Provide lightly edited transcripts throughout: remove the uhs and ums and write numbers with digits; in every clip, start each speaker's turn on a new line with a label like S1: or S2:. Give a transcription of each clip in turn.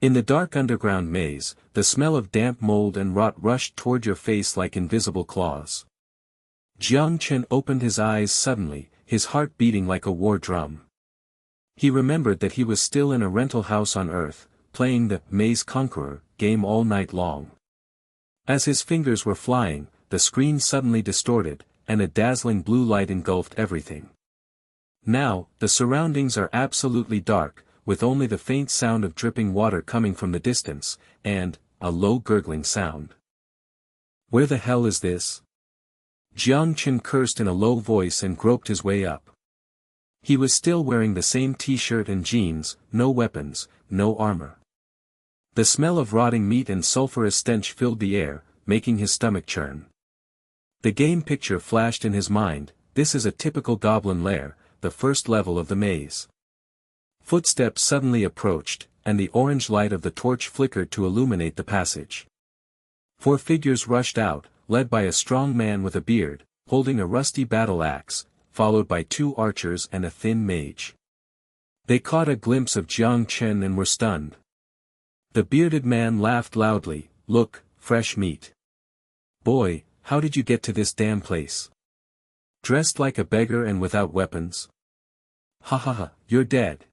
S1: In the dark underground maze, the smell of damp mold and rot rushed toward your face like invisible claws. Jiang Chen opened his eyes suddenly, his heart beating like a war drum. He remembered that he was still in a rental house on Earth, playing the Maze Conqueror game all night long. As his fingers were flying, the screen suddenly distorted, and a dazzling blue light engulfed everything. Now, the surroundings are absolutely dark, with only the faint sound of dripping water coming from the distance, and a low gurgling sound. Where the hell is this? Jiang Chen cursed in a low voice and groped his way up. He was still wearing the same t-shirt and jeans, no weapons, no armor. The smell of rotting meat and sulfurous stench filled the air, making his stomach churn. The game picture flashed in his mind: this is a typical goblin lair, the first level of the maze. Footsteps suddenly approached, and the orange light of the torch flickered to illuminate the passage. 4 figures rushed out, led by a strong man with a beard, holding a rusty battle axe, followed by 2 archers and a thin mage. They caught a glimpse of Jiang Chen and were stunned. The bearded man laughed loudly. "Look, fresh meat. Boy, how did you get to this damn place? Dressed like a beggar and without weapons? Ha ha ha, you're dead."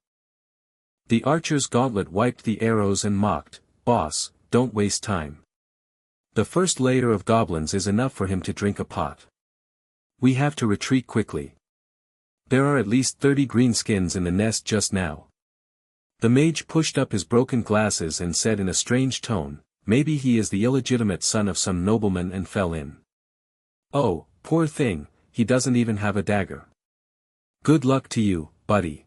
S1: The archer's gauntlet wiped the arrows and mocked, "Boss, don't waste time. The first layer of goblins is enough for him to drink a pot. We have to retreat quickly. There are at least 30 greenskins in the nest just now." The mage pushed up his broken glasses and said in a strange tone, "Maybe he is the illegitimate son of some nobleman and fell in. Oh, poor thing, he doesn't even have a dagger. Good luck to you, buddy."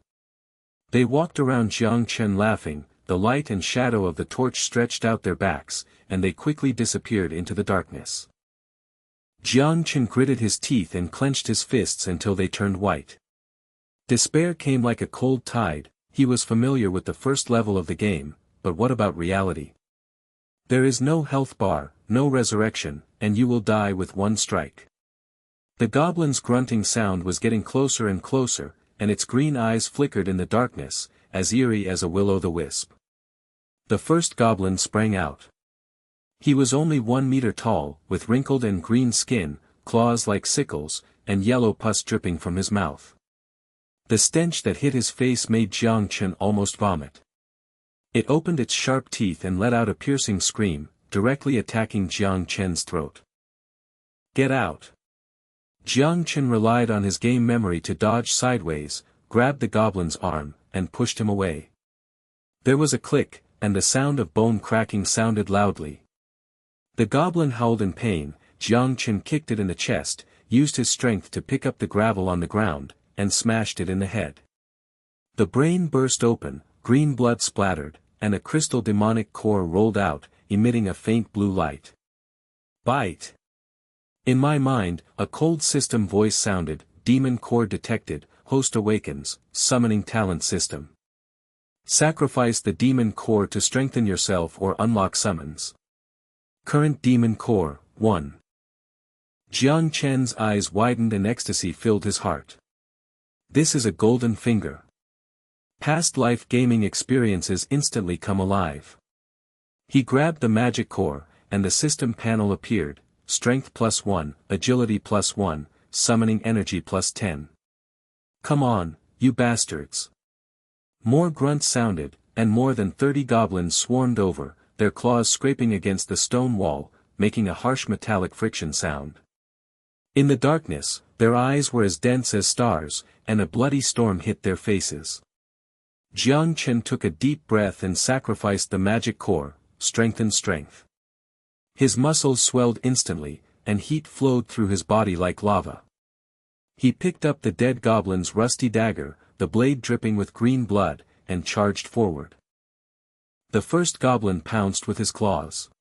S1: They walked around Jiang Chen laughing. The light and shadow of the torch stretched out their backs, and they quickly disappeared into the darkness. Jiang Chen gritted his teeth and clenched his fists until they turned white. Despair came like a cold tide. He was familiar with the first level of the game, but what about reality? There is no health bar, no resurrection, and you will die with 1 strike. The goblin's grunting sound was getting closer and closer, and its green eyes flickered in the darkness, as eerie as a will-o'-the-wisp. The first goblin sprang out. He was only 1 meter tall, with wrinkled and green skin, claws like sickles, and yellow pus dripping from his mouth. The stench that hit his face made Jiang Chen almost vomit. It opened its sharp teeth and let out a piercing scream, directly attacking Jiang Chen's throat. "Get out!" Jiang Chen relied on his game memory to dodge sideways, grabbed the goblin's arm, and pushed him away. There was a click, and the sound of bone cracking sounded loudly. The goblin howled in pain. Jiang Chen kicked it in the chest, used his strength to pick up the gravel on the ground, and smashed it in the head. The brain burst open, green blood splattered, and a crystal demonic core rolled out, emitting a faint blue light. "Bite!" In my mind, a cold system voice sounded, "Demon core detected, host awakens, summoning talent system. Sacrifice the demon core to strengthen yourself or unlock summons. Current demon core, 1. Jiang Chen's eyes widened and ecstasy filled his heart. This is a golden finger. Past life gaming experiences instantly come alive. He grabbed the magic core, and the system panel appeared: strength +1, agility +1, summoning energy +10. Come on, you bastards. More grunts sounded, and more than 30 goblins swarmed over, their claws scraping against the stone wall, making a harsh metallic friction sound. In the darkness, their eyes were as dense as stars, and a bloody storm hit their faces. Jiang Chen took a deep breath and sacrificed the magic core, strengthened strength. His muscles swelled instantly, and heat flowed through his body like lava. He picked up the dead goblin's rusty dagger, the blade dripping with green blood, and charged forward. The first goblin pounced with his claws.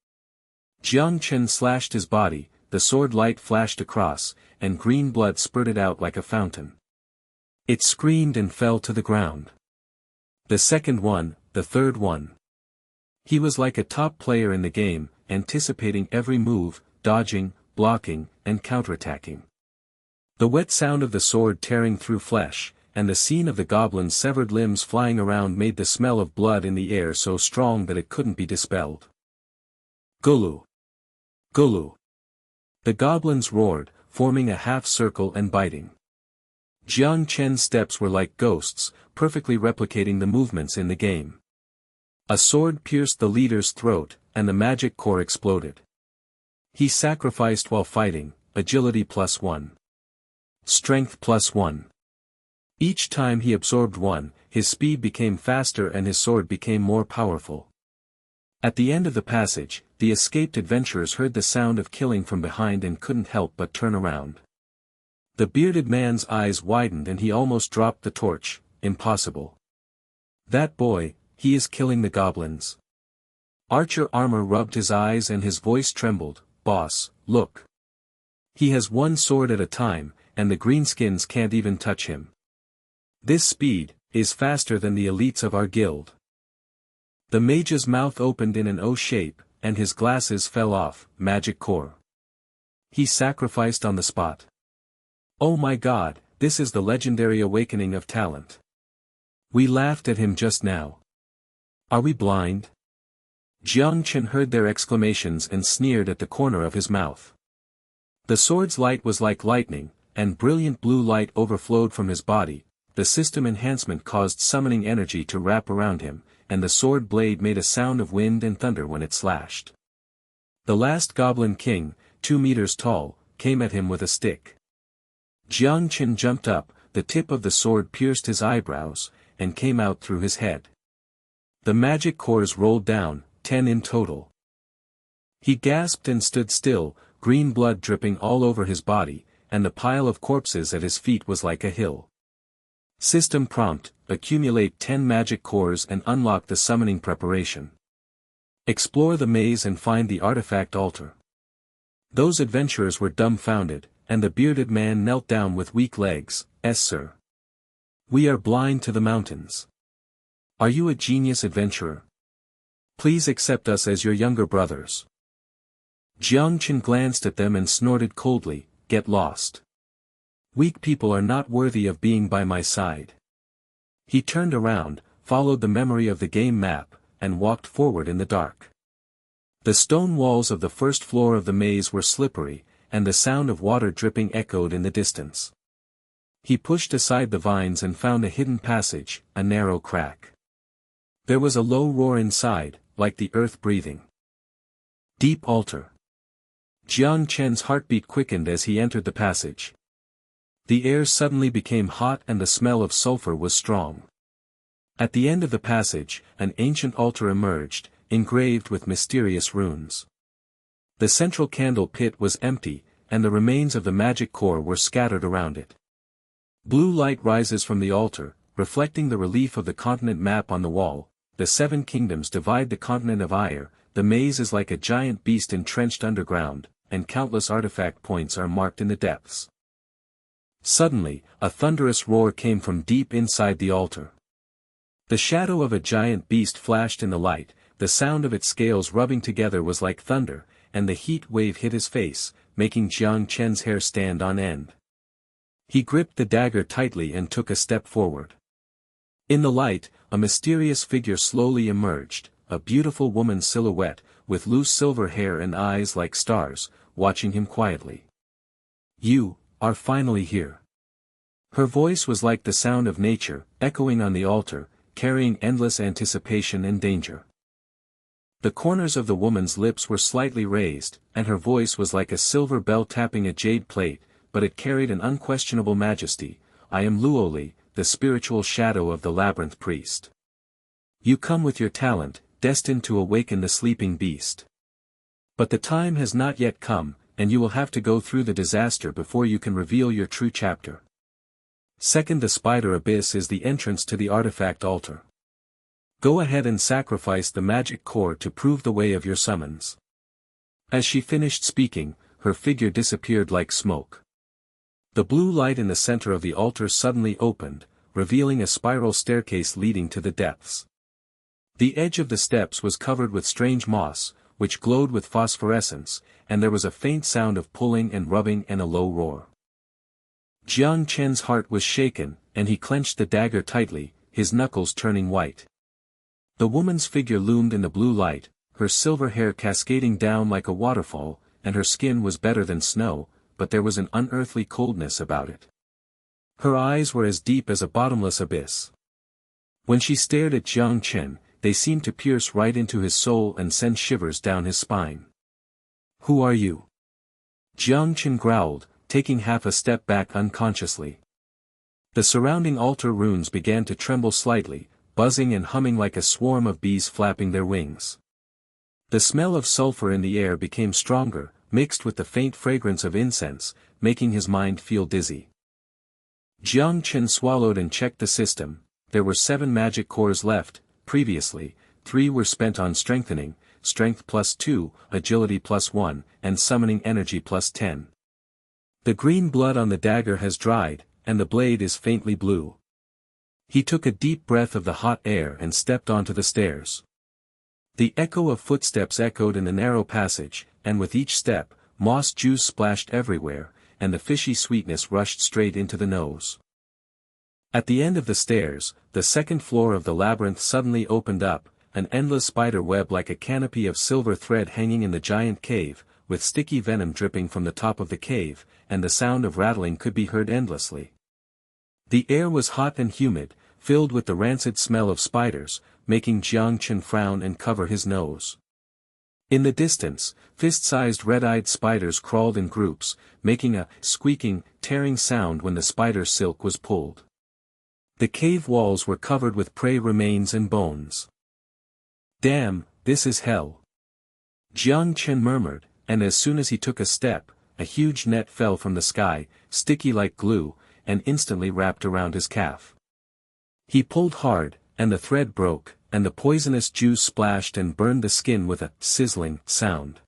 S1: Jiang Chen slashed his body, the sword light flashed across, and green blood spurted out like a fountain. It screamed and fell to the ground. The second one, the third one. He was like a top player in the game, anticipating every move, dodging, blocking, and counterattacking. The wet sound of the sword tearing through flesh, and the scene of the goblin's severed limbs flying around made the smell of blood in the air so strong that it couldn't be dispelled. Gulu! Gulu! The goblins roared, forming a half-circle and biting. Jiang Chen's steps were like ghosts, perfectly replicating the movements in the game. A sword pierced the leader's throat, and the magic core exploded. He sacrificed while fighting, agility +1. Strength +1. Each time he absorbed one, his speed became faster and his sword became more powerful. At the end of the passage, the escaped adventurers heard the sound of killing from behind and couldn't help but turn around. The bearded man's eyes widened and he almost dropped the torch. Impossible. That boy, he is killing the goblins. Archer Armor rubbed his eyes and his voice trembled. Boss, look. He has one sword at a time, and the greenskins can't even touch him. This speed is faster than the elites of our guild. The mage's mouth opened in an O shape, and his glasses fell off. Magic core. He sacrificed on the spot. Oh my god, this is the legendary awakening of talent. We laughed at him just now. Are we blind? Jiang Chen heard their exclamations and sneered at the corner of his mouth. The sword's light was like lightning, and brilliant blue light overflowed from his body. The system enhancement caused summoning energy to wrap around him, and the sword blade made a sound of wind and thunder when it slashed. The last goblin king, 2 meters tall, came at him with a stick. Jiang Chen jumped up, the tip of the sword pierced his eyebrows, and came out through his head. The magic cores rolled down, 10 in total. He gasped and stood still, green blood dripping all over his body, and the pile of corpses at his feet was like a hill. System prompt: accumulate 10 magic cores and unlock the summoning preparation. Explore the maze and find the artifact altar. Those adventurers were dumbfounded, and the bearded man knelt down with weak legs. "Yes, sir. We are blind to the mountains. Are you a genius adventurer? Please accept us as your younger brothers." Jiang Chen glanced at them and snorted coldly, "Get lost. Weak people are not worthy of being by my side." He turned around, followed the memory of the game map, and walked forward in the dark. The stone walls of the first floor of the maze were slippery, and the sound of water dripping echoed in the distance. He pushed aside the vines and found a hidden passage, a narrow crack. There was a low roar inside, like the earth breathing. Deep altar. Jiang Chen's heartbeat quickened as he entered the passage. The air suddenly became hot and the smell of sulfur was strong. At the end of the passage, an ancient altar emerged, engraved with mysterious runes. The central candle pit was empty, and the remains of the magic core were scattered around it. Blue light rises from the altar, reflecting the relief of the continent map on the wall. The 7 kingdoms divide the continent of Ire. The maze is like a giant beast entrenched underground, and countless artifact points are marked in the depths. Suddenly, a thunderous roar came from deep inside the altar. The shadow of a giant beast flashed in the light. The sound of its scales rubbing together was like thunder, and the heat wave hit his face, making Jiang Chen's hair stand on end. He gripped the dagger tightly and took a step forward. In the light, a mysterious figure slowly emerged, a beautiful woman's silhouette, with loose silver hair and eyes like stars, watching him quietly. "You are finally here." Her voice was like the sound of nature, echoing on the altar, carrying endless anticipation and danger. The corners of the woman's lips were slightly raised, and her voice was like a silver bell tapping a jade plate, but it carried an unquestionable majesty. "I am Luoli, the spiritual shadow of the labyrinth priest. You come with your talent, destined to awaken the sleeping beast. But the time has not yet come, and you will have to go through the disaster before you can reveal your true chapter. Second, the spider abyss is the entrance to the artifact altar. Go ahead and sacrifice the magic core to prove the way of your summons." As she finished speaking, her figure disappeared like smoke. The blue light in the center of the altar suddenly opened, revealing a spiral staircase leading to the depths. The edge of the steps was covered with strange moss, which glowed with phosphorescence, and there was a faint sound of pulling and rubbing and a low roar. Jiang Chen's heart was shaken, and he clenched the dagger tightly, his knuckles turning white. The woman's figure loomed in the blue light, her silver hair cascading down like a waterfall, and her skin was better than snow, but there was an unearthly coldness about it. Her eyes were as deep as a bottomless abyss. When she stared at Jiang Chen, they seemed to pierce right into his soul and send shivers down his spine. "Who are you?" Jiang Chen growled, taking half a step back unconsciously. The surrounding altar runes began to tremble slightly, buzzing and humming like a swarm of bees flapping their wings. The smell of sulfur in the air became stronger, mixed with the faint fragrance of incense, making his mind feel dizzy. Jiang Chen swallowed and checked the system. There were 7 magic cores left. Previously, 3 were spent on strengthening, strength +2, agility +1, and summoning energy +10. The green blood on the dagger has dried, and the blade is faintly blue. He took a deep breath of the hot air and stepped onto the stairs. The echo of footsteps echoed in the narrow passage, and with each step, moss juice splashed everywhere, and the fishy sweetness rushed straight into the nose. At the end of the stairs, the second floor of the labyrinth suddenly opened up, an endless spider web like a canopy of silver thread hanging in the giant cave, with sticky venom dripping from the top of the cave, and the sound of rattling could be heard endlessly. The air was hot and humid, filled with the rancid smell of spiders, making Jiang Chen frown and cover his nose. In the distance, fist-sized red-eyed spiders crawled in groups, making a squeaking, tearing sound when the spider silk was pulled. The cave walls were covered with prey remains and bones. "Damn, this is hell," Jiang Chen murmured, and as soon as he took a step, a huge net fell from the sky, sticky like glue, and instantly wrapped around his calf. He pulled hard, and the thread broke, and the poisonous juice splashed and burned the skin with a sizzling sound.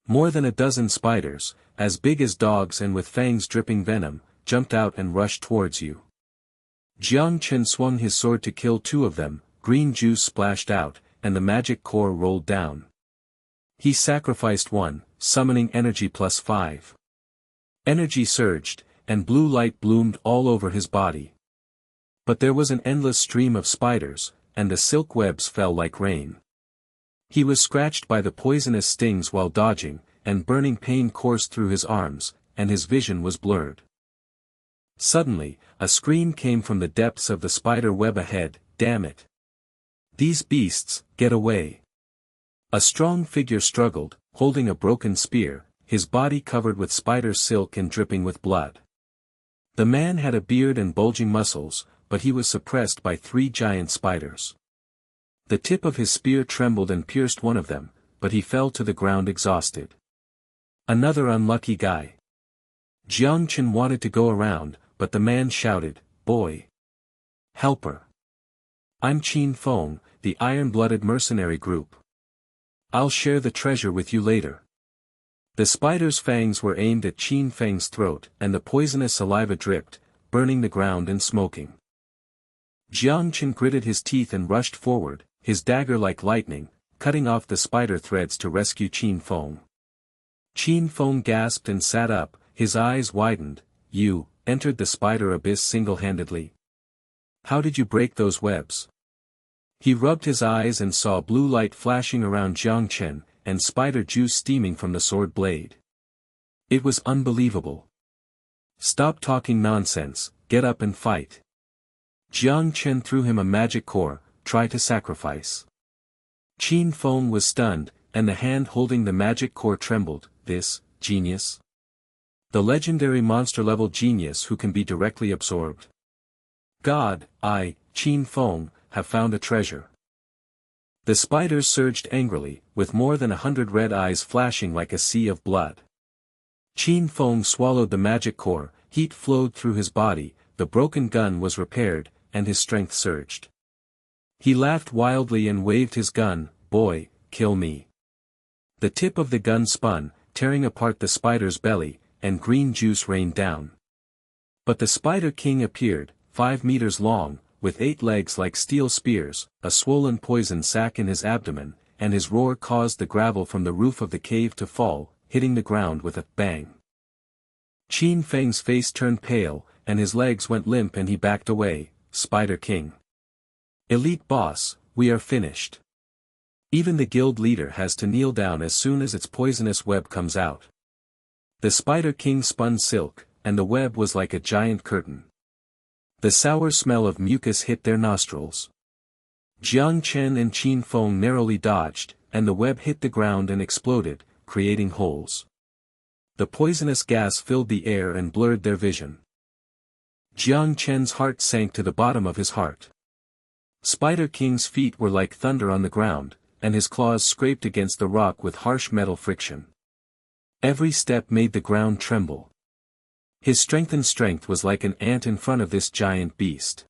S1: More than a dozen spiders, as big as dogs and with fangs dripping venom, jumped out and rushed towards you. Jiang Chen swung his sword to kill 2 of them, green juice splashed out, and the magic core rolled down. He sacrificed 1, summoning energy +5. Energy surged, and blue light bloomed all over his body. But there was an endless stream of spiders, and the silk webs fell like rain. He was scratched by the poisonous stings while dodging, and burning pain coursed through his arms, and his vision was blurred. Suddenly, a scream came from the depths of the spider web ahead. "Damn it! These beasts, get away!" A strong figure struggled, holding a broken spear, his body covered with spider silk and dripping with blood. The man had a beard and bulging muscles, but he was suppressed by 3 giant spiders. The tip of his spear trembled and pierced one of them, but he fell to the ground exhausted. Another unlucky guy. Jiang Chen wanted to go around, but the man shouted, "Boy! Helper! I'm Qin Feng, the iron-blooded mercenary group. I'll share the treasure with you later." The spider's fangs were aimed at Qin Feng's throat, and the poisonous saliva dripped, burning the ground and smoking. Jiang Chen gritted his teeth and rushed forward, his dagger like lightning, cutting off the spider threads to rescue Qin Feng. Qin Feng gasped and sat up, his eyes widened. "You entered the spider abyss single-handedly? How did you break those webs?" He rubbed his eyes and saw blue light flashing around Jiang Chen, and spider juice steaming from the sword blade. It was unbelievable. "Stop talking nonsense, get up and fight." Jiang Chen threw him a magic core. "Try to sacrifice." Qin Feng was stunned, and the hand holding the magic core trembled. "This, genius? The legendary monster-level genius who can be directly absorbed. God, I, Qin Feng, have found a treasure." The spiders surged angrily, with more than 100 red eyes flashing like a sea of blood. Qin Feng swallowed the magic core, heat flowed through his body, the broken gun was repaired, and his strength surged. He laughed wildly and waved his gun. "Boy, kill me." The tip of the gun spun, tearing apart the spider's belly, and green juice rained down. But the Spider King appeared, 5 meters long, with 8 legs like steel spears, a swollen poison sac in his abdomen, and his roar caused the gravel from the roof of the cave to fall, hitting the ground with a bang. Qin Feng's face turned pale, and his legs went limp and he backed away. Spider King. Elite boss, we are finished. Even the guild leader has to kneel down as soon as its poisonous web comes out. The Spider King spun silk, and the web was like a giant curtain. The sour smell of mucus hit their nostrils. Jiang Chen and Qin Feng narrowly dodged, and the web hit the ground and exploded, creating holes. The poisonous gas filled the air and blurred their vision. Jiang Chen's heart sank to the bottom of his heart. Spider King's feet were like thunder on the ground, and his claws scraped against the rock with harsh metal friction. Every step made the ground tremble. His strengthened strength was like an ant in front of this giant beast.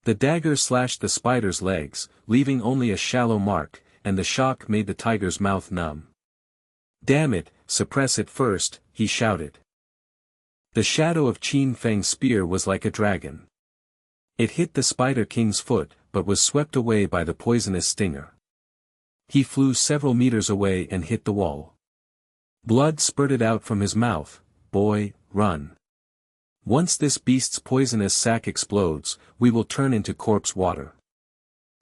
S1: The dagger slashed the spider's legs, leaving only a shallow mark, and the shock made the tiger's mouth numb. "Damn it, suppress it first," he shouted. The shadow of Qin Feng's spear was like a dragon. It hit the Spider King's foot, but was swept away by the poisonous stinger. He flew several meters away and hit the wall. Blood spurted out from his mouth. "Boy, run. Once this beast's poisonous sac explodes, we will turn into corpse water."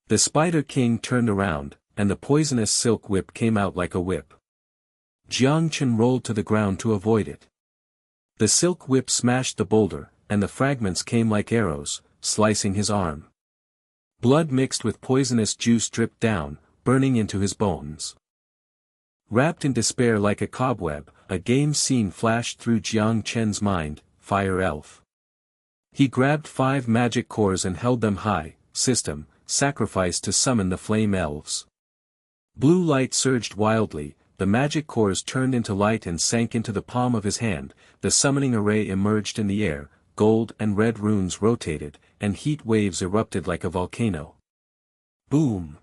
S1: The Spider King turned around, and the poisonous silk whip came out like a whip. Jiang Chen rolled to the ground to avoid it. The silk whip smashed the boulder, and the fragments came like arrows, slicing his arm. Blood mixed with poisonous juice dripped down, burning into his bones. Wrapped in despair like a cobweb, a game scene flashed through Jiang Chen's mind: Fire Elf. He grabbed 5 magic cores and held them high. System, sacrifice to summon the flame elves. Blue light surged wildly. The magic cores turned into light and sank into the palm of his hand. The summoning array emerged in the air, gold and red runes rotated, and heat waves erupted like a volcano. Boom!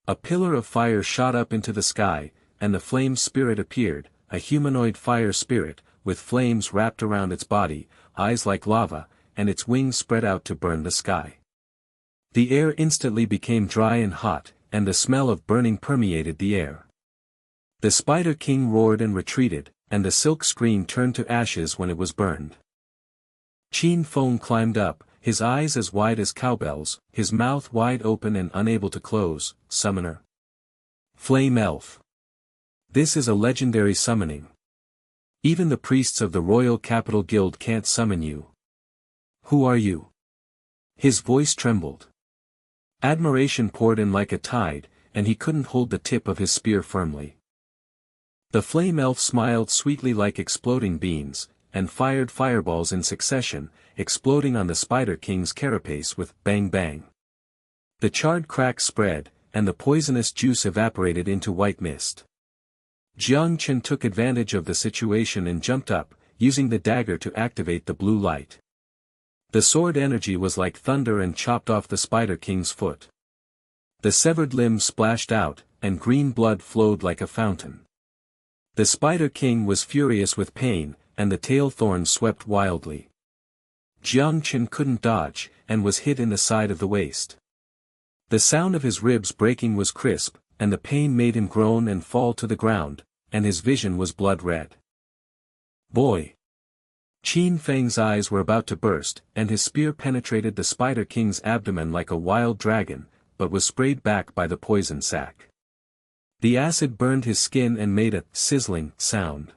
S1: A pillar of fire shot up into the sky, and the flame spirit appeared, a humanoid fire spirit, with flames wrapped around its body, eyes like lava, and its wings spread out to burn the sky. The air instantly became dry and hot, and the smell of burning permeated the air. The Spider King roared and retreated, and the silk screen turned to ashes when it was burned. Qin Feng climbed up, his eyes as wide as cowbells, his mouth wide open and unable to close. "Summoner. Flame Elf. This is a legendary summoning. Even the priests of the Royal Capital Guild can't summon you. Who are you?" His voice trembled. Admiration poured in like a tide, and he couldn't hold the tip of his spear firmly. The flame elf smiled sweetly like exploding beans, and fired fireballs in succession, exploding on the Spider King's carapace with bang bang. The charred cracks spread, and the poisonous juice evaporated into white mist. Jiang Chen took advantage of the situation and jumped up, using the dagger to activate the blue light. The sword energy was like thunder and chopped off the Spider King's foot. The severed limb splashed out, and green blood flowed like a fountain. The Spider King was furious with pain, and the tail thorns swept wildly. Jiang Chen couldn't dodge, and was hit in the side of the waist. The sound of his ribs breaking was crisp, and the pain made him groan and fall to the ground, and his vision was blood red. "Boy!" Qin Feng's eyes were about to burst, and his spear penetrated the Spider King's abdomen like a wild dragon, but was sprayed back by the poison sac. The acid burned his skin and made a sizzling sound.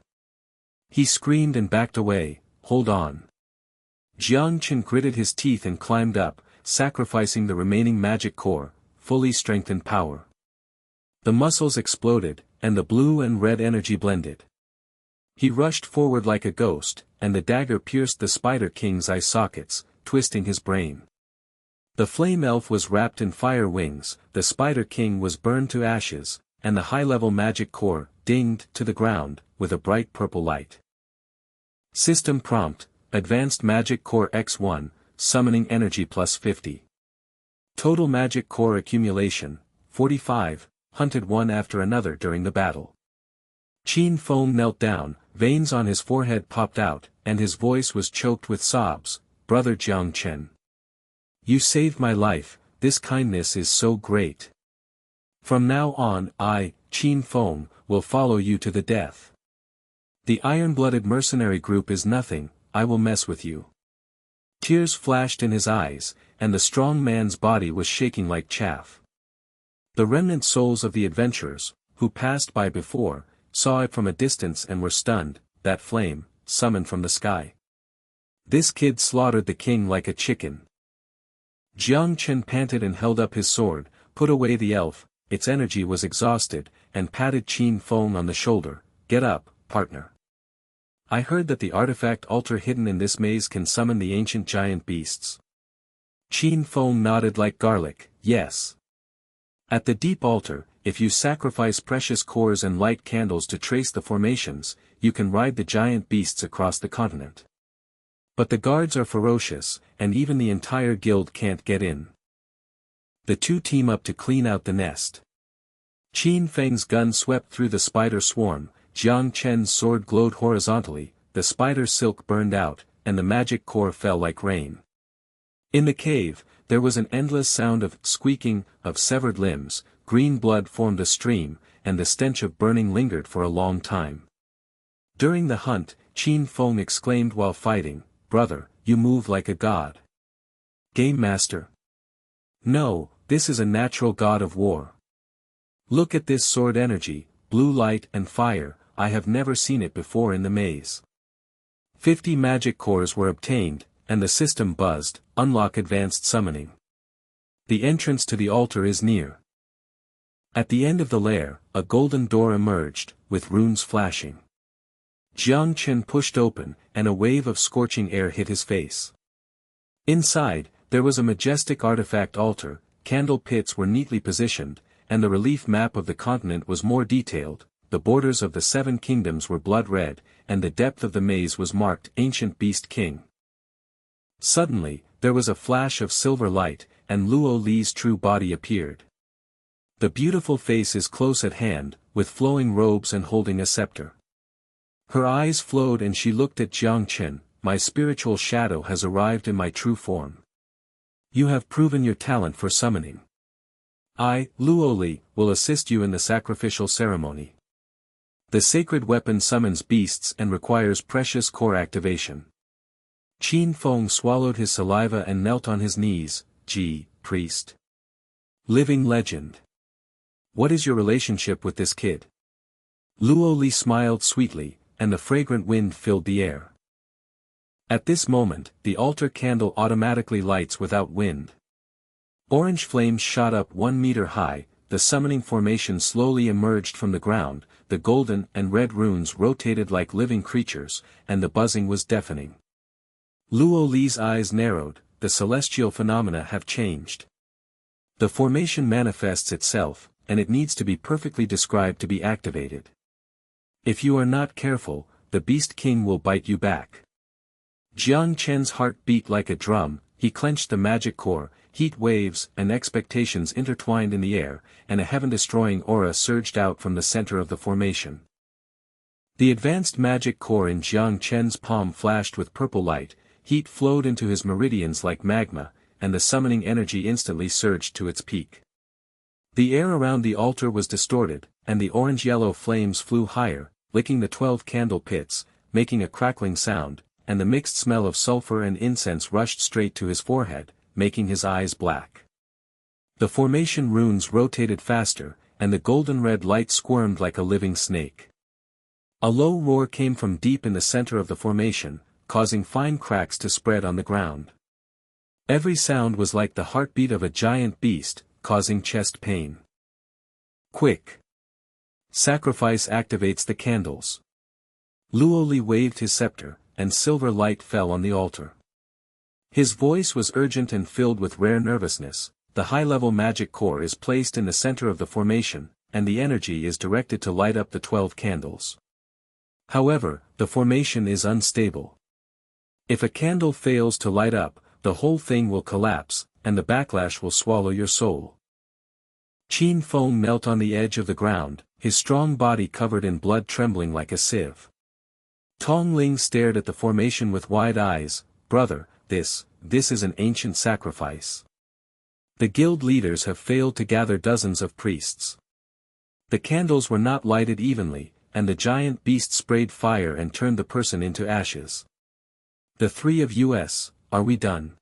S1: He screamed and backed away. "Hold on." Jiang Chen gritted his teeth and climbed up, sacrificing the remaining magic core, fully strengthened power. The muscles exploded, and the blue and red energy blended. He rushed forward like a ghost, and the dagger pierced the Spider King's eye sockets, twisting his brain. The flame elf was wrapped in fire wings, the Spider King was burned to ashes, and the high-level magic core dinged to the ground, with a bright purple light. System prompt: Advanced Magic Core X1, Summoning Energy plus 50. Total Magic Core Accumulation, 45, hunted one after another during the battle. Qin Feng knelt down, veins on his forehead popped out, and his voice was choked with sobs. "Brother Jiang Chen. You saved my life, this kindness is so great. From now on, I, Qin Feng, will follow you to the death." The iron-blooded mercenary group is nothing, I will mess with you. Tears flashed in his eyes, and the strong man's body was shaking like chaff. The remnant souls of the adventurers, who passed by before, saw it from a distance and were stunned. That flame, summoned from the sky. This kid slaughtered the king like a chicken. Jiang Chen panted and held up his sword, put away the elf, its energy was exhausted, and patted Qin Feng on the shoulder. Get up, partner. I heard that the artifact altar hidden in this maze can summon the ancient giant beasts. Qin Feng nodded like garlic, yes. At the deep altar, if you sacrifice precious cores and light candles to trace the formations, you can ride the giant beasts across the continent. But the guards are ferocious, and even the entire guild can't get in. The two team up to clean out the nest. Qin Feng's gun swept through the spider swarm, Jiang Chen's sword glowed horizontally, the spider's silk burned out, and the magic core fell like rain. In the cave, there was an endless sound of squeaking, of severed limbs, green blood formed a stream, and the stench of burning lingered for a long time. During the hunt, Qin Feng exclaimed while fighting, "Brother, you move like a god." Game Master. No, this is a natural god of war. Look at this sword energy, blue light and fire, I have never seen it before in the maze. 50 magic cores were obtained, and the system buzzed, unlock advanced summoning. The entrance to the altar is near. At the end of the lair, a golden door emerged, with runes flashing. Jiang Chen pushed open, and a wave of scorching air hit his face. Inside, there was a majestic artifact altar, candle pits were neatly positioned, and the relief map of the continent was more detailed. The borders of the 7 kingdoms were blood red, and the depth of the maze was marked Ancient Beast King. Suddenly, there was a flash of silver light, and Luo Li's true body appeared. The beautiful face is close at hand, with flowing robes and holding a scepter. Her eyes flowed and she looked at Jiang Chen, my spiritual shadow has arrived in my true form. You have proven your talent for summoning. I, Luo Li, will assist you in the sacrificial ceremony. The sacred weapon summons beasts and requires precious core activation. Qin Feng swallowed his saliva and knelt on his knees. Ji, priest. Living legend. What is your relationship with this kid? Luo Li smiled sweetly, and the fragrant wind filled the air. At this moment, the altar candle automatically lights without wind. Orange flames shot up 1 meter high, the summoning formation slowly emerged from the ground, the golden and red runes rotated like living creatures, and the buzzing was deafening. Luo Li's eyes narrowed, the celestial phenomena have changed. The formation manifests itself, and it needs to be perfectly described to be activated. If you are not careful, the Beast King will bite you back. Jiang Chen's heart beat like a drum, he clenched the magic core, heat waves and expectations intertwined in the air, and a heaven-destroying aura surged out from the center of the formation. The advanced magic core in Jiang Chen's palm flashed with purple light, heat flowed into his meridians like magma, and the summoning energy instantly surged to its peak. The air around the altar was distorted, and the orange-yellow flames flew higher, licking the 12 candle pits, making a crackling sound, and the mixed smell of sulfur and incense rushed straight to his forehead, making his eyes black. The formation runes rotated faster, and the golden-red light squirmed like a living snake. A low roar came from deep in the center of the formation, causing fine cracks to spread on the ground. Every sound was like the heartbeat of a giant beast, causing chest pain. Quick! Sacrifice activates the candles. Luo Li waved his scepter, and silver light fell on the altar. His voice was urgent and filled with rare nervousness. The high-level magic core is placed in the center of the formation, and the energy is directed to light up the 12 candles. However, the formation is unstable. If a candle fails to light up, the whole thing will collapse, and the backlash will swallow your soul. Qin Feng knelt on the edge of the ground, his strong body covered in blood trembling like a sieve. Tong Ling stared at the formation with wide eyes. Brother, this is an ancient sacrifice. The guild leaders have failed to gather dozens of priests. The candles were not lighted evenly, and the giant beast sprayed fire and turned the person into ashes. The three of us, are we done?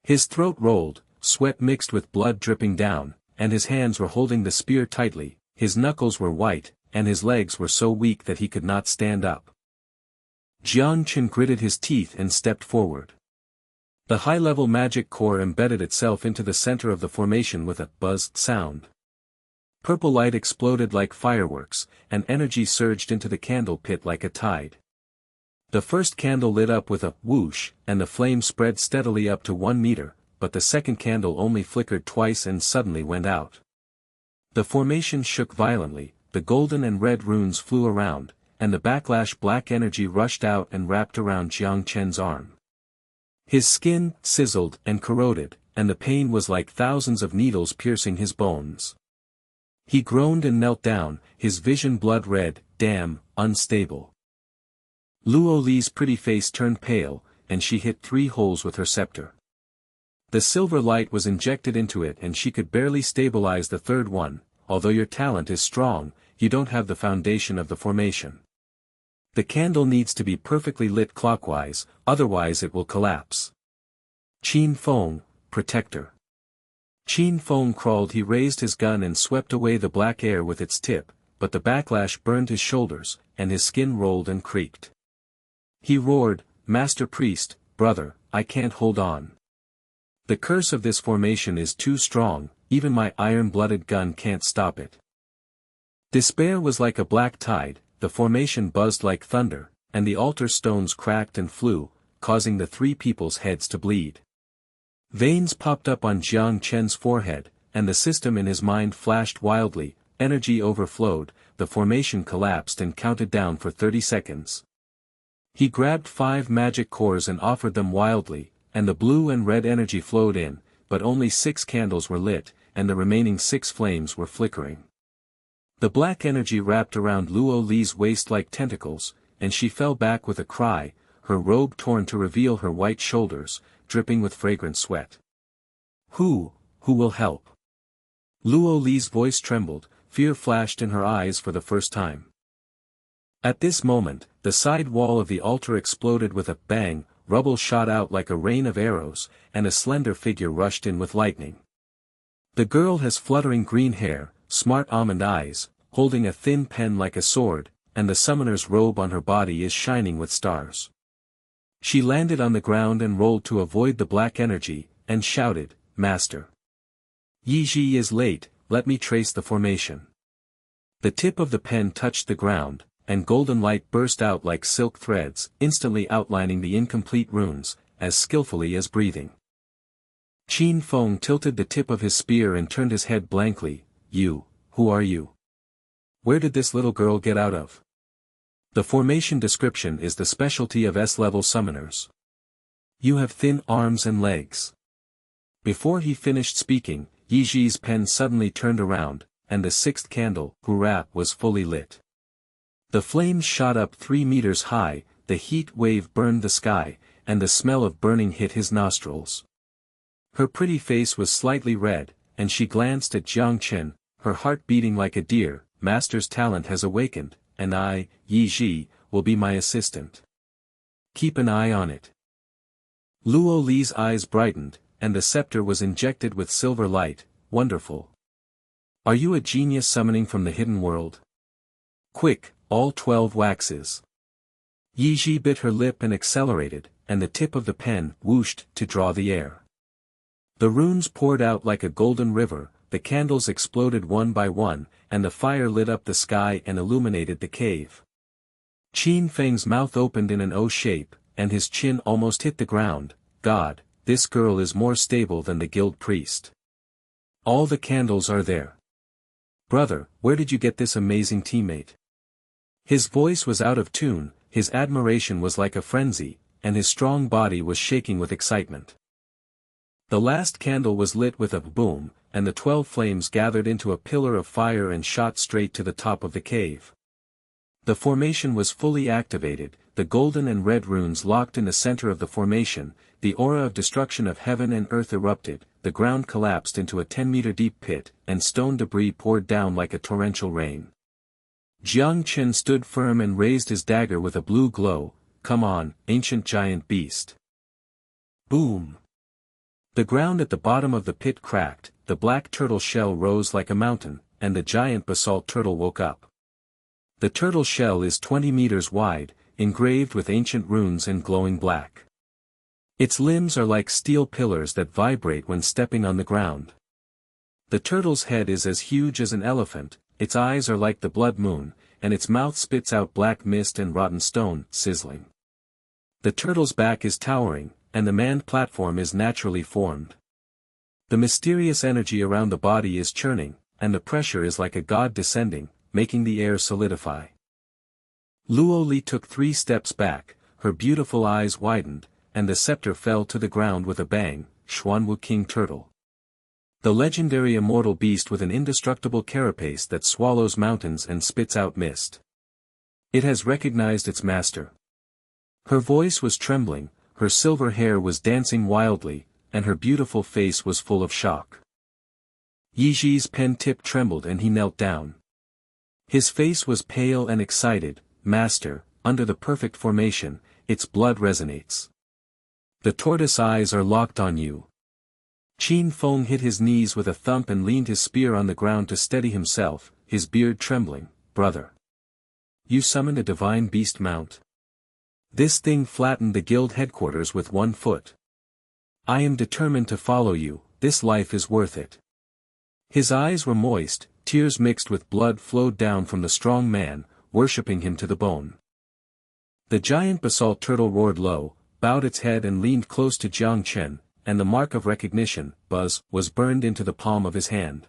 S1: His throat rolled, sweat mixed with blood dripping down, and his hands were holding the spear tightly, his knuckles were white, and his legs were so weak that he could not stand up. Jiang Chen gritted his teeth and stepped forward. The high-level magic core embedded itself into the center of the formation with a buzzed sound. Purple light exploded like fireworks, and energy surged into the candle pit like a tide. The first candle lit up with a whoosh, and the flame spread steadily up to 1 meter, but the second candle only flickered twice and suddenly went out. The formation shook violently, the golden and red runes flew around, and the backlash black energy rushed out and wrapped around Jiang Chen's arm. His skin sizzled and corroded, and the pain was like thousands of needles piercing his bones. He groaned and knelt down, his vision blood red, damn, unstable. Luo Li's pretty face turned pale, and she hit 3 holes with her scepter. The silver light was injected into it and she could barely stabilize the third one. Although your talent is strong, you don't have the foundation of the formation. The candle needs to be perfectly lit clockwise, otherwise it will collapse. Qin Feng, protector. Qin Feng crawled. He raised his gun and swept away the black air with its tip, but the backlash burned his shoulders, and his skin rolled and creaked. He roared, Master Priest, brother, I can't hold on. The curse of this formation is too strong, even my iron-blooded gun can't stop it. Despair was like a black tide, the formation buzzed like thunder, and the altar stones cracked and flew, causing the 3 people's heads to bleed. Veins popped up on Jiang Chen's forehead, and the system in his mind flashed wildly, energy overflowed, the formation collapsed and counted down for 30 seconds. He grabbed 5 magic cores and offered them wildly, and the blue and red energy flowed in, but only 6 candles were lit, and the remaining 6 flames were flickering. The black energy wrapped around Luo Li's waist like tentacles, and she fell back with a cry, her robe torn to reveal her white shoulders, dripping with fragrant sweat. Who will help? Luo Li's voice trembled, fear flashed in her eyes for the first time. At this moment, the side wall of the altar exploded with a bang, rubble shot out like a rain of arrows, and a slender figure rushed in with lightning. The girl has fluttering green hair, smart almond eyes, holding a thin pen like a sword, and the summoner's robe on her body is shining with stars. She landed on the ground and rolled to avoid the black energy, and shouted, Master. Yi Ji is late, let me trace the formation. The tip of the pen touched the ground, and golden light burst out like silk threads, instantly outlining the incomplete runes, as skillfully as breathing. Qin Feng tilted the tip of his spear and turned his head blankly, who are you? Where did this little girl get out of? The formation description is the specialty of S-level summoners. You have thin arms and legs. Before he finished speaking, Yi Ji's pen suddenly turned around, and the 6th candle, hurrah, was fully lit. The flames shot up 3 meters high, the heat wave burned the sky, and the smell of burning hit his nostrils. Her pretty face was slightly red, and she glanced at Jiang Chen, her heart beating like a deer. Master's talent has awakened, and I, Yi Ji, will be my assistant. Keep an eye on it. Luo Li's eyes brightened, and the scepter was injected with silver light. Wonderful. Are you a genius summoning from the hidden world? Quick, all 12 waxes. Yi Ji bit her lip and accelerated, and the tip of the pen whooshed to draw the air. The runes poured out like a golden river, the candles exploded one by one, and the fire lit up the sky and illuminated the cave. Qin Feng's mouth opened in an O shape, and his chin almost hit the ground. God, this girl is more stable than the guild priest. All the candles are there. Brother, where did you get this amazing teammate? His voice was out of tune, his admiration was like a frenzy, and his strong body was shaking with excitement. The last candle was lit with a boom, and the 12 flames gathered into a pillar of fire and shot straight to the top of the cave. The formation was fully activated, the golden and red runes locked in the center of the formation, the aura of destruction of heaven and earth erupted, the ground collapsed into a 10-meter deep pit, and stone debris poured down like a torrential rain. Jiang Chen stood firm and raised his dagger with a blue glow. Come on, ancient giant beast. Boom! The ground at the bottom of the pit cracked, the black turtle shell rose like a mountain, and the giant basalt turtle woke up. The turtle shell is 20 meters wide, engraved with ancient runes in glowing black. Its limbs are like steel pillars that vibrate when stepping on the ground. The turtle's head is as huge as an elephant, its eyes are like the blood moon, and its mouth spits out black mist and rotten stone, sizzling. The turtle's back is towering, and the manned platform is naturally formed. The mysterious energy around the body is churning, and the pressure is like a god descending, making the air solidify. Luo Li took 3 steps back, her beautiful eyes widened, and the scepter fell to the ground with a bang. Xuanwu King Turtle. The legendary immortal beast with an indestructible carapace that swallows mountains and spits out mist. It has recognized its master. Her voice was trembling, her silver hair was dancing wildly, and her beautiful face was full of shock. Yi Ji's pen tip trembled and he knelt down. His face was pale and excited. Master, under the perfect formation, its blood resonates. The tortoise eyes are locked on you. Qin Feng hit his knees with a thump and leaned his spear on the ground to steady himself, his beard trembling. Brother. You summoned a divine beast mount. This thing flattened the guild headquarters with 1 foot. I am determined to follow you, this life is worth it. His eyes were moist, tears mixed with blood flowed down from the strong man, worshipping him to the bone. The giant basalt turtle roared low, bowed its head and leaned close to Jiang Chen, and the mark of recognition, buzz, was burned into the palm of his hand.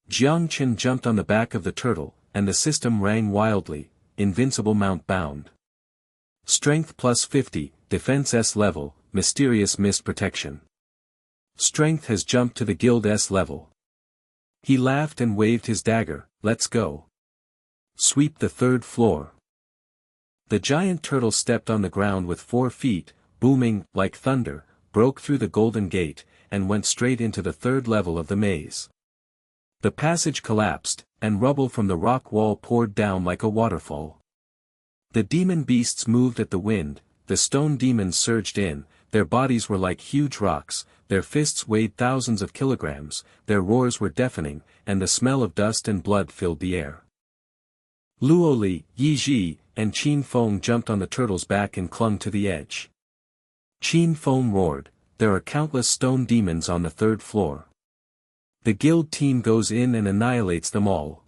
S1: Jiang Chen jumped on the back of the turtle, and the system rang wildly. Invincible mount bound. Strength plus 50, defense S level, mysterious mist protection. Strength has jumped to the guild S level. He laughed and waved his dagger. Let's go. Sweep the 3rd floor. The giant turtle stepped on the ground with 4 feet, booming, like thunder, broke through the golden gate, and went straight into the 3rd level of the maze. The passage collapsed, and rubble from the rock wall poured down like a waterfall. The demon beasts moved at the wind, the stone demons surged in, their bodies were like huge rocks, their fists weighed thousands of kilograms, their roars were deafening, and the smell of dust and blood filled the air. Luo Li, Yi Ji, and Qin Feng jumped on the turtle's back and clung to the edge. Qin Feng roared, there are countless stone demons on the 3rd floor. The guild team goes in and annihilates them all.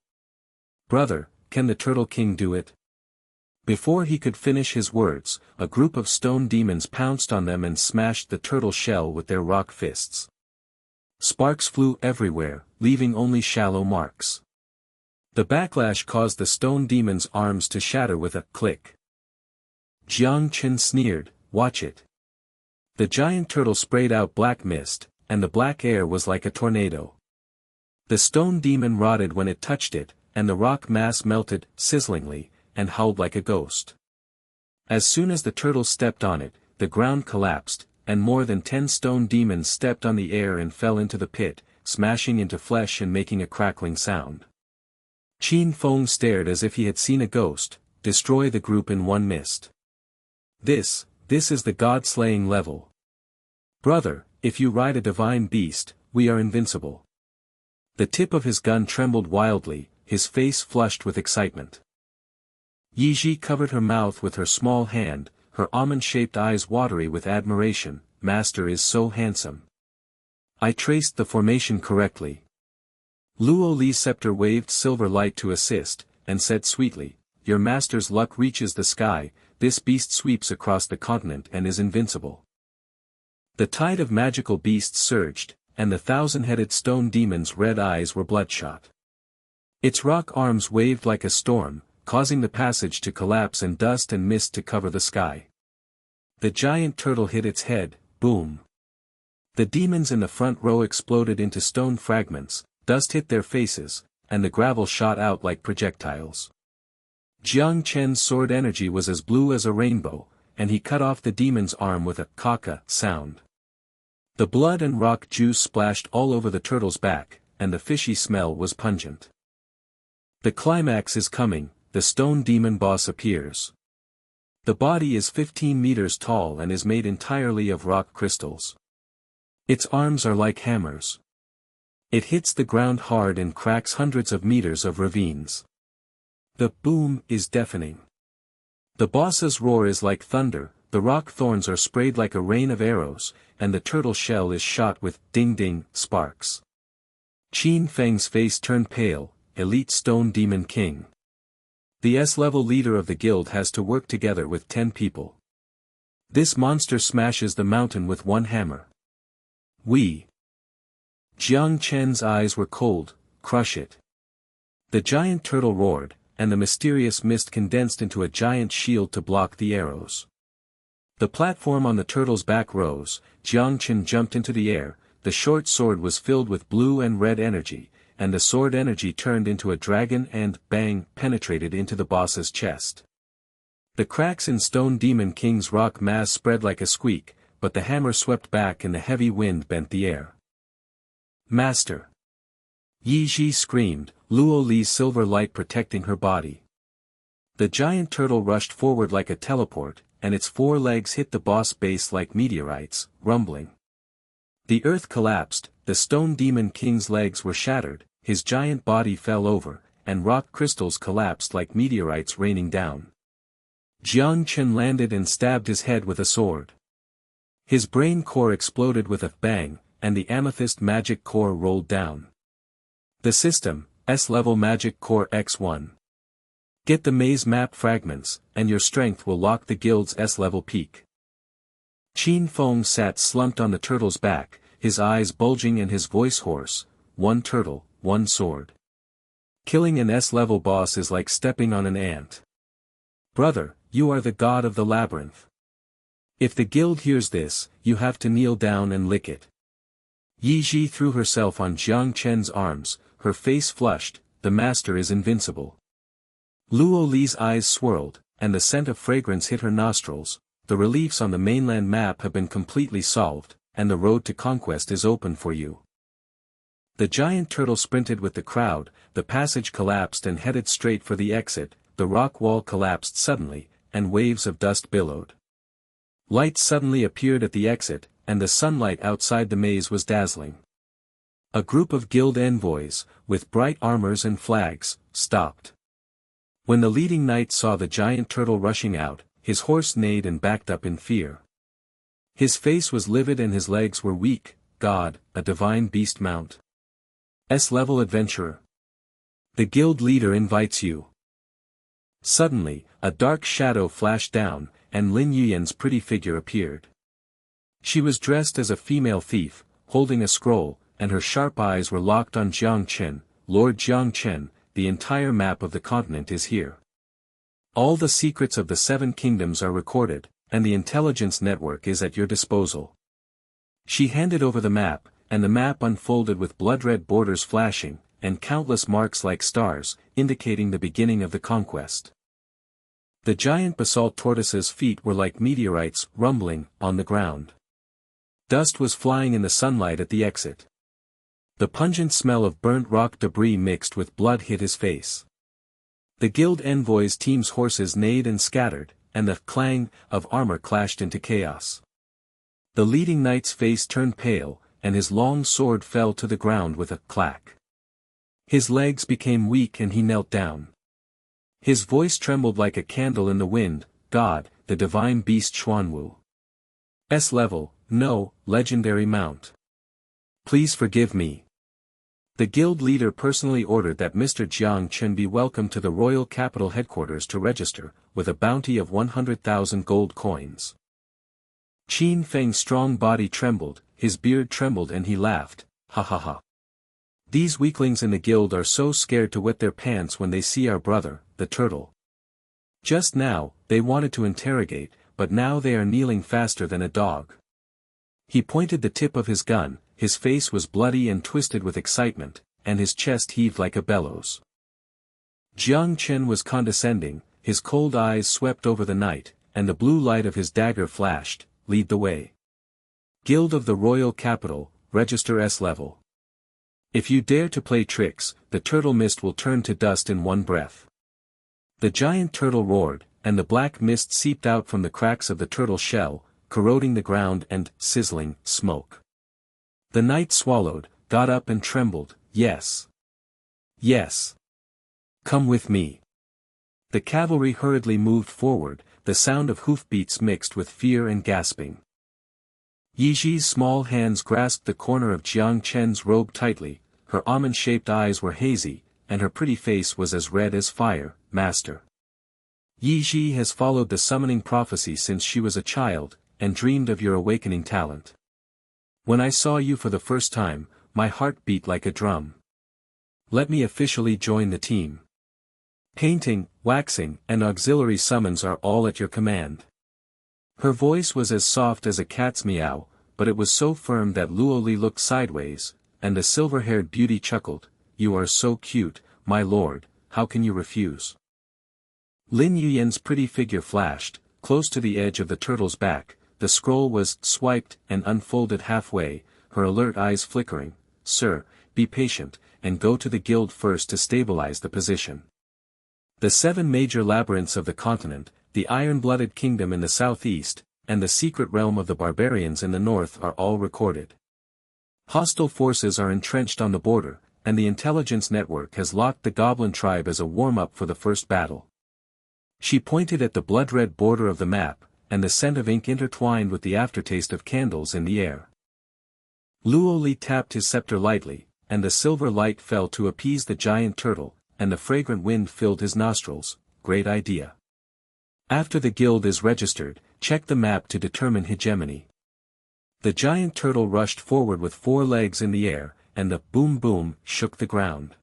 S1: Brother, can the Turtle King do it? Before he could finish his words, a group of stone demons pounced on them and smashed the turtle shell with their rock fists. Sparks flew everywhere, leaving only shallow marks. The backlash caused the stone demon's arms to shatter with a click. Jiang Chen sneered, watch it. The giant turtle sprayed out black mist, and the black air was like a tornado. The stone demon rotted when it touched it, and the rock mass melted, sizzlingly, and howled like a ghost. As soon as the turtle stepped on it, the ground collapsed, and more than 10 stone demons stepped on the air and fell into the pit, smashing into flesh and making a crackling sound. Qin Feng stared as if he had seen a ghost, destroy the group in one mist. This is the god-slaying level. Brother, if you ride a divine beast, we are invincible. The tip of his gun trembled wildly, his face flushed with excitement. Yi Ji covered her mouth with her small hand, her almond-shaped eyes watery with admiration. Master is so handsome. I traced the formation correctly. Luo Li's scepter waved silver light to assist, and said sweetly, your master's luck reaches the sky, this beast sweeps across the continent and is invincible. The tide of magical beasts surged, and the 1,000-headed stone demon's red eyes were bloodshot. Its rock arms waved like a storm, causing the passage to collapse and dust and mist to cover the sky. The giant turtle hit its head, boom. The demons in the front row exploded into stone fragments, dust hit their faces, and the gravel shot out like projectiles. Jiang Chen's sword energy was as blue as a rainbow, and he cut off the demon's arm with a kaka sound. The blood and rock juice splashed all over the turtle's back, and the fishy smell was pungent. The climax is coming, the stone demon boss appears. The body is 15 meters tall and is made entirely of rock crystals. Its arms are like hammers. It hits the ground hard and cracks hundreds of meters of ravines. The boom is deafening. The boss's roar is like thunder, the rock thorns are sprayed like a rain of arrows, and the turtle shell is shot with ding-ding sparks. Qin Feng's face turned pale, elite stone demon king. The S-level leader of the guild has to work together with 10 people. This monster smashes the mountain with one hammer. Jiang Chen's eyes were cold. Crush it. The giant turtle roared, and the mysterious mist condensed into a giant shield to block the arrows. The platform on the turtle's back rose, Jiang Chen jumped into the air, the short sword was filled with blue and red energy, and the sword energy turned into a dragon and, bang, penetrated into the boss's chest. The cracks in Stone Demon King's rock mass spread like a squeak, but the hammer swept back and the heavy wind bent the air. Master! Yi Ji screamed, Luo Li's silver light protecting her body. The giant turtle rushed forward like a teleport, and its 4 legs hit the boss base like meteorites, rumbling. The earth collapsed, the Stone Demon King's legs were shattered, his giant body fell over, and rock crystals collapsed like meteorites raining down. Jiang Chen landed and stabbed his head with a sword. His brain core exploded with a bang, and the amethyst magic core rolled down. The system, S-level magic core X1. Get the maze map fragments, and your strength will lock the guild's S-level peak. Qin Feng sat slumped on the turtle's back, his eyes bulging and his voice hoarse, 1 turtle, 1 sword. Killing an S-level boss is like stepping on an ant. Brother, you are the god of the labyrinth. If the guild hears this, you have to kneel down and lick it. Yi Ji threw herself on Jiang Chen's arms, her face flushed, the master is invincible. Luo Li's eyes swirled, and the scent of fragrance hit her nostrils. The reliefs on the mainland map have been completely solved, and the road to conquest is open for you. The giant turtle sprinted with the crowd, the passage collapsed and headed straight for the exit, the rock wall collapsed suddenly, and waves of dust billowed. Light suddenly appeared at the exit, and the sunlight outside the maze was dazzling. A group of guild envoys, with bright armors and flags, stopped. When the leading knight saw the giant turtle rushing out, his horse neighed and backed up in fear. His face was livid and his legs were weak. God, a divine beast mount. S-level adventurer. The guild leader invites you. Suddenly, a dark shadow flashed down, and Lin Yuyan's pretty figure appeared. She was dressed as a female thief, holding a scroll, and her sharp eyes were locked on Jiang Chen. Lord Jiang Chen, the entire map of the continent is here. All the secrets of the 7 kingdoms are recorded, and the intelligence network is at your disposal. She handed over the map, and the map unfolded with blood-red borders flashing, and countless marks like stars, indicating the beginning of the conquest. The giant basalt tortoise's feet were like meteorites rumbling on the ground. Dust was flying in the sunlight at the exit. The pungent smell of burnt rock debris mixed with blood hit his face. The guild envoy's team's horses neighed and scattered, and the clang of armor clashed into chaos. The leading knight's face turned pale, and his long sword fell to the ground with a clack. His legs became weak and he knelt down. His voice trembled like a candle in the wind. God, the divine beast Xuanwu. S-level, no, legendary mount. Please forgive me. The guild leader personally ordered that Mr. Jiang Chen be welcomed to the royal capital headquarters to register, with a bounty of 100,000 gold coins. Qin Feng's strong body trembled, his beard trembled and he laughed, ha ha ha. These weaklings in the guild are so scared to wet their pants when they see our brother, the turtle. Just now, they wanted to interrogate, but now they are kneeling faster than a dog. He pointed the tip of his gun, his face was bloody and twisted with excitement, and his chest heaved like a bellows. Jiang Chen was condescending, his cold eyes swept over the night, and the blue light of his dagger flashed. Lead the way. Guild of the Royal Capital, register S-level. If you dare to play tricks, the turtle mist will turn to dust in one breath. The giant turtle roared, and the black mist seeped out from the cracks of the turtle shell, corroding the ground and sizzling smoke. The knight swallowed, got up and trembled. Yes. Yes. Come with me. The cavalry hurriedly moved forward, the sound of hoofbeats mixed with fear and gasping. Yiji's small hands grasped the corner of Jiang Chen's robe tightly, her almond-shaped eyes were hazy, and her pretty face was as red as fire. Master. Yiji has followed the summoning prophecy since she was a child, and dreamed of your awakening talent. When I saw you for the first time, my heart beat like a drum. Let me officially join the team. Painting, waxing, and auxiliary summons are all at your command. Her voice was as soft as a cat's meow, but it was so firm that Luoli looked sideways, and the silver-haired beauty chuckled. You are so cute, my lord, how can you refuse? Lin Yuyan's pretty figure flashed, close to the edge of the turtle's back, the scroll was swiped and unfolded halfway, her alert eyes flickering. Sir, be patient, and go to the guild first to stabilize the position. The 7 major labyrinths of the continent, the iron-blooded kingdom in the southeast, and the secret realm of the barbarians in the north are all recorded. Hostile forces are entrenched on the border, and the intelligence network has locked the goblin tribe as a warm-up for the first battle. She pointed at the blood-red border of the map, and the scent of ink intertwined with the aftertaste of candles in the air. Luoli tapped his scepter lightly, and the silver light fell to appease the giant turtle, and the fragrant wind filled his nostrils. Great idea. After the guild is registered, check the map to determine hegemony. The giant turtle rushed forward with 4 legs in the air, and the boom-boom shook the ground.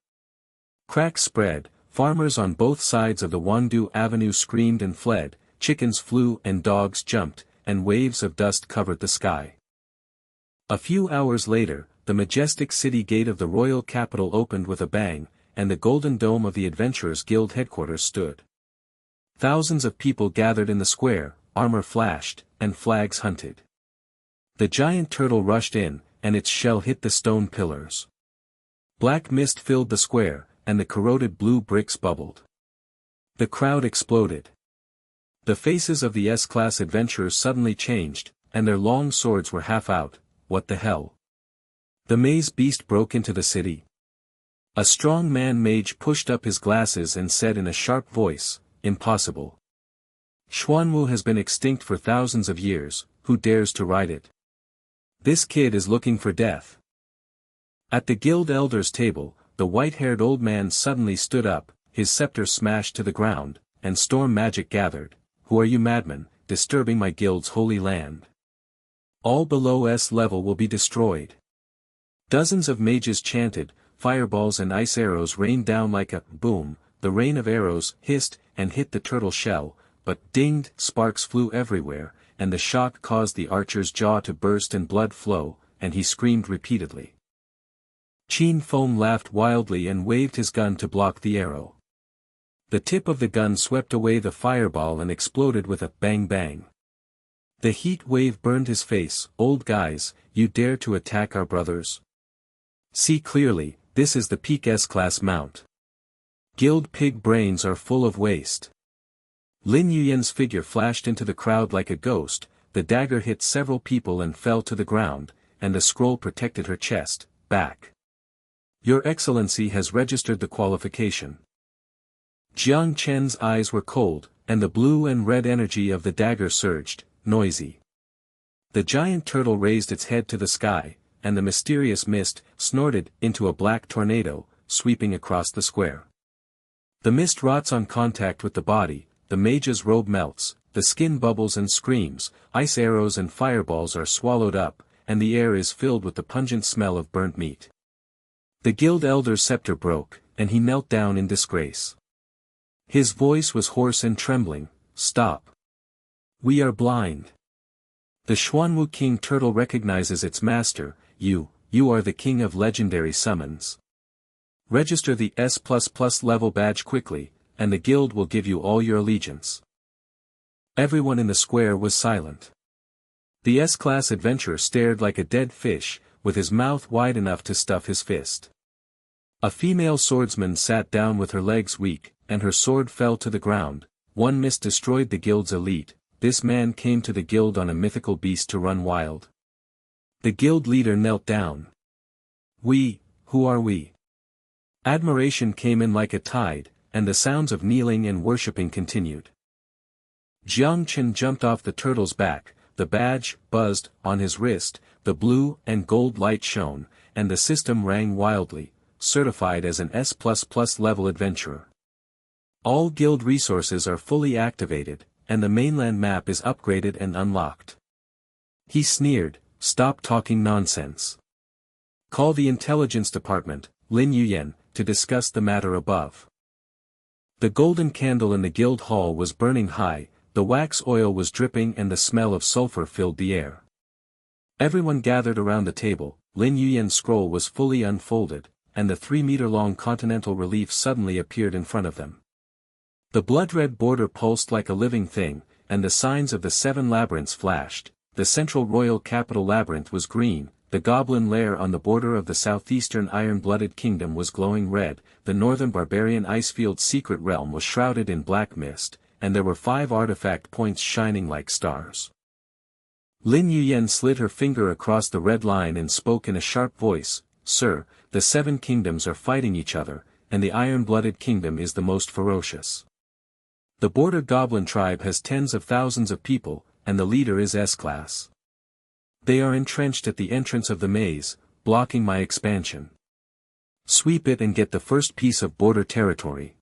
S1: Cracks spread, farmers on both sides of the Wandu Avenue screamed and fled, chickens flew and dogs jumped, and waves of dust covered the sky. A few hours later, the majestic city gate of the royal capital opened with a bang, and the golden dome of the Adventurers Guild headquarters stood. Thousands of people gathered in the square, armor flashed, and flags hunted. The giant turtle rushed in, and its shell hit the stone pillars. Black mist filled the square, and the corroded blue bricks bubbled. The crowd exploded. The faces of the S-class adventurers suddenly changed, and their long swords were half out. What the hell? The maze beast broke into the city. A strong man-mage pushed up his glasses and said in a sharp voice, impossible. Xuanwu has been extinct for thousands of years, who dares to ride it? This kid is looking for death. At the guild elders' table, the white-haired old man suddenly stood up, his scepter smashed to the ground, and storm magic gathered. Who are you madmen, disturbing my guild's holy land? All below S level will be destroyed. Dozens of mages chanted, fireballs and ice arrows rained down like a boom, the rain of arrows hissed and hit the turtle shell, but dinged, sparks flew everywhere, and the shock caused the archer's jaw to burst and blood flow, and he screamed repeatedly. Qin Feng laughed wildly and waved his gun to block the arrow. The tip of the gun swept away the fireball and exploded with a bang-bang. The heat wave burned his face. Old guys, you dare to attack our brothers? See clearly, this is the peak S-class mount. Guild pig brains are full of waste. Lin Yuyan's figure flashed into the crowd like a ghost, the dagger hit several people and fell to the ground, and the scroll protected her chest, back. Your Excellency has registered the qualification. Jiang Chen's eyes were cold, and the blue and red energy of the dagger surged, noisy. The giant turtle raised its head to the sky, and the mysterious mist snorted into a black tornado, sweeping across the square. The mist rots on contact with the body, the mage's robe melts, the skin bubbles and screams, ice arrows and fireballs are swallowed up, and the air is filled with the pungent smell of burnt meat. The guild elder's scepter broke, and he knelt down in disgrace. His voice was hoarse and trembling. Stop. We are blind. The Xuanwu King Turtle recognizes its master. You are the king of legendary summons. Register the S++ level badge quickly, and the guild will give you all your allegiance. Everyone in the square was silent. The S-class adventurer stared like a dead fish, with his mouth wide enough to stuff his fist. A female swordsman sat down with her legs weak, and her sword fell to the ground. One miss destroyed the guild's elite. This man came to the guild on a mythical beast to run wild. The guild leader knelt down. We, who are we? Admiration came in like a tide, and the sounds of kneeling and worshipping continued. Jiang Chen jumped off the turtle's back, the badge buzzed on his wrist, the blue and gold light shone, and the system rang wildly, certified as an S++ level adventurer. All guild resources are fully activated, and the mainland map is upgraded and unlocked. He sneered, "Stop talking nonsense. Call the intelligence department, Lin Yuyan, to discuss the matter above." The golden candle in the guild hall was burning high, the wax oil was dripping and the smell of sulfur filled the air. Everyone gathered around the table. Lin Yuyan's scroll was fully unfolded, and the 3-meter-long continental relief suddenly appeared in front of them. The blood-red border pulsed like a living thing, and the signs of the 7 labyrinths flashed. The central royal capital labyrinth was green, the goblin lair on the border of the southeastern iron-blooded kingdom was glowing red, the northern barbarian Icefield's secret realm was shrouded in black mist, and there were 5 artifact points shining like stars. Lin Yuyan slid her finger across the red line and spoke in a sharp voice, "Sir, the 7 kingdoms are fighting each other, and the iron-blooded kingdom is the most ferocious. The border goblin tribe has tens of thousands of people, and the leader is S-class. They are entrenched at the entrance of the maze, blocking my expansion. Sweep it and get the first piece of border territory.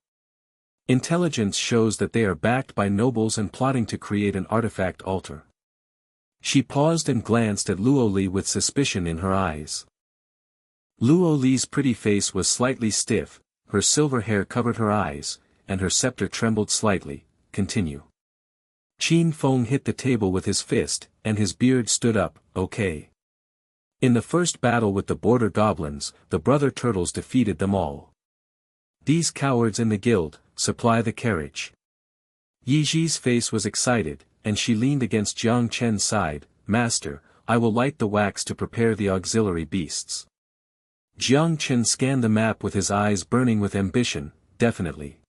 S1: Intelligence shows that they are backed by nobles and plotting to create an artifact altar." She paused and glanced at Luo Li with suspicion in her eyes. Luo Li's pretty face was slightly stiff, her silver hair covered her eyes, and her scepter trembled slightly. "Continue." Qin Feng hit the table with his fist, and his beard stood up. "Okay. In the first battle with the border goblins, the brother turtles defeated them all. These cowards in the guild, supply the carriage." Yi Ji's face was excited, and she leaned against Jiang Chen's side. "Master, I will light the wax to prepare the auxiliary beasts." Jiang Chen scanned the map with his eyes burning with ambition. "Definitely.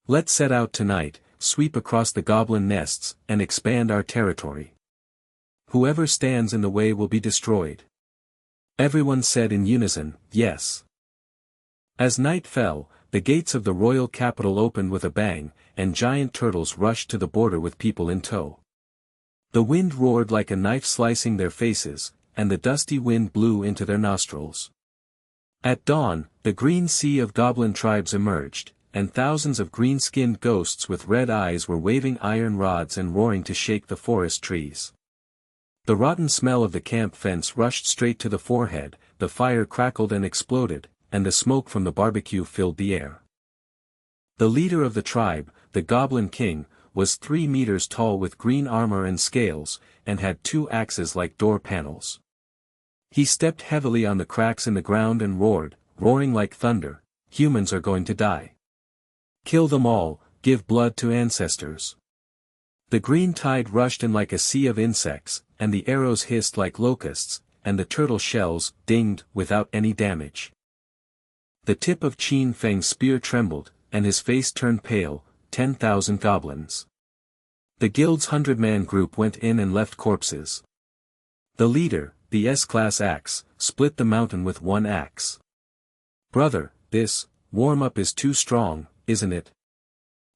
S1: Let's set out tonight, sweep across the goblin nests, and expand our territory. Whoever stands in the way will be destroyed." Everyone said in unison, "Yes." As night fell, the gates of the royal capital opened with a bang, and giant turtles rushed to the border with people in tow. The wind roared like a knife slicing their faces, and the dusty wind blew into their nostrils. At dawn, the green sea of goblin tribes emerged, and thousands of green-skinned ghosts with red eyes were waving iron rods and roaring to shake the forest trees. The rotten smell of the camp fence rushed straight to the forehead, the fire crackled and exploded, and the smoke from the barbecue filled the air. The leader of the tribe, the Goblin King, was 3 meters tall with green armor and scales, and had 2 axes like door panels. He stepped heavily on the cracks in the ground and roared, roaring like thunder, "Humans are going to die. Kill them all, give blood to ancestors." The green tide rushed in like a sea of insects, and the arrows hissed like locusts, and the turtle shells dinged without any damage. The tip of Qin Feng's spear trembled, and his face turned pale. 10,000 goblins. The guild's 100-man group went in and left corpses. The leader, the S-class axe, split the mountain with 1 axe. "Brother, this warm-up is too strong, isn't it?"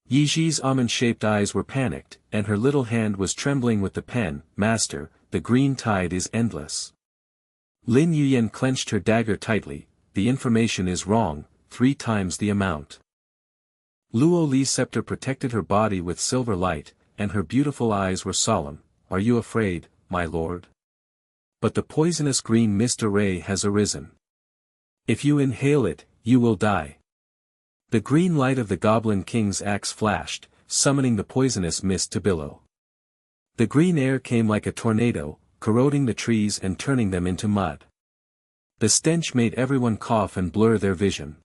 S1: Yi Ji's almond-shaped eyes were panicked, and her little hand was trembling with the pen. "Master, the green tide is endless." Lin Yuyan clenched her dagger tightly. "The information is wrong, 3 times the amount." Luo Li's scepter protected her body with silver light, and her beautiful eyes were solemn. "Are you afraid, my lord? But the poisonous green mist array has arisen. If you inhale it, you will die." The green light of the Goblin King's axe flashed, summoning the poisonous mist to billow. The green air came like a tornado, corroding the trees and turning them into mud. The stench made everyone cough and blur their vision.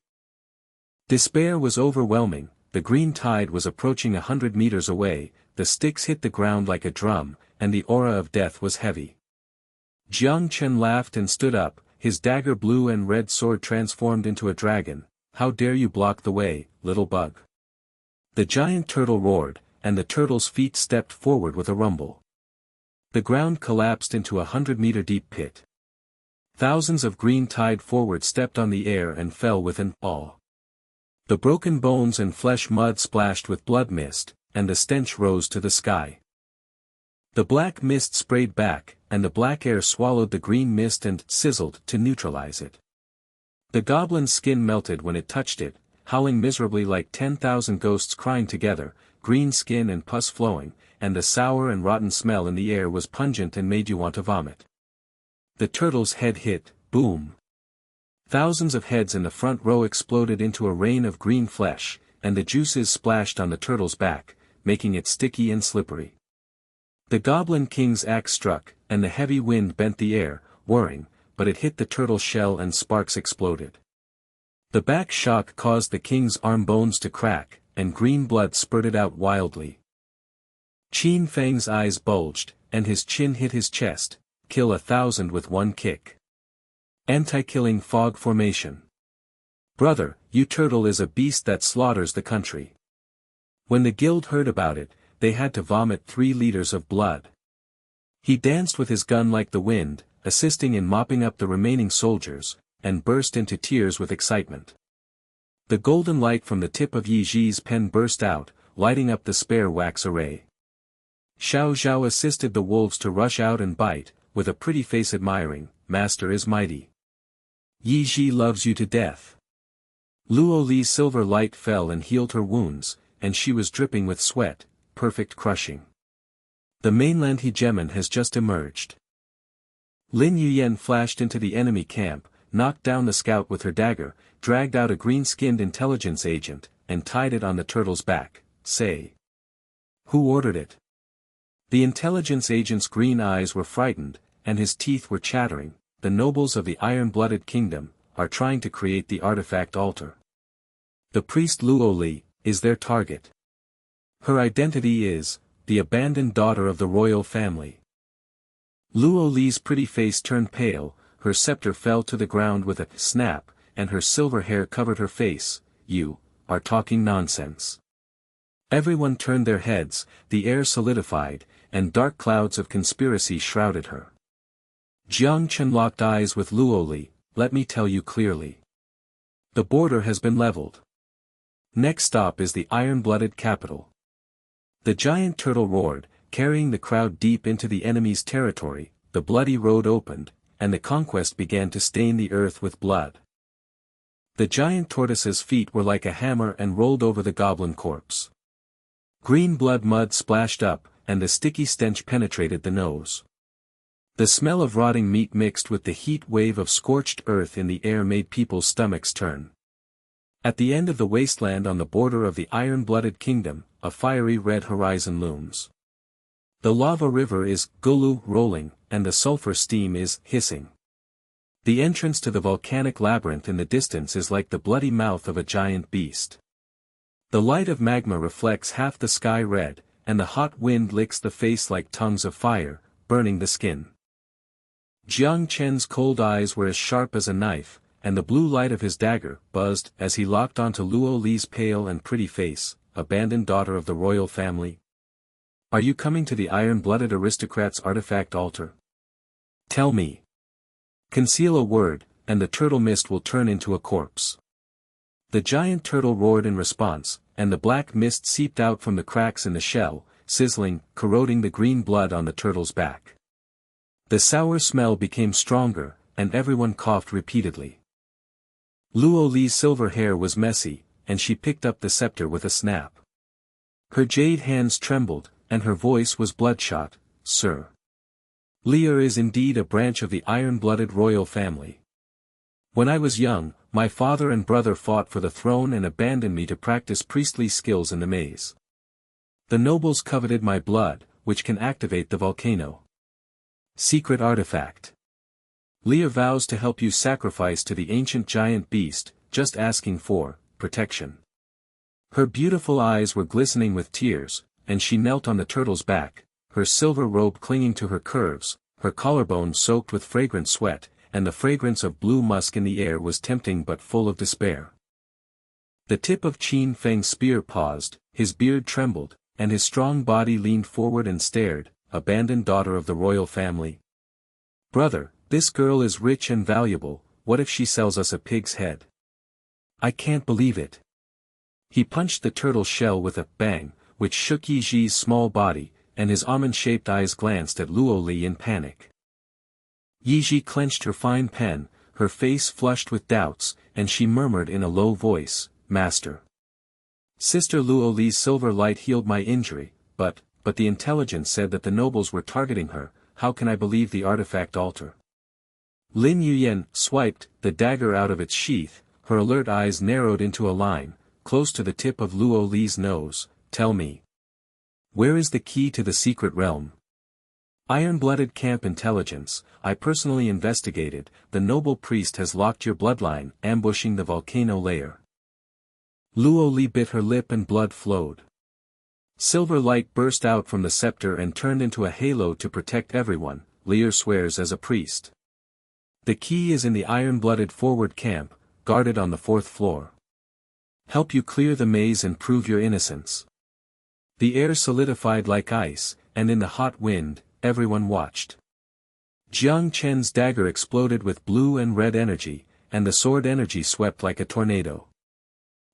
S1: Despair was overwhelming. The green tide was approaching 100 meters away, the sticks hit the ground like a drum, and the aura of death was heavy. Jiang Chen laughed and stood up, his dagger blue and red sword transformed into a dragon. "How dare you block the way, little bug?" The giant turtle roared, and the turtle's feet stepped forward with a rumble. The ground collapsed into a 100-meter deep pit. Thousands of green tide forward stepped on the air and fell with an awe. The broken bones and flesh mud splashed with blood mist, and the stench rose to the sky. The black mist sprayed back, and the black air swallowed the green mist and sizzled to neutralize it. The goblin's skin melted when it touched it, howling miserably like 10,000 ghosts crying together, green skin and pus flowing, and the sour and rotten smell in the air was pungent and made you want to vomit. The turtle's head hit, boom. Thousands of heads in the front row exploded into a rain of green flesh, and the juices splashed on the turtle's back, making it sticky and slippery. The Goblin King's axe struck, and the heavy wind bent the air, whirring, but it hit the turtle's shell and sparks exploded. The back shock caused the king's arm bones to crack, and green blood spurted out wildly. Qin Fang's eyes bulged, and his chin hit his chest. Kill 1,000 with one kick. Anti-killing fog formation. Brother, you turtle is a beast that slaughters the country. When the guild heard about it, they had to vomit 3 liters of blood. He danced with his gun like the wind, assisting in mopping up the remaining soldiers, and burst into tears with excitement. The golden light from the tip of Yi Ji's pen burst out, lighting up the spare wax array. Xiao Zhao assisted the wolves to rush out and bite, with a pretty face admiring, "Master is mighty. Yi Ji loves you to death." Luo Li's silver light fell and healed her wounds, and she was dripping with sweat, perfect crushing. The mainland hegemon has just emerged. Lin Yuyen flashed into the enemy camp, knocked down the scout with her dagger, dragged out a green-skinned intelligence agent, and tied it on the turtle's back. "Say. Who ordered it?" The intelligence agent's green eyes were frightened, and his teeth were chattering. "The nobles of the iron-blooded kingdom are trying to create the artifact altar. The priest Luo Li is their target. Her identity is the abandoned daughter of the royal family." Luo Li's pretty face turned pale, her scepter fell to the ground with a snap, and her silver hair covered her face. "You are talking nonsense." Everyone turned their heads, the air solidified, and dark clouds of conspiracy shrouded her. Jiang Chen locked eyes with Luo Li. "Let me tell you clearly. The border has been leveled. Next stop is the iron-blooded capital." The giant turtle roared, carrying the crowd deep into the enemy's territory. The bloody road opened, and the conquest began to stain the earth with blood. The giant tortoise's feet were like a hammer and rolled over the goblin corpse. Green blood mud splashed up, and the sticky stench penetrated the nose. The smell of rotting meat mixed with the heat wave of scorched earth in the air made people's stomachs turn. At the end of the wasteland on the border of the iron-blooded kingdom, a fiery red horizon looms. The lava river is gulu rolling, and the sulfur steam is hissing. The entrance to the volcanic labyrinth in the distance is like the bloody mouth of a giant beast. The light of magma reflects half the sky red, and the hot wind licks the face like tongues of fire, burning the skin. Jiang Chen's cold eyes were as sharp as a knife, and the blue light of his dagger buzzed as he locked onto Luo Li's pale and pretty face. "Abandoned daughter of the royal family? Are you coming to the iron-blooded aristocrat's artifact altar? Tell me. Conceal a word, and the turtle mist will turn into a corpse." The giant turtle roared in response, and the black mist seeped out from the cracks in the shell, sizzling, corroding the green blood on the turtle's back. The sour smell became stronger, and everyone coughed repeatedly. Luo Li's silver hair was messy, and she picked up the scepter with a snap. Her jade hands trembled, and her voice was bloodshot. "Sir. Lear is indeed a branch of the iron-blooded royal family. When I was young, my father and brother fought for the throne and abandoned me to practice priestly skills in the maze. The nobles coveted my blood, which can activate the volcano. Secret artifact. Lear vows to help you sacrifice to the ancient giant beast, just asking for protection." Her beautiful eyes were glistening with tears, and she knelt on the turtle's back, her silver robe clinging to her curves, her collarbone soaked with fragrant sweat, and the fragrance of blue musk in the air was tempting but full of despair. The tip of Qin Feng's spear paused, his beard trembled, and his strong body leaned forward and stared, abandoned daughter of the royal family. Brother, this girl is rich and valuable, what if she sells us a pig's head? I can't believe it. He punched the turtle shell with a bang, which shook Yi Ji's small body, and his almond-shaped eyes glanced at Luo Li in panic. Yi Ji clenched her fine pen, her face flushed with doubts, and she murmured in a low voice, Master. Sister Luo Li's silver light healed my injury, but the intelligence said that the nobles were targeting her, how can I believe the artifact altar? Lin Yuyan swiped the dagger out of its sheath, her alert eyes narrowed into a line, close to the tip of Luo Li's nose. Tell me. Where is the key to the secret realm? Iron-blooded camp intelligence, I personally investigated, the noble priest has locked your bloodline, ambushing the volcano layer. Luo Li bit her lip and blood flowed. Silver light burst out from the scepter and turned into a halo to protect everyone, Lear swears as a priest. The key is in the iron-blooded forward camp, guarded on the 4th floor. Help you clear the maze and prove your innocence. The air solidified like ice, and in the hot wind, everyone watched. Jiang Chen's dagger exploded with blue and red energy, and the sword energy swept like a tornado.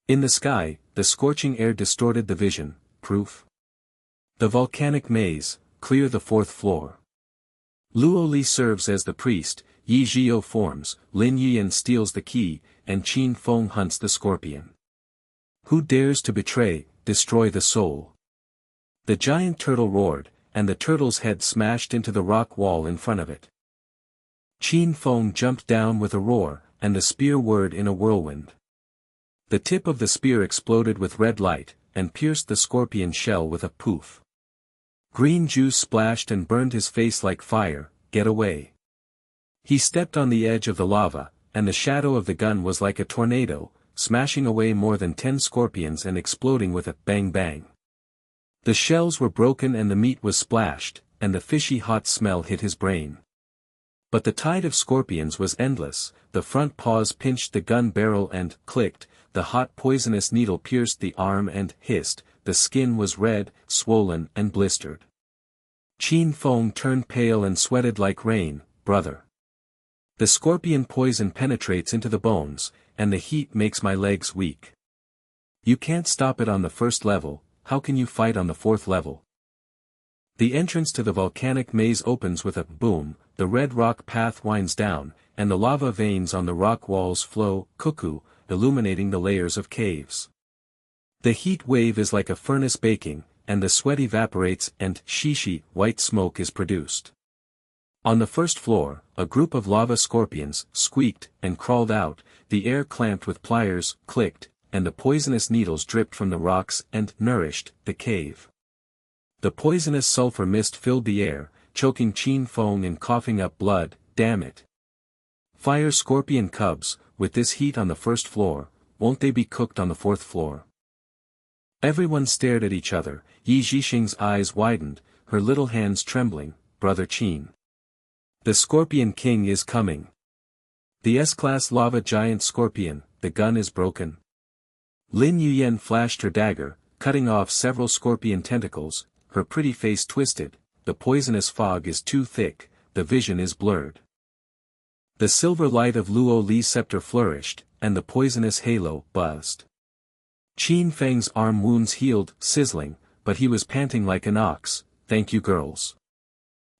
S1: In the sky, the scorching air distorted the vision. Proof? The volcanic maze, clear the 4th floor. Luo Li serves as the priest, Yi Zhio forms, Lin Yuyan steals the key, and Qin Feng hunts the scorpion. Who dares to betray, destroy the soul? The giant turtle roared, and the turtle's head smashed into the rock wall in front of it. Qin Feng jumped down with a roar, and the spear whirred in a whirlwind. The tip of the spear exploded with red light, and pierced the scorpion shell with a poof. Green juice splashed and burned his face like fire. Get away. He stepped on the edge of the lava, and the shadow of the gun was like a tornado, smashing away more than 10 scorpions and exploding with a bang bang. The shells were broken and the meat was splashed, and the fishy hot smell hit his brain. But the tide of scorpions was endless, the front paws pinched the gun barrel and, clicked, the hot poisonous needle pierced the arm and, hissed, the skin was red, swollen and blistered. Qin Feng turned pale and sweated like rain. Brother. The scorpion poison penetrates into the bones, and the heat makes my legs weak. You can't stop it on the 1st level, how can you fight on the 4th level? The entrance to the volcanic maze opens with a boom, the red rock path winds down, and the lava veins on the rock walls flow, cuckoo, illuminating the layers of caves. The heat wave is like a furnace baking, and the sweat evaporates and shishi, white smoke is produced. On the 1st floor, a group of lava scorpions squeaked and crawled out, the air clamped with pliers, clicked, and the poisonous needles dripped from the rocks and nourished the cave. The poisonous sulfur mist filled the air, choking Qin Feng and coughing up blood. Damn it. Fire scorpion cubs, with this heat on the 1st floor, won't they be cooked on the 4th floor? Everyone stared at each other, Yi Zhixing's eyes widened, her little hands trembling. Brother Qin. The Scorpion King is coming. The S-class lava giant scorpion, the gun is broken. Lin Yuyan flashed her dagger, cutting off several scorpion tentacles, her pretty face twisted. The poisonous fog is too thick, the vision is blurred. The silver light of Luo Li's scepter flourished, and the poisonous halo buzzed. Qin Feng's arm wounds healed, sizzling, but he was panting like an ox. Thank you girls.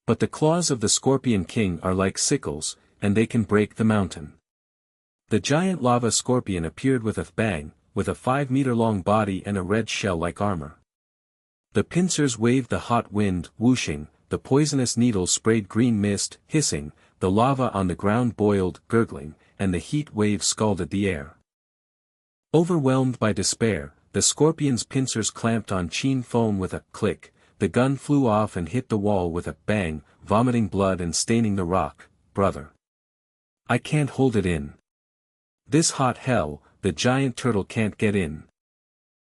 S1: But the claws of the Scorpion King are like sickles, and they can break the mountain. The giant lava scorpion appeared with a bang, with a 5-meter-long body and a red shell like armor. The pincers waved the hot wind, whooshing, the poisonous needles sprayed green mist, hissing, the lava on the ground boiled, gurgling, and the heat wave scalded the air. Overwhelmed by despair, the scorpion's pincers clamped on Qin Feng with a click, the gun flew off and hit the wall with a bang, vomiting blood and staining the rock. Brother. I can't hold it in. This hot hell, the giant turtle can't get in.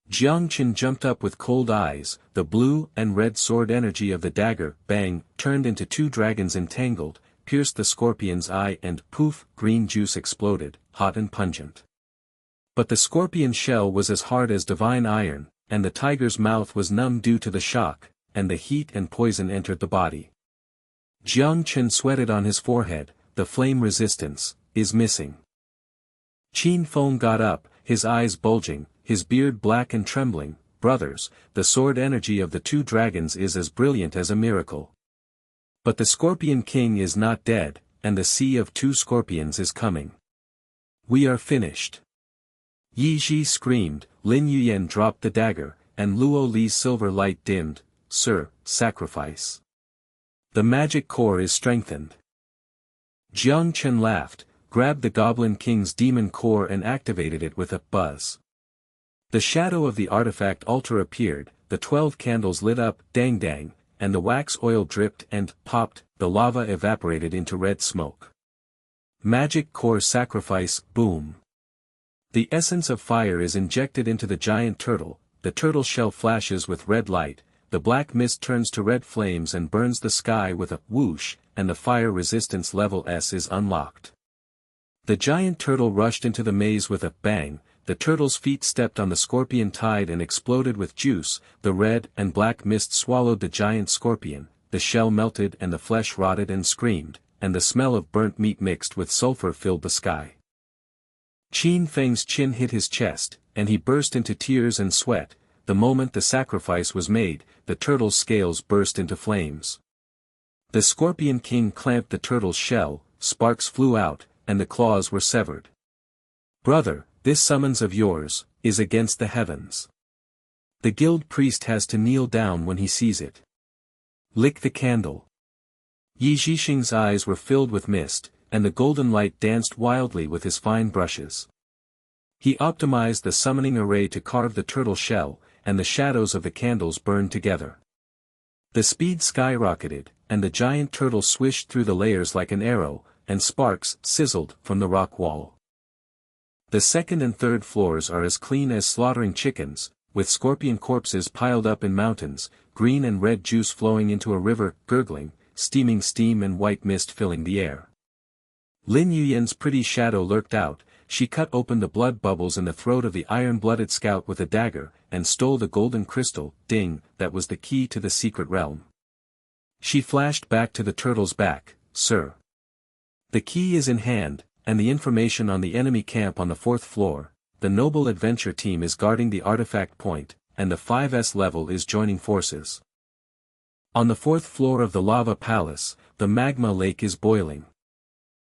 S1: Jiang Chen jumped up with cold eyes, the blue and red sword energy of the dagger, bang, turned into 2 dragons entangled, pierced the scorpion's eye and poof, green juice exploded, hot and pungent. But the scorpion's shell was as hard as divine iron, and the tiger's mouth was numb due to the shock, and the heat and poison entered the body. Jiang Chen sweated on his forehead. The flame resistance is missing. Qin Feng got up, his eyes bulging, his beard black and trembling. Brothers, the sword energy of the two dragons is as brilliant as a miracle. But the Scorpion King is not dead, and the sea of two scorpions is coming. We are finished. Yi Ji screamed, Lin Yuyan dropped the dagger, and Luo Li's silver light dimmed. Sir, sacrifice. The magic core is strengthened. Jiang Chen laughed, grabbed the Goblin King's demon core and activated it with a buzz. The shadow of the artifact altar appeared, the 12 candles lit up, dang dang, and the wax oil dripped and popped, the lava evaporated into red smoke. Magic core sacrifice, boom. The essence of fire is injected into the giant turtle, the turtle shell flashes with red light, the black mist turns to red flames and burns the sky with a whoosh, and the fire resistance level S is unlocked. The giant turtle rushed into the maze with a bang. The turtle's feet stepped on the scorpion tide and exploded with juice, the red and black mist swallowed the giant scorpion, the shell melted and the flesh rotted and screamed, and the smell of burnt meat mixed with sulfur filled the sky. Qin Feng's chin hit his chest, and he burst into tears and sweat. The moment the sacrifice was made, the turtle's scales burst into flames. The Scorpion King clamped the turtle's shell, sparks flew out, and the claws were severed. Brother, this summons of yours is against the heavens. The guild priest has to kneel down when he sees it. Lick the candle. Yi Zhixing's eyes were filled with mist, and the golden light danced wildly with his fine brushes. He optimized the summoning array to carve the turtle shell, and the shadows of the candles burned together. The speed skyrocketed, and the giant turtle swished through the layers like an arrow, and sparks sizzled from the rock wall. The second and third floors are as clean as slaughtering chickens, with scorpion corpses piled up in mountains, green and red juice flowing into a river, gurgling, steaming steam and white mist filling the air. Lin Yuyan's pretty shadow lurked out. She cut open the blood bubbles in the throat of the iron-blooded scout with a dagger, and stole the golden crystal, ding, that was the key to the secret realm. She flashed back to the turtle's back, Sir. The key is in hand, and the information on the enemy camp on the 4th floor. The noble adventure team is guarding the artifact point, and the 5S level is joining forces. On the 4th floor of the lava palace, the magma lake is boiling.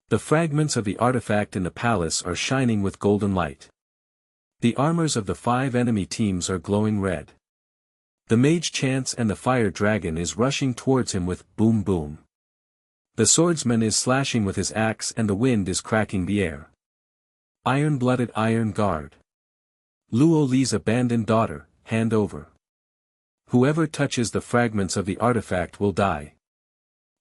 S1: The fragments of the artifact in the palace are shining with golden light. The armors of the 5 enemy teams are glowing red. The mage Chance and the fire dragon is rushing towards him with boom boom. The swordsman is slashing with his axe and the wind is cracking the air. Iron-blooded iron guard. Luo Li's abandoned daughter, hand over. Whoever touches the fragments of the artifact will die.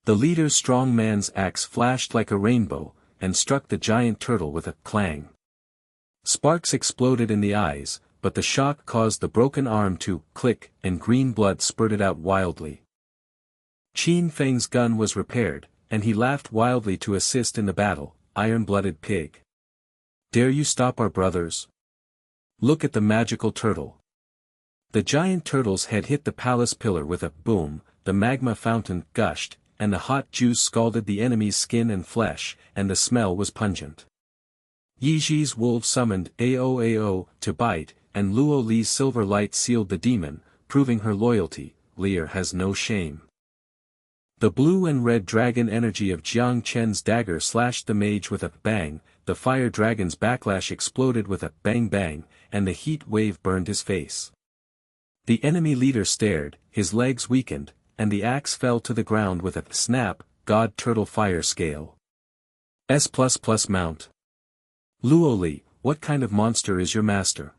S1: The leader's strong man's axe flashed like a rainbow, and struck the giant turtle with a clang. Sparks exploded in the eyes, but the shock caused the broken arm to click, and green blood spurted out wildly. Qin Feng's gun was repaired, and he laughed wildly to assist in the battle, iron-blooded pig. Dare you stop our brothers? Look at the magical turtle. The giant turtle's head hit the palace pillar with a boom, the magma fountain gushed, and the hot juice scalded the enemy's skin and flesh, and the smell was pungent. Yi Ji's wolf summoned Ao to bite, and Luo Li's silver light sealed the demon, proving her loyalty. Lear has no shame. The blue and red dragon energy of Jiang Chen's dagger slashed the mage with a bang, the fire dragon's backlash exploded with a bang bang, and the heat wave burned his face. The enemy leader stared, his legs weakened, and the axe fell to the ground with a snap. God Turtle Fire Scale. S++ mount. Luo Li, what kind of monster is your master?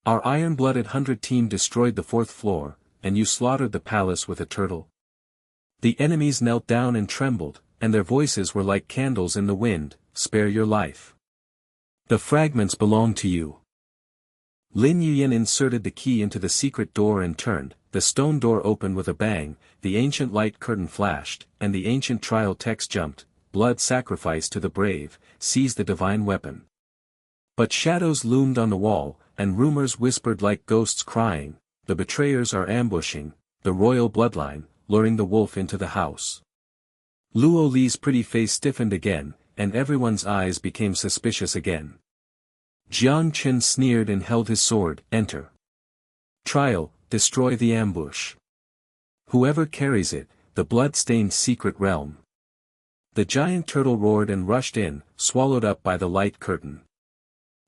S1: Our iron-blooded 100 team destroyed the 4th floor, and you slaughtered the palace with a turtle? The enemies knelt down and trembled, and their voices were like candles in the wind. Spare your life. The fragments belong to you. Lin Yuyan inserted the key into the secret door and turned, the stone door opened with a bang, the ancient light curtain flashed, and the ancient trial text jumped, blood sacrifice to the brave, seize the divine weapon. But shadows loomed on the wall, and rumors whispered like ghosts crying, the betrayers are ambushing, the royal bloodline, luring the wolf into the house. Luo Li's pretty face stiffened again, and everyone's eyes became suspicious again. Jiang Chen sneered and held his sword, enter. Trial, destroy the ambush. Whoever carries it, the blood-stained secret realm. The giant turtle roared and rushed in, swallowed up by the light curtain.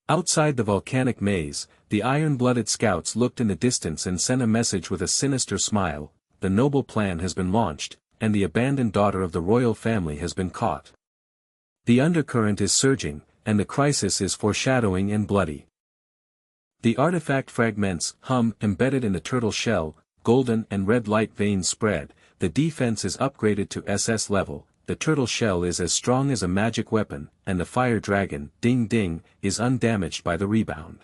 S1: Outside the volcanic maze, the iron-blooded scouts looked in the distance and sent a message with a sinister smile, the noble plan has been launched, and the abandoned daughter of the royal family has been caught. The undercurrent is surging, and the crisis is foreshadowing and bloody. The artifact fragments hum embedded in the turtle shell, golden and red light veins spread, the defense is upgraded to SS level, the turtle shell is as strong as a magic weapon, and the fire dragon, ding ding, is undamaged by the rebound.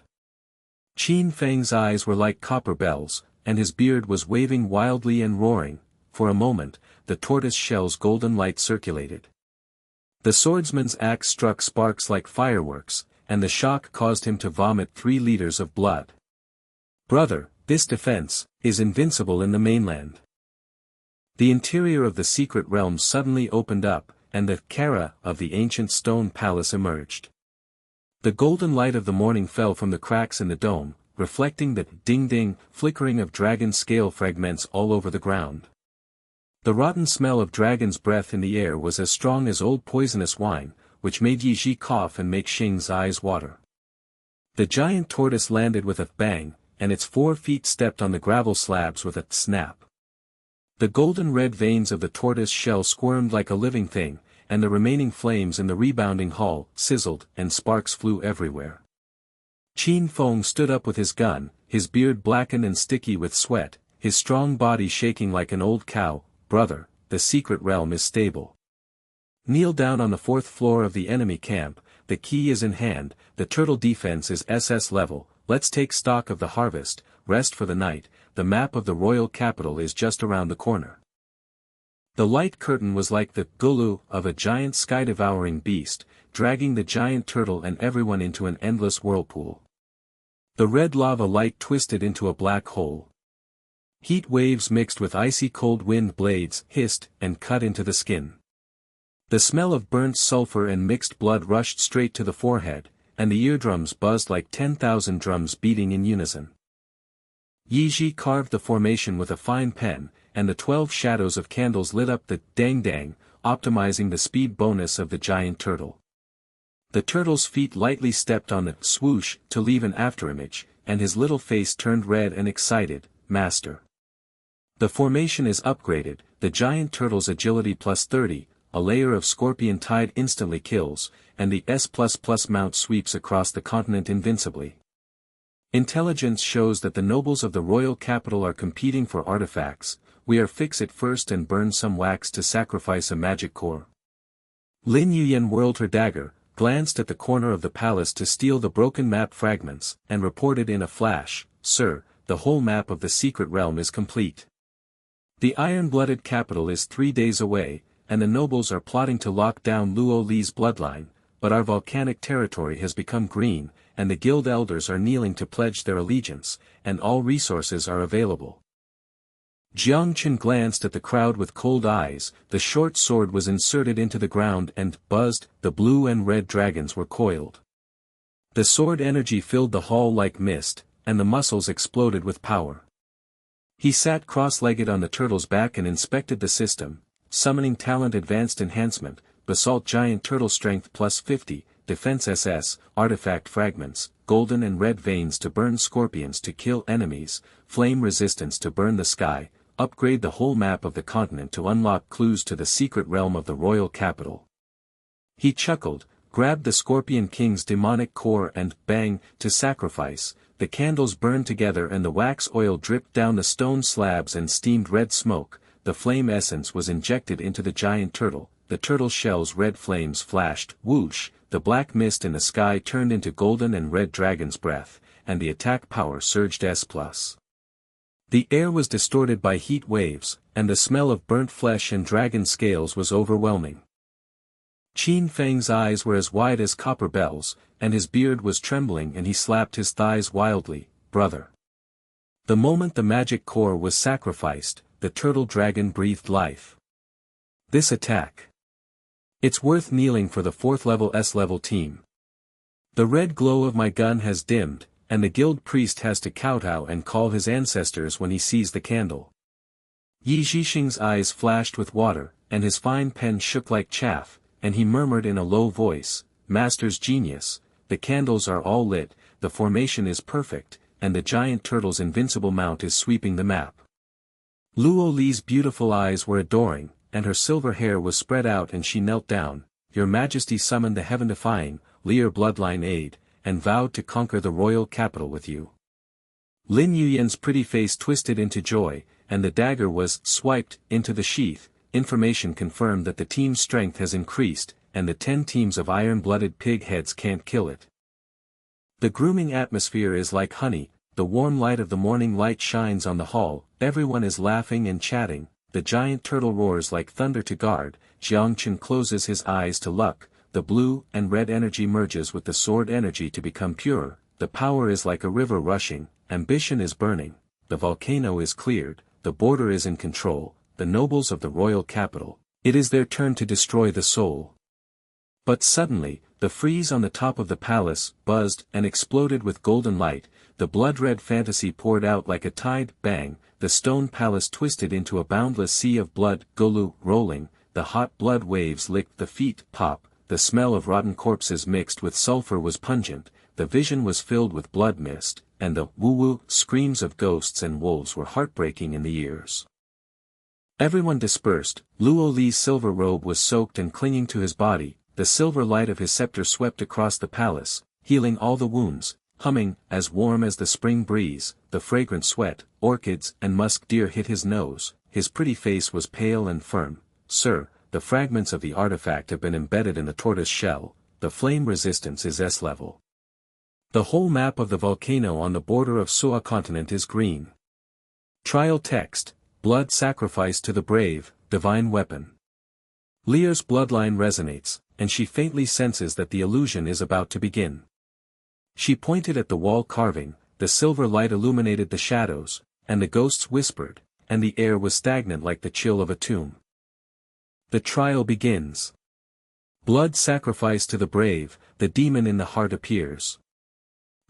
S1: Qin Feng's eyes were like copper bells, and his beard was waving wildly and roaring. For a moment, the tortoise shell's golden light circulated. The swordsman's axe struck sparks like fireworks, and the shock caused him to vomit 3 liters of blood. Brother, this defense is invincible in the mainland. The interior of the secret realm suddenly opened up, and the Kara of the ancient stone palace emerged. The golden light of the morning fell from the cracks in the dome, reflecting the ding-ding flickering of dragon scale fragments all over the ground. The rotten smell of dragon's breath in the air was as strong as old poisonous wine, which made Yi Ji cough and make Xing's eyes water. The giant tortoise landed with a bang, and its 4 feet stepped on the gravel slabs with a snap. The golden red veins of the tortoise shell squirmed like a living thing, and the remaining flames in the rebounding hull sizzled and sparks flew everywhere. Qin Feng stood up with his gun, his beard blackened and sticky with sweat, his strong body shaking like an old cow. Brother, the secret realm is stable. Kneel down on the 4th floor of the enemy camp, the key is in hand, the turtle defense is SS level, let's take stock of the harvest, rest for the night, the map of the royal capital is just around the corner. The light curtain was like the gulu of a giant sky-devouring beast, dragging the giant turtle and everyone into an endless whirlpool. The red lava light twisted into a black hole. Heat waves mixed with icy cold wind blades hissed and cut into the skin. The smell of burnt sulfur and mixed blood rushed straight to the forehead, and the eardrums buzzed like 10,000 drums beating in unison. Yi Ji carved the formation with a fine pen, and the 12 shadows of candles lit up the dang-dang, optimizing the speed bonus of the giant turtle. The turtle's feet lightly stepped on the swoosh to leave an afterimage, and his little face turned red and excited, Master. The formation is upgraded, the giant turtle's agility plus 30, a layer of scorpion tide instantly kills, and the S++ mount sweeps across the continent invincibly. Intelligence shows that the nobles of the royal capital are competing for artifacts, we are fix it first and burn some wax to sacrifice a magic core. Lin Yuyan whirled her dagger, glanced at the corner of the palace to steal the broken map fragments, and reported in a flash, Sir, the whole map of the secret realm is complete. The iron-blooded capital is 3 days away, and the nobles are plotting to lock down Luo Li's bloodline, but our volcanic territory has become green, and the guild elders are kneeling to pledge their allegiance, and all resources are available. Jiang Chen glanced at the crowd with cold eyes, the short sword was inserted into the ground and buzzed, the blue and red dragons were coiled. The sword energy filled the hall like mist, and the muscles exploded with power. He sat cross-legged on the turtle's back and inspected the system, summoning talent advanced enhancement, basalt giant turtle strength plus 50, defense SS, artifact fragments, golden and red veins to burn scorpions to kill enemies, flame resistance to burn the sky, upgrade the whole map of the continent to unlock clues to the secret realm of the royal capital. He chuckled, grabbed the Scorpion King's demonic core and, bang, to sacrifice, the candles burned together and the wax oil dripped down the stone slabs and steamed red smoke, the flame essence was injected into the giant turtle, the turtle shell's red flames flashed, whoosh, the black mist in the sky turned into golden and red dragon's breath, and the attack power surged S+. The air was distorted by heat waves, and the smell of burnt flesh and dragon scales was overwhelming. Qin Feng's eyes were as wide as copper bells, and his beard was trembling and he slapped his thighs wildly. "Brother." The moment the magic core was sacrificed, the turtle dragon breathed life. "This attack. It's worth kneeling for the 4th level S-level team. The red glow of my gun has dimmed, and the guild priest has to kowtow and call his ancestors when he sees the candle." Yi Zhixing's eyes flashed with water, and his fine pen shook like chaff, and he murmured in a low voice, "Master's genius, the candles are all lit, the formation is perfect, and the giant turtle's invincible mount is sweeping the map." Luo Li's beautiful eyes were adoring, and her silver hair was spread out and she knelt down. "Your Majesty summoned the heaven-defying, Lear bloodline aid, and vowed to conquer the royal capital with you." Lin Yuyan's pretty face twisted into joy, and the dagger was swiped into the sheath. Information confirmed that the team's strength has increased, and the 10 teams of iron-blooded pig heads can't kill it. The grooming atmosphere is like honey, the warm light of the morning light shines on the hall, everyone is laughing and chatting, the giant turtle roars like thunder to guard, Jiang Chen closes his eyes to luck, the blue and red energy merges with the sword energy to become pure, the power is like a river rushing, ambition is burning, the volcano is cleared, the border is in control, the nobles of the royal capital, it is their turn to destroy the soul. But suddenly, the frieze on the top of the palace buzzed and exploded with golden light, the blood-red fantasy poured out like a tide, bang, the stone palace twisted into a boundless sea of blood, golu, rolling, the hot blood waves licked the feet, pop, the smell of rotten corpses mixed with sulfur was pungent, the vision was filled with blood mist, and the woo-woo screams of ghosts and wolves were heartbreaking in the ears. Everyone dispersed, Luo Li's silver robe was soaked and clinging to his body, the silver light of his scepter swept across the palace, healing all the wounds, humming, as warm as the spring breeze, the fragrant sweat, orchids and musk deer hit his nose, his pretty face was pale and firm. "Sir, the fragments of the artifact have been embedded in the tortoise shell, the flame resistance is S-level. The whole map of the volcano on the border of Sua continent is green. Trial text, blood sacrifice to the brave, divine weapon." Lear's bloodline resonates, and she faintly senses that the illusion is about to begin. She pointed at the wall carving, the silver light illuminated the shadows, and the ghosts whispered, and the air was stagnant like the chill of a tomb. The trial begins. Blood sacrifice to the brave, the demon in the heart appears.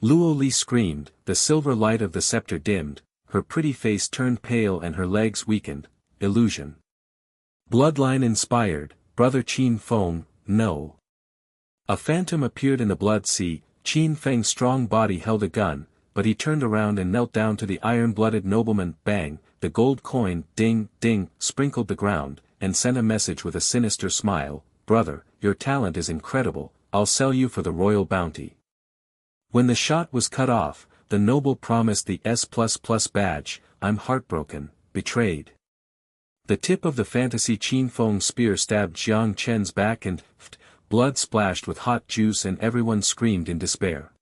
S1: Luo Li screamed, the silver light of the scepter dimmed, her pretty face turned pale and her legs weakened. Illusion. Bloodline inspired, Brother Qin Feng, no. A phantom appeared in the blood sea, Qin Feng's strong body held a gun, but he turned around and knelt down to the iron-blooded nobleman, bang, the gold coin, ding, ding, sprinkled the ground, and sent a message with a sinister smile, "Brother, your talent is incredible, I'll sell you for the royal bounty." When the shot was cut off, the noble promised the S++ badge, "I'm heartbroken, betrayed." The tip of the fantasy Qin Feng spear stabbed Jiang Chen's back and, blood splashed with hot juice and everyone screamed in despair.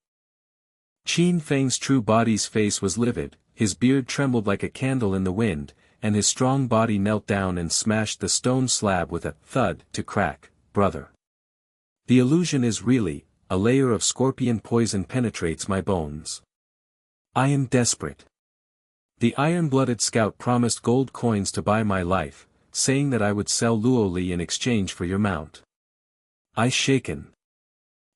S1: Qin Feng's true body's face was livid, his beard trembled like a candle in the wind, and his strong body knelt down and smashed the stone slab with a thud to crack. "Brother. The illusion is really, a layer of scorpion poison penetrates my bones. I am desperate. The iron-blooded scout promised gold coins to buy my life, saying that I would sell Luo Li in exchange for your mount. I shaken.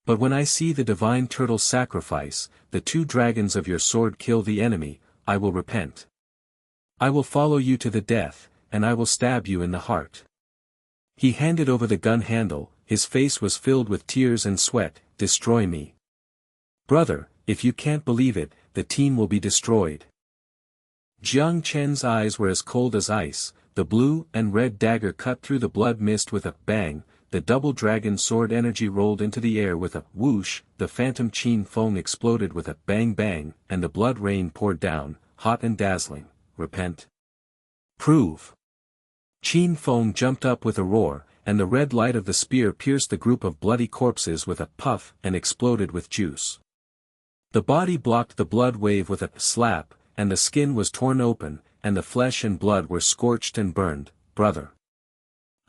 S1: But when I see the divine turtle sacrifice, the 2 dragons of your sword kill the enemy, I will repent. I will follow you to the death, and I will stab you in the heart." He handed over the gun handle, his face was filled with tears and sweat. "Destroy me. Brother, if you can't believe it, the team will be destroyed." Jiang Chen's eyes were as cold as ice, the blue and red dagger cut through the blood mist with a bang, the double dragon sword energy rolled into the air with a whoosh, the phantom Qin Feng exploded with a bang bang, and the blood rain poured down, hot and dazzling. "Repent. Prove." Qin Feng jumped up with a roar, and the red light of the spear pierced the group of bloody corpses with a puff and exploded with juice. The body blocked the blood wave with a slap, and the skin was torn open, and the flesh and blood were scorched and burned. Brother,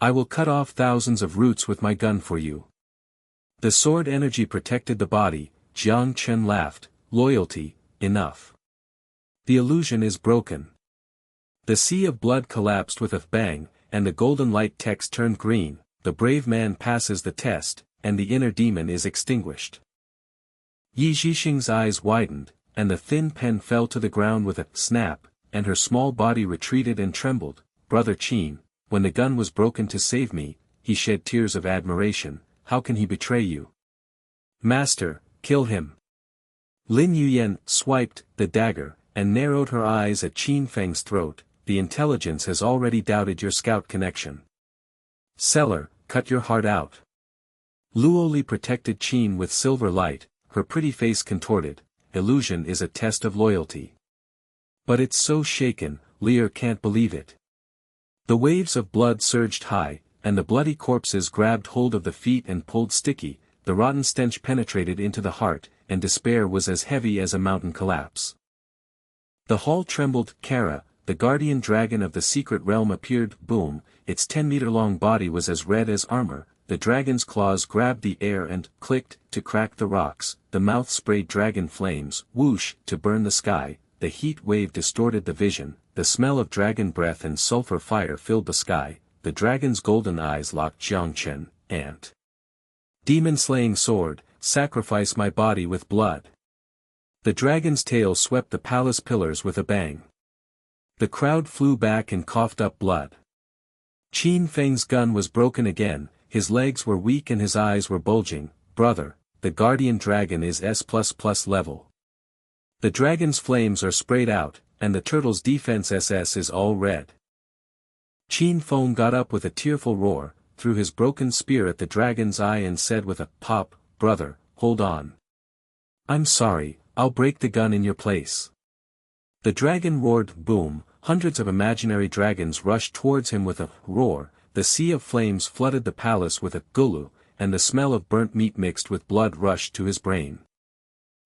S1: I will cut off thousands of roots with my gun for you. The sword energy protected the body. Jiang Chen laughed. Loyalty, enough. The illusion is broken. The sea of blood collapsed with a bang, and the golden light text turned green. The brave man passes the test, and the inner demon is extinguished. Yi Zhixing's eyes widened, and the thin pen fell to the ground with a snap, and her small body retreated and trembled. Brother Qin, when the gun was broken to save me, he shed tears of admiration. How can he betray you? Master, kill him. Lin Yuyan swiped the dagger, and narrowed her eyes at Qin Feng's throat. The intelligence has already doubted your scout connection. Seller, cut your heart out. Luoli protected Qin with silver light, her pretty face contorted. Illusion is a test of loyalty. But it's so shaken, Lear can't believe it. The waves of blood surged high, and the bloody corpses grabbed hold of the feet and pulled sticky. The rotten stench penetrated into the heart, and despair was as heavy as a mountain collapse. The hall trembled. Kara, the guardian dragon of the secret realm, appeared. Boom, its 10-meter-long body was as red as armor. The dragon's claws grabbed the air and clicked to crack the rocks. The mouth sprayed dragon flames, whoosh, to burn the sky. The heat wave distorted the vision. The smell of dragon breath and sulfur fire filled the sky. The dragon's golden eyes locked Jiang Chen. Ant. Demon-slaying sword, sacrifice my body with blood. The dragon's tail swept the palace pillars with a bang. The crowd flew back and coughed up blood. Qin Feng's gun was broken again, his legs were weak and his eyes were bulging. Brother, the guardian dragon is S++ level. The dragon's flames are sprayed out, and the turtle's defense SS is all red. Qin Feng got up with a tearful roar, threw his broken spear at the dragon's eye and said with a pop, brother, hold on. I'm sorry, I'll break the gun in your place. The dragon roared. Boom, hundreds of imaginary dragons rushed towards him with a roar. The sea of flames flooded the palace with a gulu, and the smell of burnt meat mixed with blood rushed to his brain.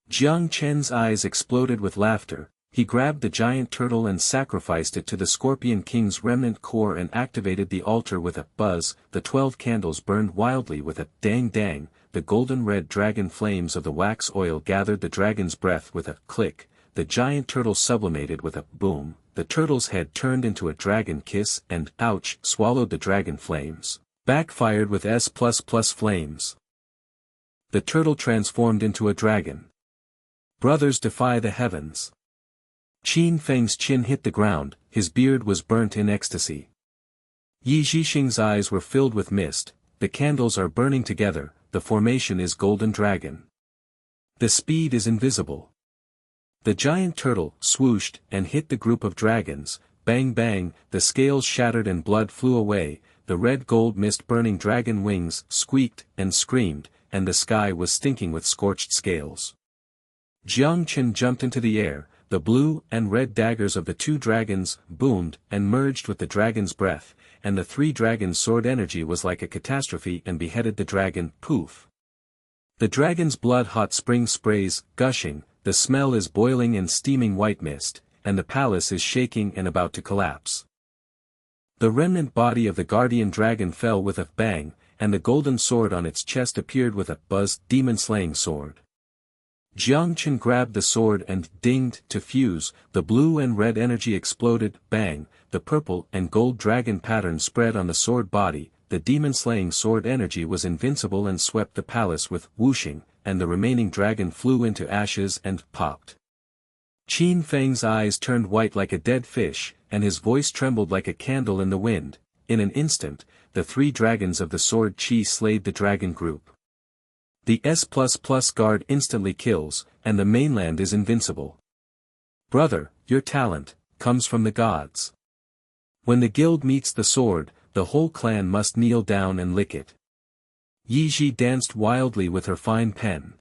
S1: Jiang Chen's eyes exploded with laughter. He grabbed the giant turtle and sacrificed it to the Scorpion King's remnant core and activated the altar with a buzz. The 12 candles burned wildly with a dang dang. The golden red dragon flames of the wax oil gathered the dragon's breath with a click. The giant turtle sublimated with a boom. The turtle's head turned into a dragon kiss and, ouch, swallowed the dragon flames. Backfired with S++ flames. The turtle transformed into a dragon. Brothers defy the heavens. Qin Feng's chin hit the ground, his beard was burnt in ecstasy. Yi Zhixing's eyes were filled with mist. The candles are burning together, the formation is golden dragon. The speed is invisible. The giant turtle swooshed and hit the group of dragons. Bang bang, the scales shattered and blood flew away. The red gold mist burning dragon wings squeaked and screamed, and the sky was stinking with scorched scales. Jiang Chen jumped into the air. The blue and red daggers of the two dragons boomed and merged with the dragon's breath, and the three dragons' sword energy was like a catastrophe and beheaded the dragon. Poof. The dragon's blood-hot spring sprays, gushing. The smell is boiling and steaming white mist, and the palace is shaking and about to collapse. The remnant body of the guardian dragon fell with a bang, and the golden sword on its chest appeared with a buzz. Demon-slaying sword. Jiang Chen grabbed the sword and dinged to fuse. The blue and red energy exploded. Bang, the purple and gold dragon pattern spread on the sword body. The demon-slaying sword energy was invincible and swept the palace with whooshing, and the remaining dragon flew into ashes and popped. Qin Feng's eyes turned white like a dead fish, and his voice trembled like a candle in the wind. In an instant, the three dragons of the sword chi slayed the dragon group. The S++ guard instantly kills, and the mainland is invincible. Brother, your talent comes from the gods. When the guild meets the sword, the whole clan must kneel down and lick it. Yi Ji danced wildly with her fine pen.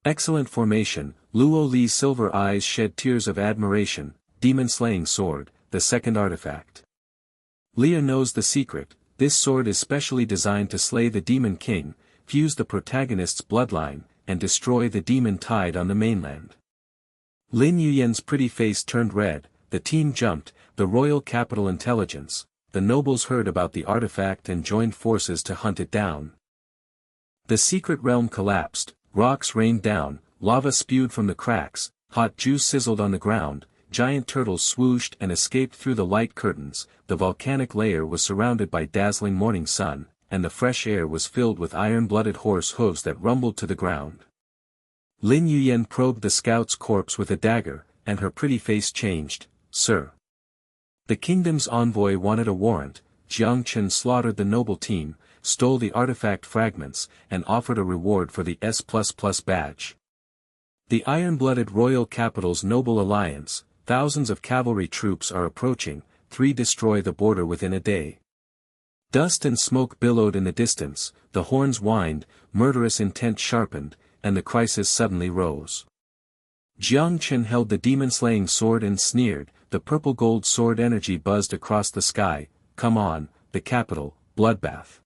S1: Excellent formation. Luo Li's silver eyes shed tears of admiration. Demon-slaying sword, the second artifact. Leah knows the secret. This sword is specially designed to slay the demon king, fuse the protagonist's bloodline, and destroy the demon tide on the mainland. Lin Yuyan's pretty face turned red, the team jumped, the royal capital intelligence, the nobles heard about the artifact and joined forces to hunt it down. The secret realm collapsed, rocks rained down, lava spewed from the cracks, hot juice sizzled on the ground, giant turtles swooshed and escaped through the light curtains, the volcanic layer was surrounded by dazzling morning sun, and the fresh air was filled with iron-blooded horse hooves that rumbled to the ground. Lin Yuyan probed the scout's corpse with a dagger, and her pretty face changed. "Sir." The kingdom's envoy wanted a warrant. Jiang Chen slaughtered the noble team, stole the artifact fragments, and offered a reward for the S++ badge. The iron-blooded royal capital's noble alliance, thousands of cavalry troops are approaching, 3 destroy the border within a day. Dust and smoke billowed in the distance, the horns whined, murderous intent sharpened, and the crisis suddenly rose. Jiang Chen held the demon-slaying sword and sneered, the purple-gold sword energy buzzed across the sky. "Come on, the capital, bloodbath."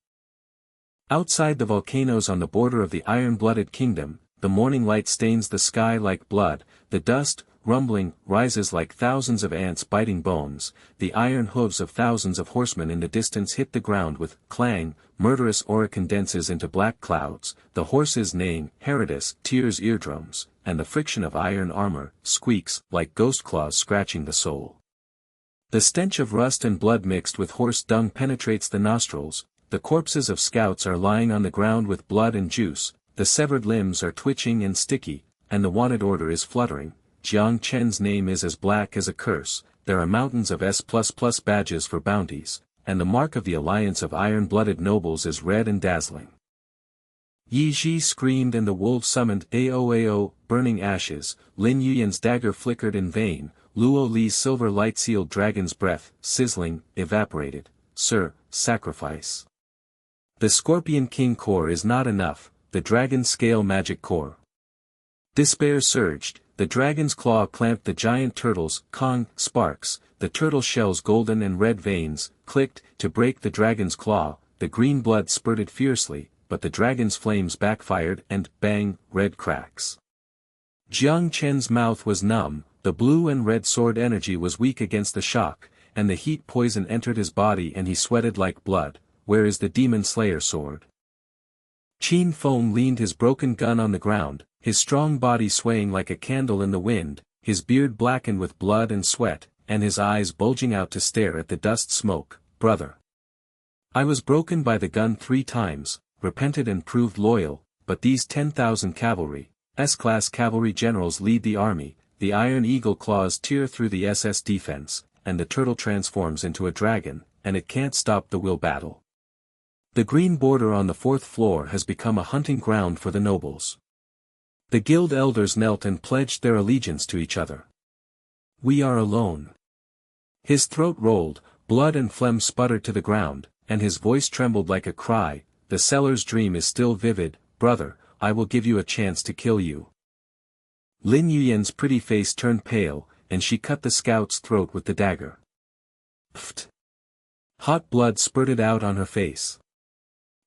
S1: Outside the volcanoes on the border of the iron-blooded kingdom, the morning light stains the sky like blood, the dust, rumbling, rises like thousands of ants biting bones, the iron hooves of thousands of horsemen in the distance hit the ground with clang, murderous aura condenses into black clouds, the horses neighing, Herodus tears eardrums, and the friction of iron armor squeaks like ghost claws scratching the soul. The stench of rust and blood mixed with horse dung penetrates the nostrils, the corpses of scouts are lying on the ground with blood and juice, the severed limbs are twitching and sticky, and the wanted order is fluttering. Jiang Chen's name is as black as a curse, there are mountains of S++ badges for bounties, and the mark of the alliance of iron-blooded nobles is red and dazzling. Yi Ji screamed and the wolves summoned Ao, burning ashes, Lin Yuyan's dagger flickered in vain, Luo Li's silver light-sealed dragon's breath, sizzling, evaporated. "Sir, sacrifice." The Scorpion King core is not enough, the dragon scale magic core. Despair surged, the dragon's claw clamped the giant turtles, Kong, sparks, the turtle shell's golden and red veins, clicked, to break the dragon's claw, the green blood spurted fiercely, but the dragon's flames backfired and, bang, red cracks. Jiang Chen's mouth was numb, the blue and red sword energy was weak against the shock, and the heat poison entered his body and he sweated like blood. "Where is the demon slayer sword?" Qin Feng leaned his broken gun on the ground, his strong body swaying like a candle in the wind, his beard blackened with blood and sweat, and his eyes bulging out to stare at the dust smoke. "Brother. I was broken by the gun 3 times, repented and proved loyal, but these 10,000 cavalry, S-class cavalry generals lead the army, the Iron Eagle claws tear through the SS defense, and the turtle transforms into a dragon, and it can't stop the will battle. The green border on the 4th floor has become a hunting ground for the nobles. The guild elders knelt and pledged their allegiance to each other. We are alone." His throat rolled, blood and phlegm sputtered to the ground, and his voice trembled like a cry. "The seller's dream is still vivid, brother, I will give you a chance to kill you." Lin Yuyan's pretty face turned pale, and she cut the scout's throat with the dagger. Pfft! Hot blood spurted out on her face.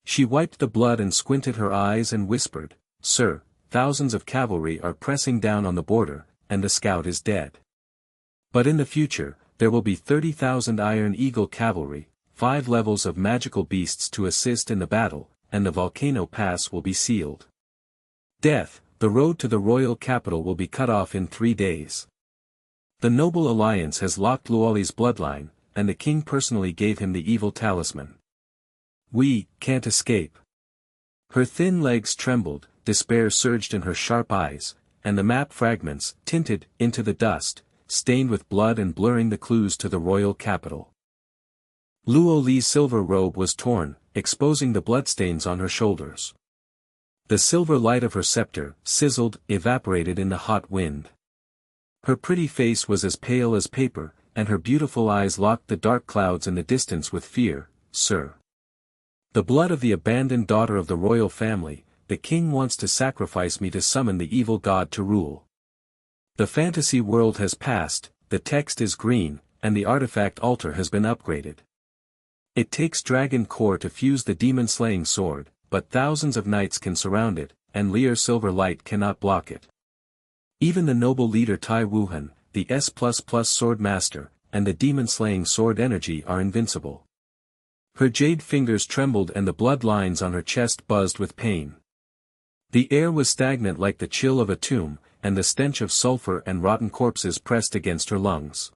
S1: She wiped the blood and squinted her eyes and whispered, "Sir, thousands of cavalry are pressing down on the border, and the scout is dead. But in the future, there will be 30,000 Iron Eagle cavalry, 5 levels of magical beasts to assist in the battle, and the volcano pass will be sealed. Death, the road to the royal capital will be cut off in 3 days. The noble alliance has locked Luoli's bloodline, and the king personally gave him the evil talisman. We can't escape." Her thin legs trembled, despair surged in her sharp eyes, and the map fragments, tinted, into the dust, stained with blood and blurring the clues to the royal capital. Luo Li's silver robe was torn, exposing the bloodstains on her shoulders. The silver light of her scepter, sizzled, evaporated in the hot wind. Her pretty face was as pale as paper, and her beautiful eyes locked the dark clouds in the distance with fear. "Sir. The blood of the abandoned daughter of the royal family, the king wants to sacrifice me to summon the evil god to rule. The fantasy world has passed, the text is green, and the artifact altar has been upgraded. It takes dragon core to fuse the demon-slaying sword, but thousands of knights can surround it, and Lear silver light cannot block it. Even the noble leader Tai Wuhan, the S++ sword master, and the demon-slaying sword energy are invincible. Her jade fingers trembled and the blood lines on her chest buzzed with pain. The air was stagnant like the chill of a tomb, and the stench of sulfur and rotten corpses pressed against her lungs.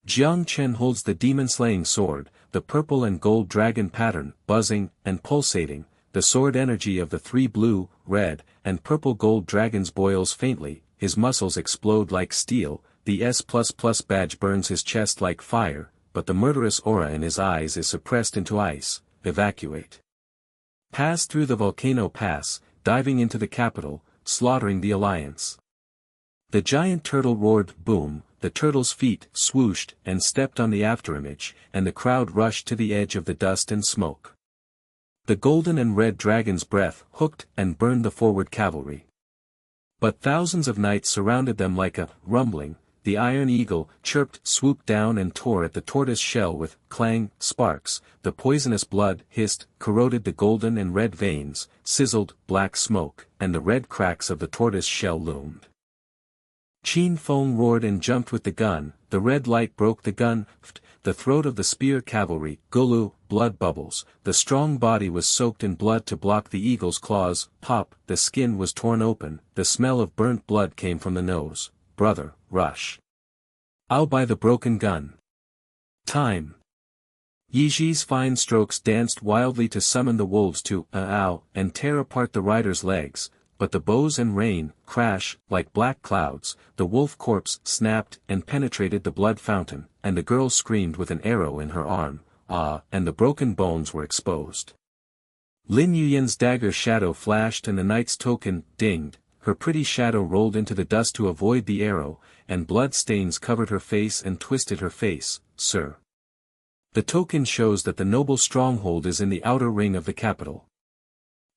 S1: Jiang Chen holds the demon-slaying sword, the purple and gold dragon pattern, buzzing and pulsating. The sword energy of the 3 blue, red, and purple gold dragons boils faintly, his muscles explode like steel, the S++ badge burns his chest like fire, but the murderous aura in his eyes is suppressed into ice. Evacuate. Pass through the volcano pass, diving into the capital, slaughtering the alliance. The giant turtle roared, boom, the turtle's feet swooshed and stepped on the afterimage, and the crowd rushed to the edge of the dust and smoke. The golden and red dragon's breath hooked and burned the forward cavalry. But thousands of knights surrounded them like a rumbling. The iron eagle chirped, swooped down and tore at the tortoise shell with clang, sparks. The poisonous blood hissed, corroded the golden and red veins, sizzled, black smoke, and the red cracks of the tortoise shell loomed. Qin Feng roared and jumped with the gun, the red light broke the gun, the throat of the spear cavalry, gulu, blood bubbles, the strong body was soaked in blood to block the eagle's claws, pop, the skin was torn open, the smell of burnt blood came from the nose. Brother, rush. I'll buy the broken gun. Time. Yiji's fine strokes danced wildly to summon the wolves to ow and tear apart the rider's legs, but the bows and rain crash like black clouds. The wolf corpse snapped and penetrated the blood fountain, and the girl screamed with an arrow in her arm, and the broken bones were exposed. Lin Yuyan's dagger shadow flashed and the knight's token dinged. Her pretty shadow rolled into the dust to avoid the arrow, and blood stains covered her face and twisted her face. Sir. The token shows that the noble stronghold is in the outer ring of the capital.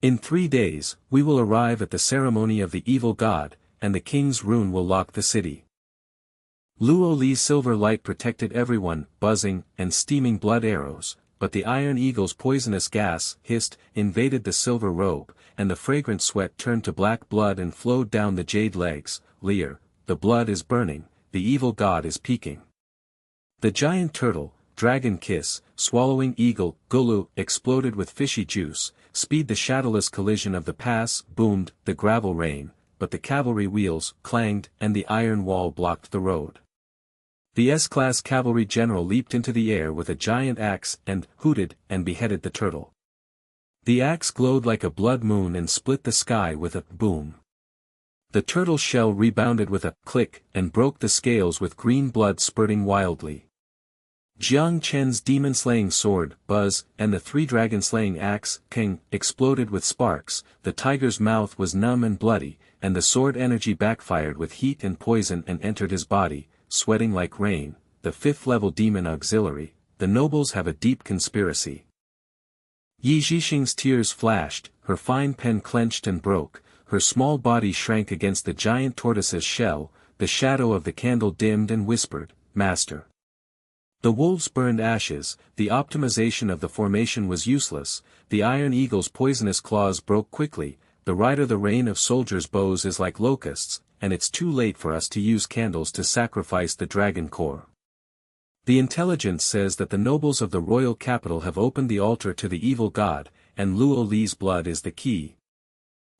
S1: In 3 days, we will arrive at the ceremony of the evil god, and the king's rune will lock the city. Luo Li's silver light protected everyone, buzzing and steaming blood arrows, but the iron eagle's poisonous gas hissed, invaded the silver robe, and the fragrant sweat turned to black blood and flowed down the jade legs. Lear, the blood is burning, the evil god is peaking. The giant turtle, dragon kiss, swallowing eagle, gulu, exploded with fishy juice. Speed the shadowless collision of the pass boomed, the gravel rain, but the cavalry wheels clanged and the iron wall blocked the road. The S-class cavalry general leaped into the air with a giant axe and hooted and beheaded the turtle. The axe glowed like a blood moon and split the sky with a boom. The turtle's shell rebounded with a click and broke the scales with green blood spurting wildly. Jiang Chen's demon-slaying sword, buzz, and the 3 dragon-slaying axe, king, exploded with sparks. The tiger's mouth was numb and bloody, and the sword energy backfired with heat and poison and entered his body, sweating like rain. The 5th-level demon auxiliary, the nobles have a deep conspiracy. Yi Zhixing's tears flashed, her fine pen clenched and broke, her small body shrank against the giant tortoise's shell. The shadow of the candle dimmed and whispered, Master. The wolves burned ashes, the optimization of the formation was useless, the iron eagle's poisonous claws broke quickly. The rider, the rain of soldiers' bows is like locusts, and it's too late for us to use candles to sacrifice the dragon core. The intelligence says that the nobles of the royal capital have opened the altar to the evil god, and Luo Li's blood is the key.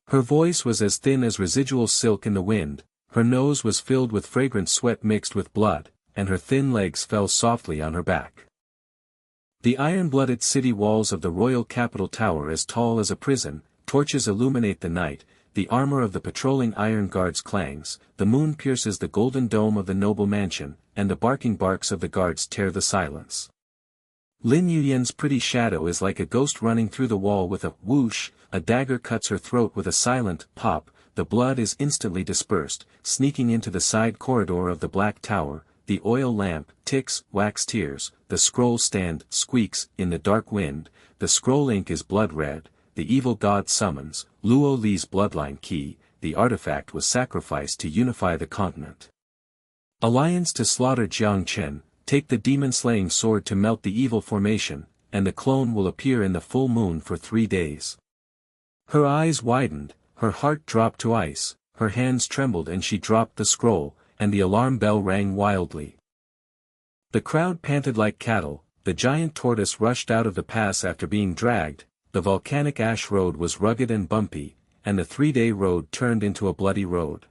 S1: Her voice was as thin as residual silk in the wind, her nose was filled with fragrant sweat mixed with blood, and her thin legs fell softly on her back. The iron-blooded city walls of the royal capital tower as tall as a prison, torches illuminate the night, the armor of the patrolling iron guards clangs, the moon pierces the golden dome of the noble mansion, and the barking barks of the guards tear the silence. Lin Yuyan's pretty shadow is like a ghost running through the wall with a whoosh, a dagger cuts her throat with a silent pop, the blood is instantly dispersed, sneaking into the side corridor of the black tower. The oil lamp ticks, wax tears, the scroll stand squeaks in the dark wind, the scroll ink is blood red, the evil god summons, Luo Li's bloodline key, the artifact was sacrificed to unify the continent. Alliance to slaughter Jiang Chen, take the demon-slaying sword to melt the evil formation, and the clone will appear in the full moon for 3 days. Her eyes widened, her heart dropped to ice, her hands trembled and she dropped the scroll, and the alarm bell rang wildly. The crowd panted like cattle, the giant tortoise rushed out of the pass after being dragged, the volcanic ash road was rugged and bumpy, and the 3-day road turned into a bloody road.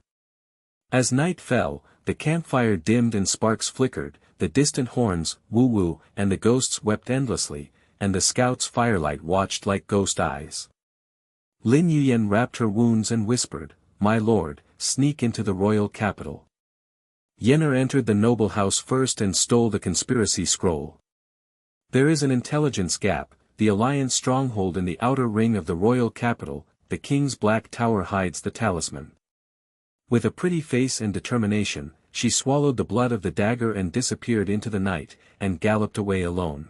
S1: As night fell, the campfire dimmed and sparks flickered, the distant horns, woo-woo, and the ghosts wept endlessly, and the scouts' firelight watched like ghost eyes. Lin Yuyan wrapped her wounds and whispered, "My lord, sneak into the royal capital." Yenner entered the noble house first and stole the conspiracy scroll. There is an intelligence gap, the alliance stronghold in the outer ring of the royal capital, the king's black tower hides the talisman. With a pretty face and determination, she swallowed the blood of the dagger and disappeared into the night, and galloped away alone.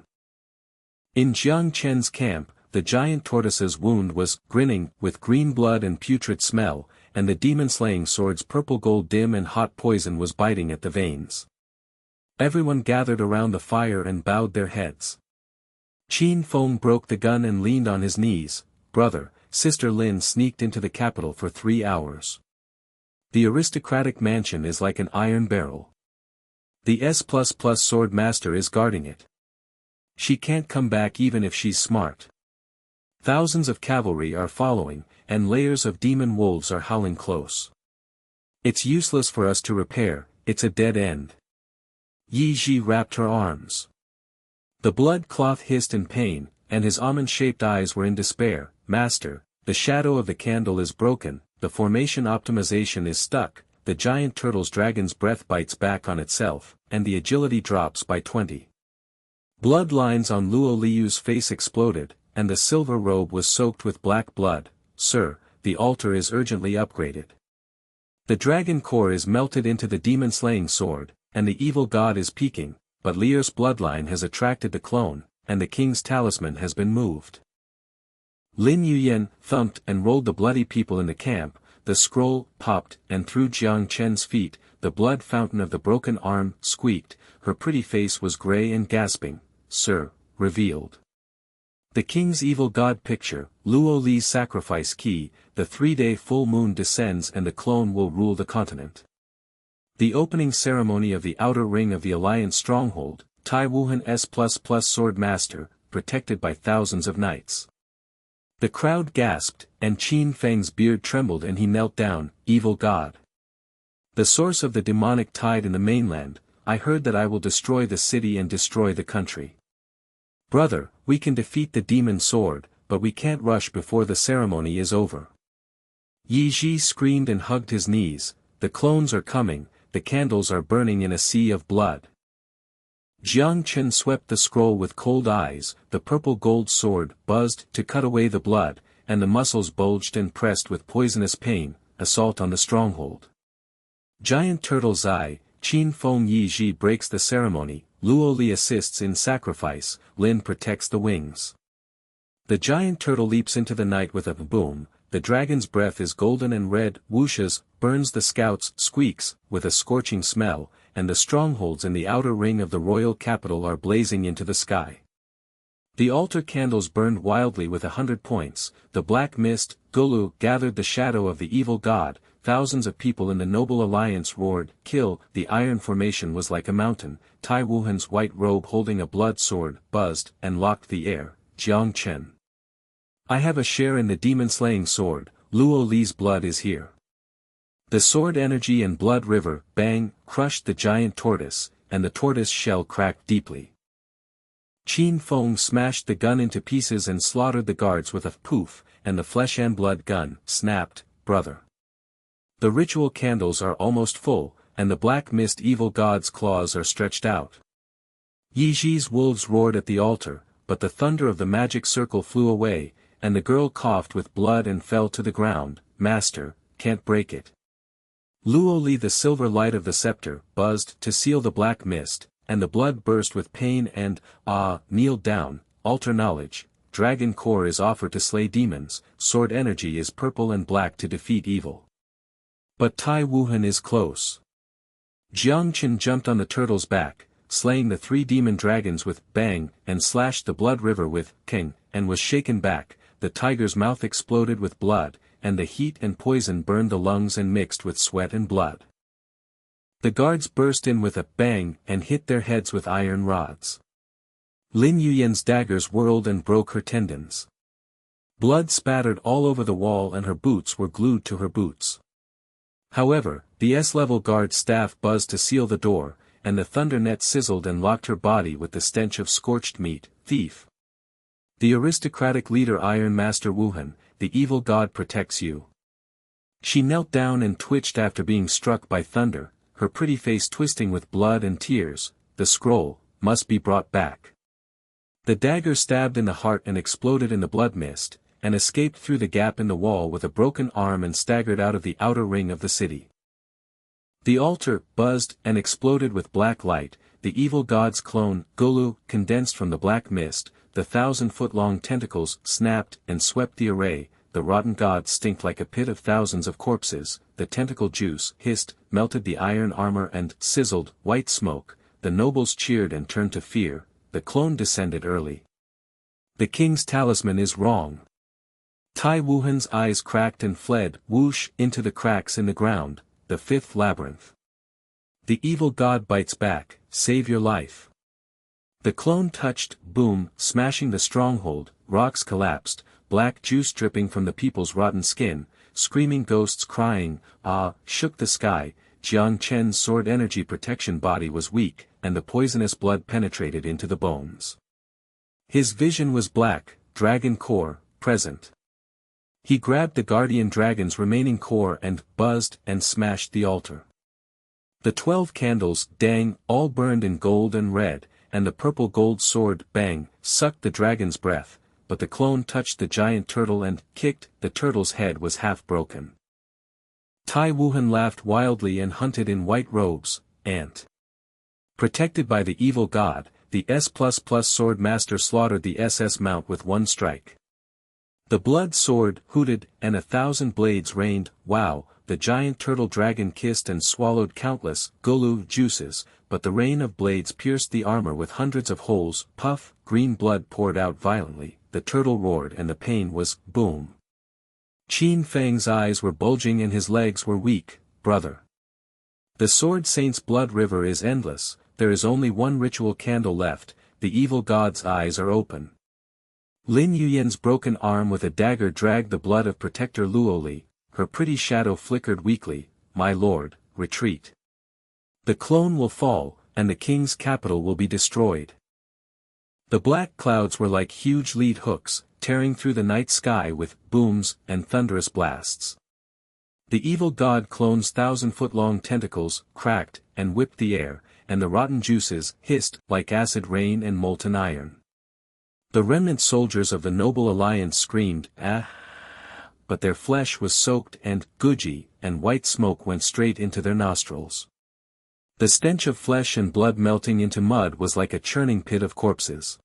S1: In Jiang Chen's camp, the giant tortoise's wound was grinning with green blood and putrid smell, and the demon-slaying sword's purple-gold dim and hot poison was biting at the veins. Everyone gathered around the fire and bowed their heads. Qin Feng broke the gun and leaned on his knees. "Brother, Sister Lin sneaked into the capital for 3 hours. The aristocratic mansion is like an iron barrel. The S++ sword master is guarding it. She can't come back even if she's smart. Thousands of cavalry are following, and layers of demon wolves are howling close. It's useless for us to repair, it's a dead end." Yi Ji wrapped her arms. The blood cloth hissed in pain, and his almond-shaped eyes were in despair. "Master, the shadow of the candle is broken, the formation optimization is stuck, the giant turtle's dragon's breath bites back on itself, and the agility drops by 20. Blood lines on Luo Liu's face exploded, and the silver robe was soaked with black blood. "Sir, the altar is urgently upgraded. The dragon core is melted into the demon-slaying sword, and the evil god is peaking, but Liu's bloodline has attracted the clone, and the king's talisman has been moved." Lin Yuyan thumped and rolled the bloody people in the camp, the scroll popped, and through Jiang Chen's feet, the blood fountain of the broken arm squeaked, her pretty face was grey and gasping. "Sir, revealed. The king's evil god picture, Luo Li's sacrifice key, the 3-day full moon descends and the clone will rule the continent." The opening ceremony of the outer ring of the alliance stronghold, Tai Wuhan S++ sword master, protected by thousands of knights. The crowd gasped, and Qin Feng's beard trembled and he knelt down. "Evil god. The source of the demonic tide in the mainland, I heard that I will destroy the city and destroy the country. Brother, we can defeat the demon sword, but we can't rush before the ceremony is over." Yi Ji screamed and hugged his knees. "The clones are coming, the candles are burning in a sea of blood." Jiang Chen swept the scroll with cold eyes, the purple gold sword buzzed to cut away the blood, and the muscles bulged and pressed with poisonous pain. Assault on the stronghold. Giant turtle's eye, Qin Feng. Yi Ji breaks the ceremony, Luo Li assists in sacrifice, Lin protects the wings. The giant turtle leaps into the night with a boom, the dragon's breath is golden and red, whooshes, burns the scouts, squeaks, with a scorching smell, and the strongholds in the outer ring of the royal capital are blazing into the sky. The altar candles burned wildly with 100 points, the black mist, Golu, gathered the shadow of the evil god, thousands of people in the noble alliance roared, "Kill!" The iron formation was like a mountain, Tai Wuhan's white robe holding a blood sword, buzzed, and locked the air. Jiang Chen. "I have a share in the demon-slaying sword, Luo Li's blood is here." The sword energy and blood river, bang, crushed the giant tortoise, and the tortoise shell cracked deeply. Qin Feng smashed the gun into pieces and slaughtered the guards with a poof, and the flesh and blood gun snapped. "Brother. The ritual candles are almost full, and the black mist evil god's claws are stretched out." Yi Ji's wolves roared at the altar, but the thunder of the magic circle flew away, and the girl coughed with blood and fell to the ground. "Master, can't break it." Luo Li, the silver light of the scepter, buzzed to seal the black mist, and the blood burst with pain and, kneeled down. Altar knowledge, dragon core is offered to slay demons, sword energy is purple and black to defeat evil. But Tai Wuhan is close. Jiang Chen jumped on the turtle's back, slaying the 3 demon dragons with bang, and slashed the blood river with king, and was shaken back. The tiger's mouth exploded with blood, and the heat and poison burned the lungs and mixed with sweat and blood. The guards burst in with a bang and hit their heads with iron rods. Lin Yuyan's daggers whirled and broke her tendons. Blood spattered all over the wall and her boots were glued to her boots. However, the S-level guard staff buzzed to seal the door, and the thunder net sizzled and locked her body with the stench of scorched meat. Thief! The aristocratic leader Iron Master Wuhan, the evil god protects you. She knelt down and twitched after being struck by thunder, her pretty face twisting with blood and tears. The scroll must be brought back. The dagger stabbed in the heart and exploded in the blood mist, and escaped through the gap in the wall with a broken arm and staggered out of the outer ring of the city. The altar buzzed and exploded with black light, the evil god's clone, Golu, condensed from the black mist, the 1,000-foot-long tentacles snapped and swept the array, the rotten god stinked like a pit of thousands of corpses, the tentacle juice hissed, melted the iron armor and sizzled, white smoke, the nobles cheered and turned to fear, the clone descended early. The king's talisman is wrong. Tai Wuhan's eyes cracked and fled, whoosh, into the cracks in the ground, the fifth labyrinth. The evil god bites back, save your life. The clone touched, boom, smashing the stronghold, rocks collapsed, black juice dripping from the people's rotten skin, screaming ghosts crying, ah, shook the sky. Jiang Chen's sword energy protection body was weak, and the poisonous blood penetrated into the bones. His vision was black, dragon core, present. He grabbed the guardian dragon's remaining core and buzzed and smashed the altar. The 12 candles, dang, all burned in gold and red, and the purple gold sword, bang, sucked the dragon's breath, but the clone touched the giant turtle and kicked, the turtle's head was half broken. Tai Wuhan laughed wildly and hunted in white robes, ant. Protected by the evil god, the S++ sword master slaughtered the SS mount with one strike. The blood sword hooted, and 1,000 blades rained. Wow, the giant turtle dragon kissed and swallowed countless Golu juices, but the rain of blades pierced the armor with hundreds of holes. Puff, green blood poured out violently, the turtle roared and the pain was, boom. Qin Feng's eyes were bulging and his legs were weak. Brother. The sword saint's blood river is endless, there is only one ritual candle left, the evil god's eyes are open. Lin Yuyan's broken arm with a dagger dragged the blood of Protector Luoli, her pretty shadow flickered weakly. My lord, retreat. The clone will fall, and the king's capital will be destroyed. The black clouds were like huge lead hooks, tearing through the night sky with booms and thunderous blasts. The evil god clone's 1,000-foot-long tentacles cracked and whipped the air, and the rotten juices hissed like acid rain and molten iron. The remnant soldiers of the Noble Alliance screamed, ah, but their flesh was soaked and gougey, and white smoke went straight into their nostrils. The stench of flesh and blood melting into mud was like a churning pit of corpses.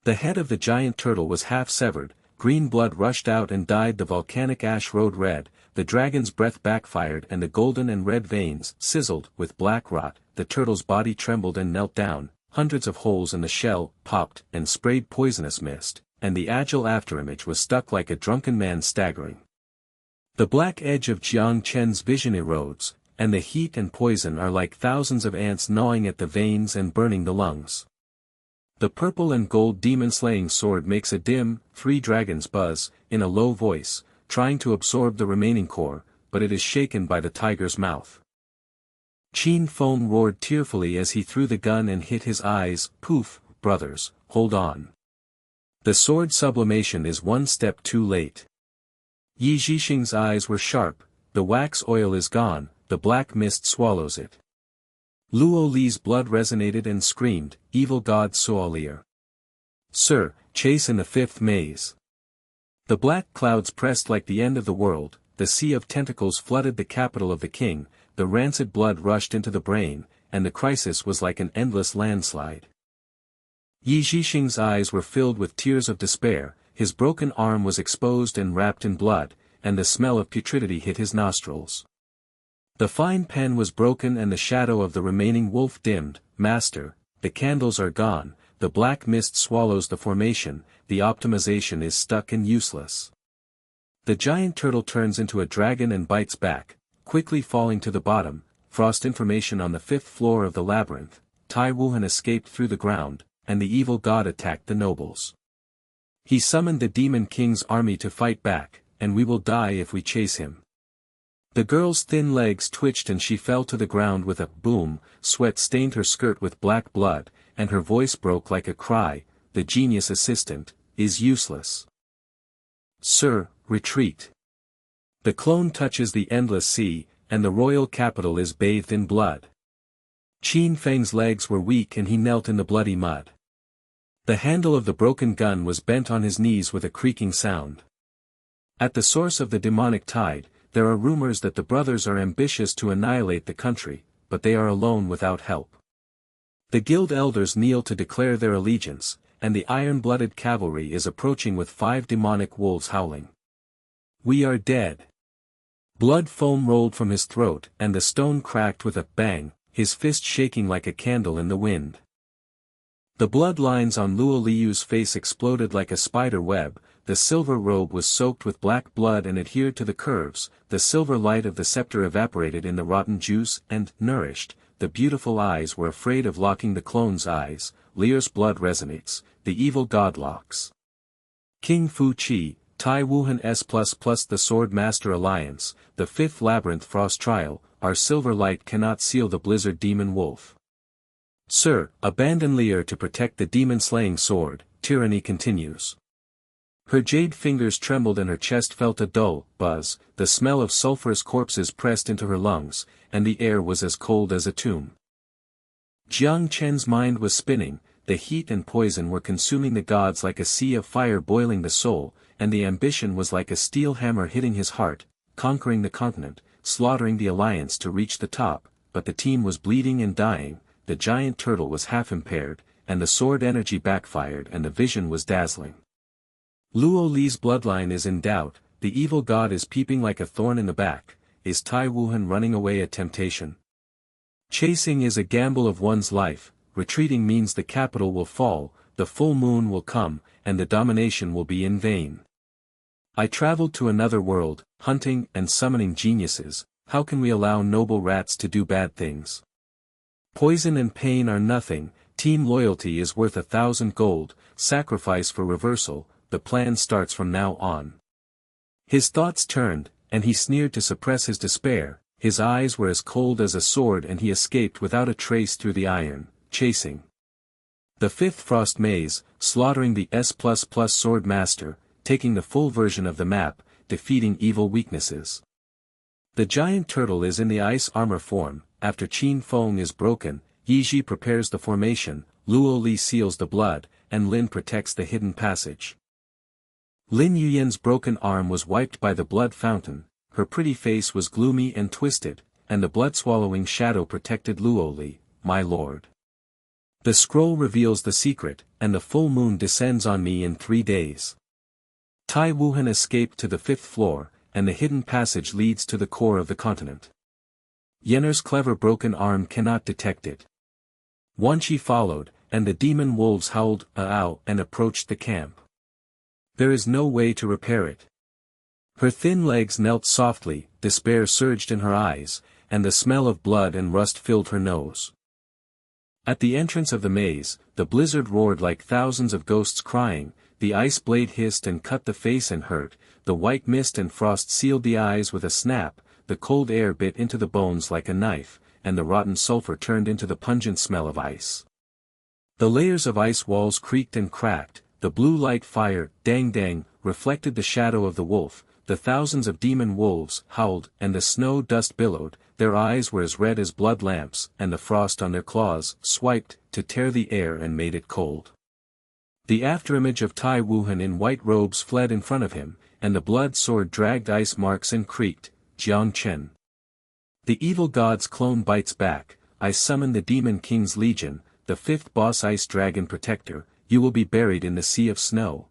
S1: The head of the giant turtle was half severed, green blood rushed out and dyed the volcanic ash road red, the dragon's breath backfired and the golden and red veins sizzled with black rot, the turtle's body trembled and knelt down. Hundreds of holes in the shell popped and sprayed poisonous mist, and the agile afterimage was stuck like a drunken man staggering. The black edge of Jiang Chen's vision erodes, and the heat and poison are like thousands of ants gnawing at the veins and burning the lungs. The purple and gold demon-slaying sword makes a dim, 3 dragons buzz, in a low voice, trying to absorb the remaining core, but it is shaken by the tiger's mouth. Qin Feng roared tearfully as he threw the gun and hit his eyes. Poof, brothers, hold on. The sword sublimation is one step too late. Yi Zhixing's eyes were sharp, the wax oil is gone, the black mist swallows it. Luo Li's blood resonated and screamed, evil god Soalier. Sir, chase in the 5th maze. The black clouds pressed like the end of the world, the sea of tentacles flooded the capital of the king, the rancid blood rushed into the brain, and the crisis was like an endless landslide. Yi Zhixing's eyes were filled with tears of despair, his broken arm was exposed and wrapped in blood, and the smell of putridity hit his nostrils. The fine pen was broken and the shadow of the remaining wolf dimmed. Master, the candles are gone, the black mist swallows the formation, the optimization is stuck and useless. The giant turtle turns into a dragon and bites back, quickly falling to the bottom. Frost information on the 5th floor of the labyrinth. Tai Wuhan escaped through the ground, and the evil god attacked the nobles. He summoned the demon king's army to fight back, and we will die if we chase him. The girl's thin legs twitched and she fell to the ground with a boom. Sweat stained her skirt with black blood, and her voice broke like a cry. The genius assistant is useless. Sir, retreat. The clone touches the endless sea, and the royal capital is bathed in blood. Qin Feng's legs were weak and he knelt in the bloody mud. The handle of the broken gun was bent on his knees with a creaking sound. At the source of the demonic tide, there are rumors that the brothers are ambitious to annihilate the country, but they are alone without help. The guild elders kneel to declare their allegiance, and the iron-blooded cavalry is approaching with 5 demonic wolves howling. We are dead. Blood foam rolled from his throat and the stone cracked with a bang, his fist shaking like a candle in the wind. The blood lines on Luo Liu's face exploded like a spider web. The silver robe was soaked with black blood and adhered to the curves. The silver light of the scepter evaporated in the rotten juice and, nourished, the beautiful eyes were afraid of locking the clone's eyes. Lear's blood resonates, the evil god locks. King Fu Chi, Tai Wuhan S++ the Sword Master Alliance, the 5th Labyrinth Frost Trial, our silver light cannot seal the blizzard demon wolf. Sir, abandon Lear to protect the demon-slaying sword. Tyranny continues. Her jade fingers trembled and her chest felt a dull buzz. The smell of sulphurous corpses pressed into her lungs, and the air was as cold as a tomb. Jiang Chen's mind was spinning, the heat and poison were consuming the gods like a sea of fire boiling the soul, and the ambition was like a steel hammer hitting his heart, conquering the continent, slaughtering the alliance to reach the top, but the team was bleeding and dying. The giant turtle was half impaired, and the sword energy backfired and the vision was dazzling. Luo Li's bloodline is in doubt, the evil god is peeping like a thorn in the back. Is Tai Wuhan running away a temptation? Chasing is a gamble of one's life, retreating means the capital will fall, the full moon will come, and the domination will be in vain. I traveled to another world, hunting and summoning geniuses. How can we allow noble rats to do bad things? Poison and pain are nothing, team loyalty is worth 1,000 gold, sacrifice for reversal, the plan starts from now on. His thoughts turned, and he sneered to suppress his despair. His eyes were as cold as a sword and he escaped without a trace through the iron, chasing the 5th Frost Maze, slaughtering the S++ Sword Master, taking the full version of the map, defeating evil weaknesses. The giant turtle is in the ice armor form. After Qin Feng is broken, Yiji prepares the formation, Luo Li seals the blood, and Lin protects the hidden passage. Lin Yuyan's broken arm was wiped by the blood fountain, her pretty face was gloomy and twisted, and the blood-swallowing shadow protected Luo Li, my lord. The scroll reveals the secret, and the full moon descends on me in 3 days. Tai Wuhan escaped to the 5th floor, and the hidden passage leads to the core of the continent. Yenner's clever broken arm cannot detect it. Wan Qi followed, and the demon wolves howled "Ow" and approached the camp. There is no way to repair it. Her thin legs knelt softly, despair surged in her eyes, and the smell of blood and rust filled her nose. At the entrance of the maze, the blizzard roared like thousands of ghosts crying, the ice blade hissed and cut the face and hurt, the white mist and frost sealed the eyes with a snap, the cold air bit into the bones like a knife, and the rotten sulfur turned into the pungent smell of ice. The layers of ice walls creaked and cracked, the blue light fire, dang, reflected the shadow of the wolf, the thousands of demon wolves howled, and the snow dust billowed, their eyes were as red as blood lamps, and the frost on their claws swiped to tear the air and made it cold. The afterimage of Tai Wuhan in white robes fled in front of him, and the blood sword dragged ice marks and creaked. Jiang Chen. The evil god's clone bites back. I summon the demon king's legion, the 5th boss ice dragon protector. You will be buried in the sea of snow.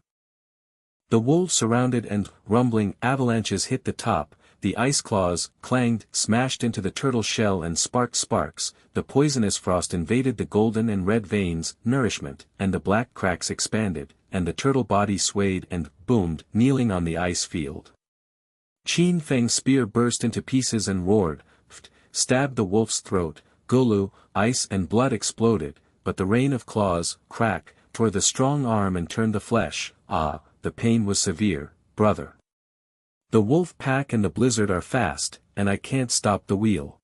S1: The wolves surrounded and, rumbling, avalanches hit the top. The ice claws clanged, smashed into the turtle shell and sparked sparks. The poisonous frost invaded the golden and red veins, nourishment, and the black cracks expanded, and the turtle body swayed and boomed, kneeling on the ice field. Qin Feng's spear burst into pieces and roared, stabbed the wolf's throat. Gulu, ice and blood exploded, but the rain of claws, crack, tore the strong arm and turned the flesh. Ah, the pain was severe, brother. The wolf pack and the blizzard are fast, and I can't stop the wheel.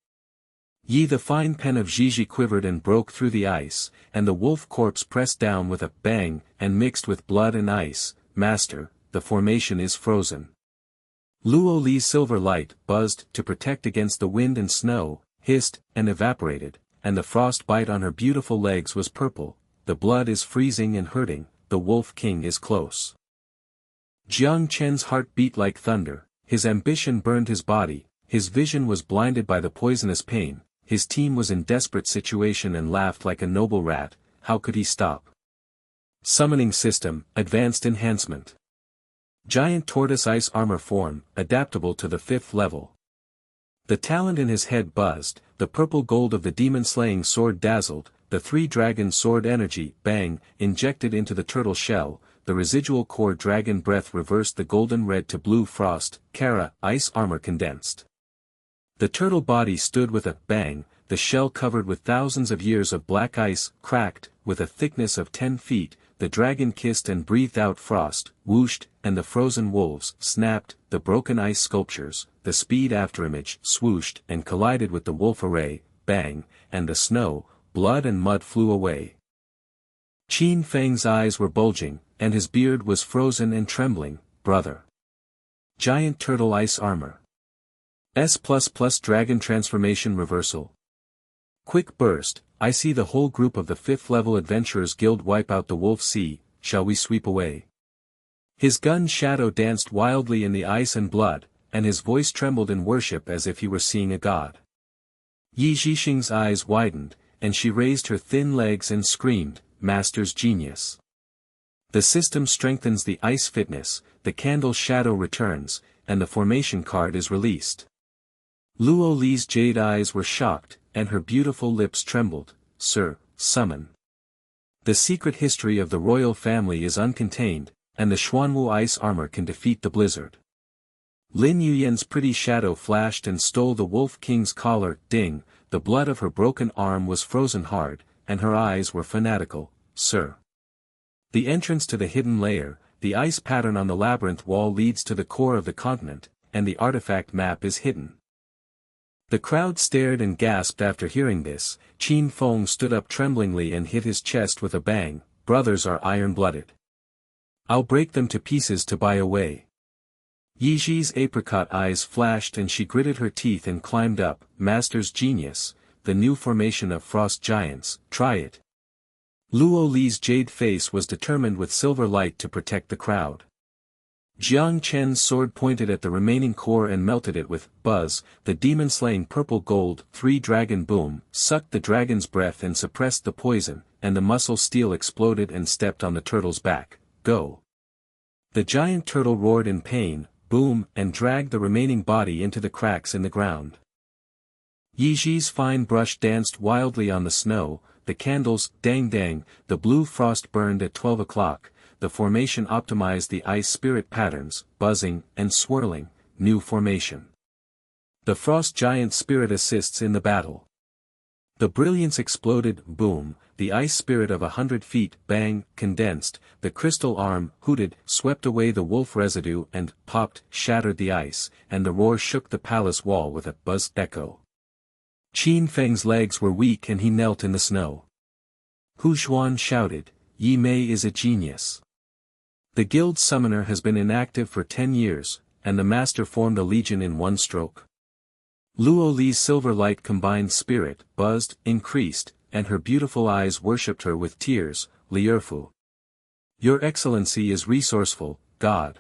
S1: Yi, the fine pen of Gigi quivered and broke through the ice, and the wolf corpse pressed down with a bang and mixed with blood and ice. Master, the formation is frozen. Luo Li's silver light buzzed to protect against the wind and snow, hissed, and evaporated, and the frost bite on her beautiful legs was purple. The blood is freezing and hurting, the Wolf King is close. Jiang Chen's heart beat like thunder, his ambition burned his body, his vision was blinded by the poisonous pain, his team was in desperate situation and laughed like a noble rat. How could he stop? Summoning system, advanced enhancement. Giant tortoise ice armor form, adaptable to the 5th level. The talent in his head buzzed, the purple gold of the demon-slaying sword dazzled, the 3-dragon sword energy, bang, injected into the turtle shell, the residual core dragon breath reversed the golden red to blue frost, Kara, ice armor condensed. The turtle body stood with a bang, the shell covered with thousands of years of black ice, cracked, with a thickness of 10 feet, the dragon kissed and breathed out frost, whooshed, and the frozen wolves, snapped, the broken ice sculptures, the speed afterimage, swooshed and collided with the wolf array, bang, and the snow, blood and mud flew away. Qin Feng's eyes were bulging, and his beard was frozen and trembling. Brother. Giant turtle ice armor. S++ dragon transformation reversal. Quick burst, I see the whole group of the 5th level adventurers guild wipe out the wolf sea. Shall we sweep away? His gun shadow danced wildly in the ice and blood, and his voice trembled in worship as if he were seeing a god. Yi Zhixing's eyes widened, and she raised her thin legs and screamed, Master's genius. The system strengthens the ice fitness, the candle's shadow returns, and the formation card is released. Luo Li's jade eyes were shocked, and her beautiful lips trembled. Sir, summon. The secret history of the royal family is uncontained, and the Xuanwu ice armor can defeat the blizzard. Lin Yuyan's pretty shadow flashed and stole the Wolf King's collar. Ding, the blood of her broken arm was frozen hard, and her eyes were fanatical. Sir. The entrance to the hidden layer, the ice pattern on the labyrinth wall leads to the core of the continent, and the artifact map is hidden. The crowd stared and gasped after hearing this. Qin Feng stood up tremblingly and hit his chest with a bang. Brothers are iron-blooded. I'll break them to pieces to buy away. Yi Zhi's apricot eyes flashed and she gritted her teeth and climbed up. Master's genius, the new formation of frost giants, try it. Luo Li's jade face was determined with silver light to protect the crowd. Jiang Chen's sword pointed at the remaining core and melted it with buzz. The demon-slaying purple gold 3-dragon boom sucked the dragon's breath and suppressed the poison, and the muscle steel exploded and stepped on the turtle's back. Go. The giant turtle roared in pain, boom, and dragged the remaining body into the cracks in the ground. Yi Zhi's fine brush danced wildly on the snow, the candles, dang, the blue frost burned at 12 o'clock. The formation optimized the ice spirit patterns, buzzing and swirling, new formation. The frost giant spirit assists in the battle. The brilliance exploded, boom, the ice spirit of 100 feet, bang, condensed, the crystal arm, hooted, swept away the wolf residue and, popped, shattered the ice, and the roar shook the palace wall with a buzz echo. Qin Feng's legs were weak and he knelt in the snow. Hu Xuan shouted, Yi Mei is a genius. The guild summoner has been inactive for 10 years, and the master formed a legion in one stroke. Luo Li's silver light combined spirit, buzzed, increased, and her beautiful eyes worshipped her with tears. Lierfu. Your excellency is resourceful, God.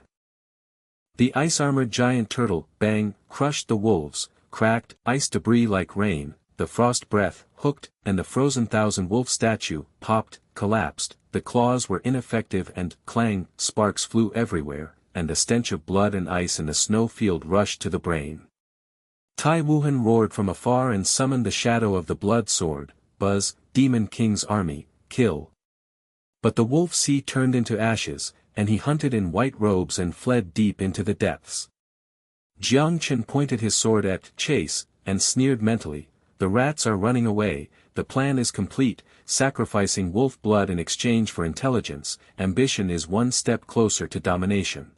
S1: The ice-armored giant turtle, bang, crushed the wolves, cracked, ice debris like rain, the frost breath, hooked, and the frozen thousand wolf statue, popped, collapsed, the claws were ineffective and, clang, sparks flew everywhere, and the stench of blood and ice in the snow field rushed to the brain. Tai Wuhan roared from afar and summoned the shadow of the blood sword, buzz, Demon King's army, kill. But the wolf sea turned into ashes, and he hunted in white robes and fled deep into the depths. Jiang Chen pointed his sword at Chase, and sneered mentally, "The rats are running away, the plan is complete, sacrificing wolf blood in exchange for intelligence, ambition is one step closer to domination."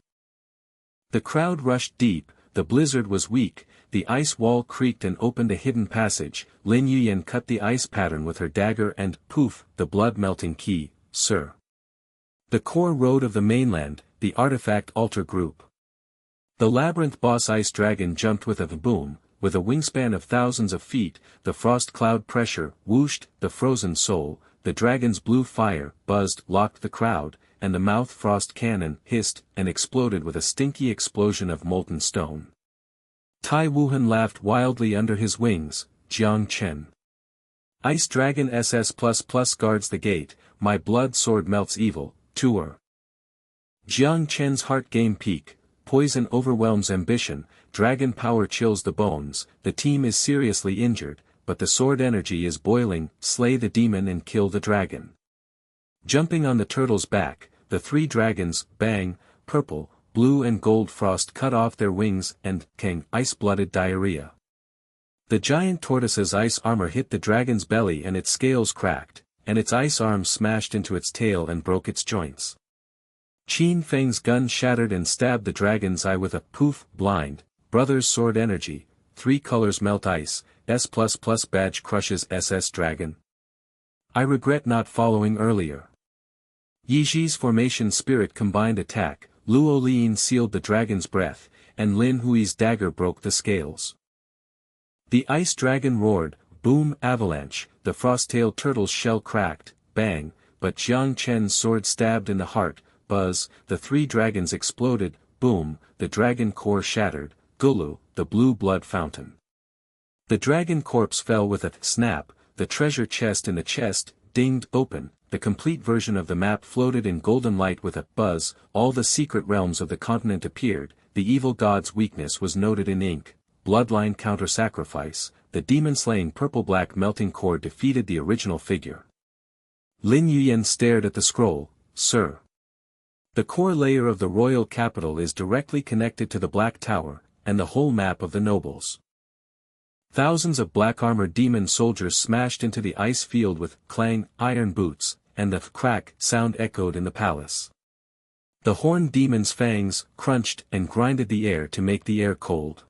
S1: The crowd rushed deep, the blizzard was weak, the ice wall creaked and opened a hidden passage. Lin Yuyan cut the ice pattern with her dagger and, poof, the blood-melting key, "Sir." The core road of the mainland, the artifact altar group. The labyrinth boss ice dragon jumped with a boom, with a wingspan of thousands of feet, the frost cloud pressure, whooshed, the frozen soul, the dragon's blue fire, buzzed, locked the crowd, and the mouth frost cannon, hissed, and exploded with a stinky explosion of molten stone. Tai Wuhan laughed wildly under his wings, Jiang Chen. Ice Dragon SS++ guards the gate, my blood sword melts evil, tour. Jiang Chen's heart game peak, poison overwhelms ambition, dragon power chills the bones, the team is seriously injured, but the sword energy is boiling, slay the demon and kill the dragon. Jumping on the turtle's back, the three dragons, bang, purple, blue and gold frost cut off their wings and, kang, ice-blooded diarrhea. The giant tortoise's ice armor hit the dragon's belly and its scales cracked, and its ice arms smashed into its tail and broke its joints. Qin Feng's gun shattered and stabbed the dragon's eye with a poof, blind, brother's sword energy, three colors melt ice, S++ badge crushes SS dragon. I regret not following earlier. Yiji's formation spirit combined attack, Luo Liyin sealed the dragon's breath, and Lin Hui's dagger broke the scales. The ice dragon roared, boom, avalanche, the frost-tailed turtle's shell cracked, bang, but Jiang Chen's sword stabbed in the heart, buzz, the three dragons exploded, boom, the dragon core shattered, gulu, the blue blood fountain. The dragon corpse fell with a snap, the treasure chest in the chest, dinged open, the complete version of the map floated in golden light with a buzz, all the secret realms of the continent appeared, the evil god's weakness was noted in ink, bloodline counter-sacrifice, the demon-slaying purple-black melting core defeated the original figure. Lin Yuyan stared at the scroll, "Sir. The core layer of the royal capital is directly connected to the Black Tower, and the whole map of the nobles." Thousands of black-armored demon soldiers smashed into the ice field with clang, iron boots, and the crack sound echoed in the palace. The horned demon's fangs crunched and grinded the air to make the air cold.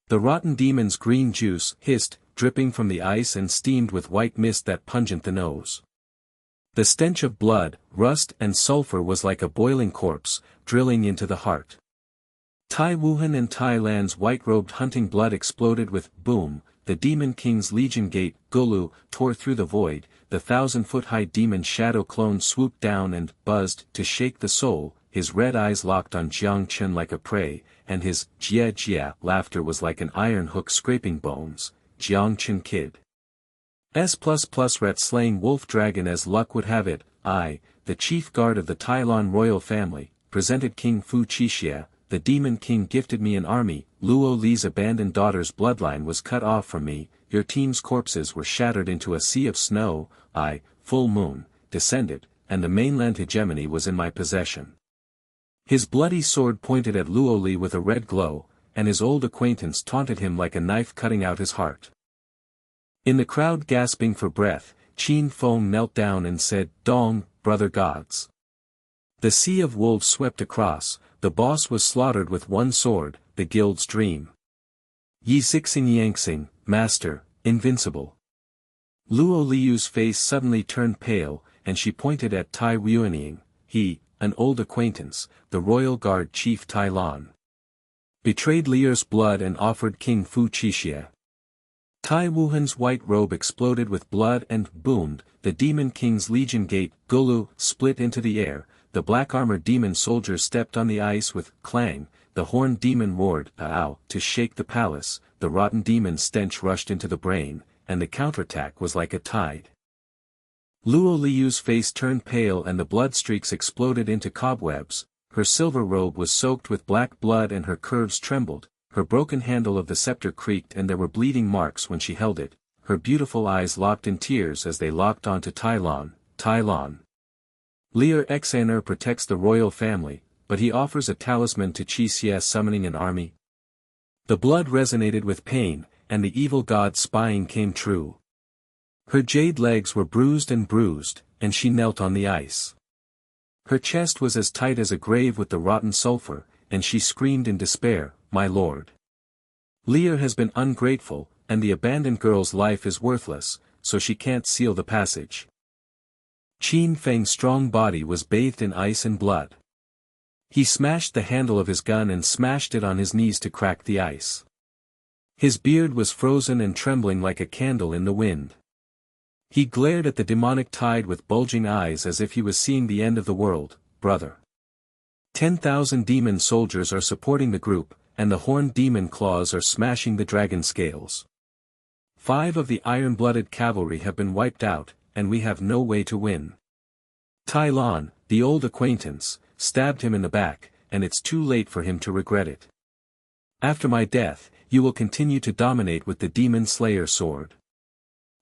S1: The rotten demon's green juice hissed, dripping from the ice and steamed with white mist that pungent the nose. The stench of blood, rust and sulfur was like a boiling corpse, drilling into the heart. Tai Wuhan and Thailand's white-robed hunting blood exploded with boom, the Demon King's Legion Gate, Gulu, tore through the void, the 1,000-foot-high demon shadow clone swooped down and buzzed to shake the soul, his red eyes locked on Jiang Chen like a prey, and his jia jia laughter was like an iron hook scraping bones. Jiang Chen Kid. S++ rat slaying wolf dragon as luck would have it, I, the chief guard of the Tailon royal family, presented King Fu Qixia, the demon king gifted me an army, Luo Li's abandoned daughter's bloodline was cut off from me, your team's corpses were shattered into a sea of snow, I, full moon, descended, and the mainland hegemony was in my possession. His bloody sword pointed at Luo Li with a red glow, and his old acquaintance taunted him like a knife cutting out his heart. In the crowd gasping for breath, Qin Feng knelt down and said, Dong, brother gods. The sea of wolves swept across, the boss was slaughtered with one sword, the guild's dream. Yi Xixing Yangxing, master, invincible. Luo Liu's face suddenly turned pale, and she pointed at Tai Wuaning, he, an old acquaintance, the royal guard chief Tai Lan. Betrayed Lier's blood and offered King Fu Qixia. Tai Wuhan's white robe exploded with blood and boomed, the Demon King's Legion Gate, Gulu, split into the air, the black-armored demon soldiers stepped on the ice with clang, the horned demon roared, ow, to shake the palace, the rotten demon's stench rushed into the brain, and the counterattack was like a tide. Luo Liu's face turned pale and the blood streaks exploded into cobwebs, her silver robe was soaked with black blood and her curves trembled, her broken handle of the scepter creaked and there were bleeding marks when she held it, her beautiful eyes locked in tears as they locked onto Tai Lan. Lier Xaner protects the royal family, but he offers a talisman to Qixia summoning an army. The blood resonated with pain, and the evil god's spying came true. Her jade legs were bruised, and she knelt on the ice. Her chest was as tight as a grave with the rotten sulfur, and she screamed in despair, "My lord! Lear has been ungrateful, and the abandoned girl's life is worthless, so she can't seal the passage." Qin Feng's strong body was bathed in ice and blood. He smashed the handle of his gun and smashed it on his knees to crack the ice. His beard was frozen and trembling like a candle in the wind. He glared at the demonic tide with bulging eyes as if he was seeing the end of the world. "Brother. 10,000 demon soldiers are supporting the group, and the horned demon claws are smashing the dragon scales. 5 of the iron-blooded cavalry have been wiped out, and we have no way to win. Tai Lan, the old acquaintance, stabbed him in the back, and it's too late for him to regret it. After my death, you will continue to dominate with the demon slayer sword."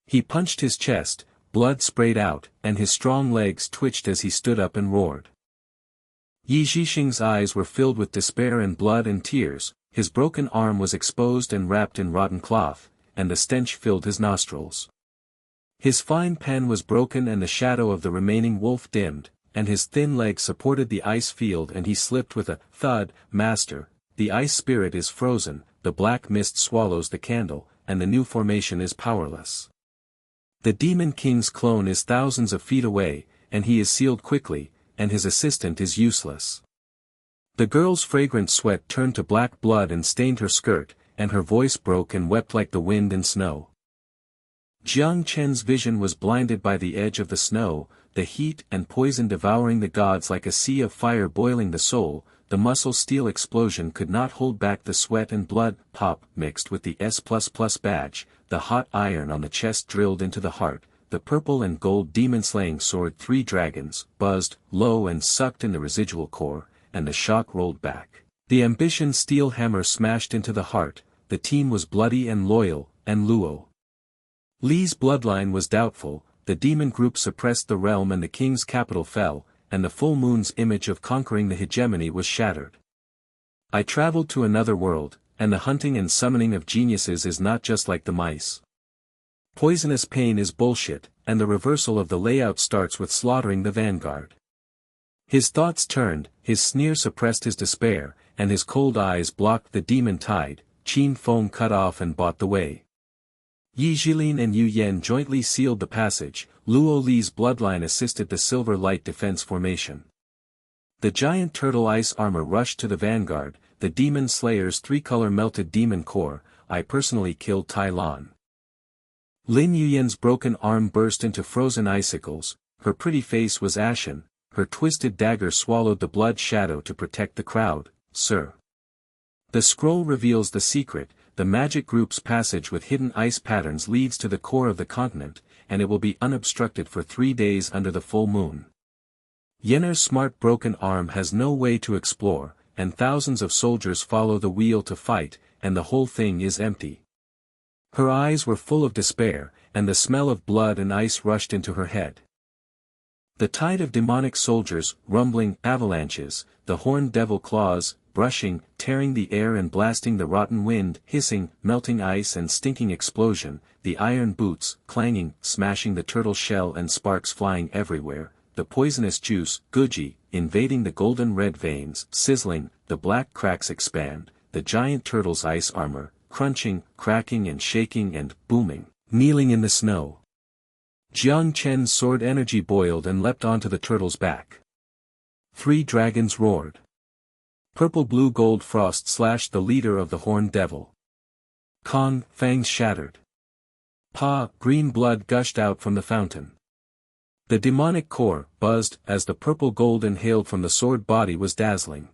S1: He punched his chest, blood sprayed out, and his strong legs twitched as he stood up and roared. Yi Zhixing's eyes were filled with despair and blood and tears, his broken arm was exposed and wrapped in rotten cloth, and the stench filled his nostrils. His fine pen was broken and the shadow of the remaining wolf dimmed, and his thin leg supported the ice field and he slipped with a thud. "Master, the ice spirit is frozen, the black mist swallows the candle, and the new formation is powerless. The demon king's clone is thousands of feet away, and he is sealed quickly, and his assistant is useless." The girl's fragrant sweat turned to black blood and stained her skirt, and her voice broke and wept like the wind and snow. Jiang Chen's vision was blinded by the edge of the snow, the heat and poison devouring the gods like a sea of fire boiling the soul. The muscle steel explosion could not hold back the sweat and blood pop mixed with the S++ badge, the hot iron on the chest drilled into the heart, the purple and gold demon-slaying sword. 3 dragons buzzed low and sucked in the residual core, and the shock rolled back. The ambition steel hammer smashed into the heart. The team was bloody and loyal, and Luo Li's bloodline was doubtful. The demon group suppressed the realm and the king's capital fell, and the full moon's image of conquering the hegemony was shattered. I traveled to another world, and the hunting and summoning of geniuses is not just like the mice. Poisonous pain is bullshit, and the reversal of the layout starts with slaughtering the vanguard. His thoughts turned, his sneer suppressed his despair, and his cold eyes blocked the demon tide. Qin Feng cut off and bought the way. Yi Zhilin and Yu Yen jointly sealed the passage. Luo Li's bloodline assisted the Silver Light Defense formation. The giant turtle ice armor rushed to the vanguard, the demon slayer's 3-color melted demon core. I personally killed Tai Lan. Lin Yuyen's broken arm burst into frozen icicles, her pretty face was ashen, her twisted dagger swallowed the blood shadow to protect the crowd. "Sir. The scroll reveals the secret. The magic group's passage with hidden ice patterns leads to the core of the continent, and it will be unobstructed for 3 days under the full moon. Yenner's smart broken arm has no way to explore, and thousands of soldiers follow the wheel to fight, and the whole thing is empty." Her eyes were full of despair, and the smell of blood and ice rushed into her head. The tide of demonic soldiers, rumbling avalanches, the horned devil claws, brushing, tearing the air and blasting the rotten wind, hissing, melting ice and stinking explosion, the iron boots, clanging, smashing the turtle shell and sparks flying everywhere, the poisonous juice, guji, invading the golden red veins, sizzling, the black cracks expand, the giant turtle's ice armor, crunching, cracking and shaking and booming, kneeling in the snow. Jiang Chen's sword energy boiled and leapt onto the turtle's back. 3 dragons roared. Purple-blue-gold frost slashed the leader of the horned devil. Kong, fangs shattered. Pa, green blood gushed out from the fountain. The demonic core buzzed as the purple gold inhaled from the sword body was dazzling.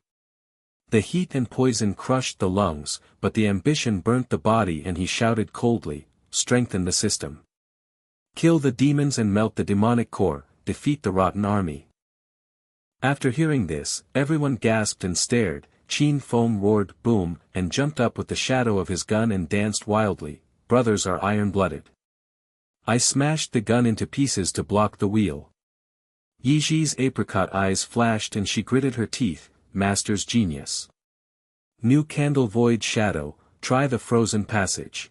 S1: The heat and poison crushed the lungs, but the ambition burnt the body and he shouted coldly, "Strengthen the system. Kill the demons and melt the demonic core, defeat the rotten army." After hearing this, everyone gasped and stared. Qin Feng roared boom and jumped up with the shadow of his gun and danced wildly. "Brothers are iron-blooded." I smashed the gun into pieces to block the wheel. Yi Zhi's apricot eyes flashed and she gritted her teeth. "Master's genius. New candle void shadow, try the frozen passage.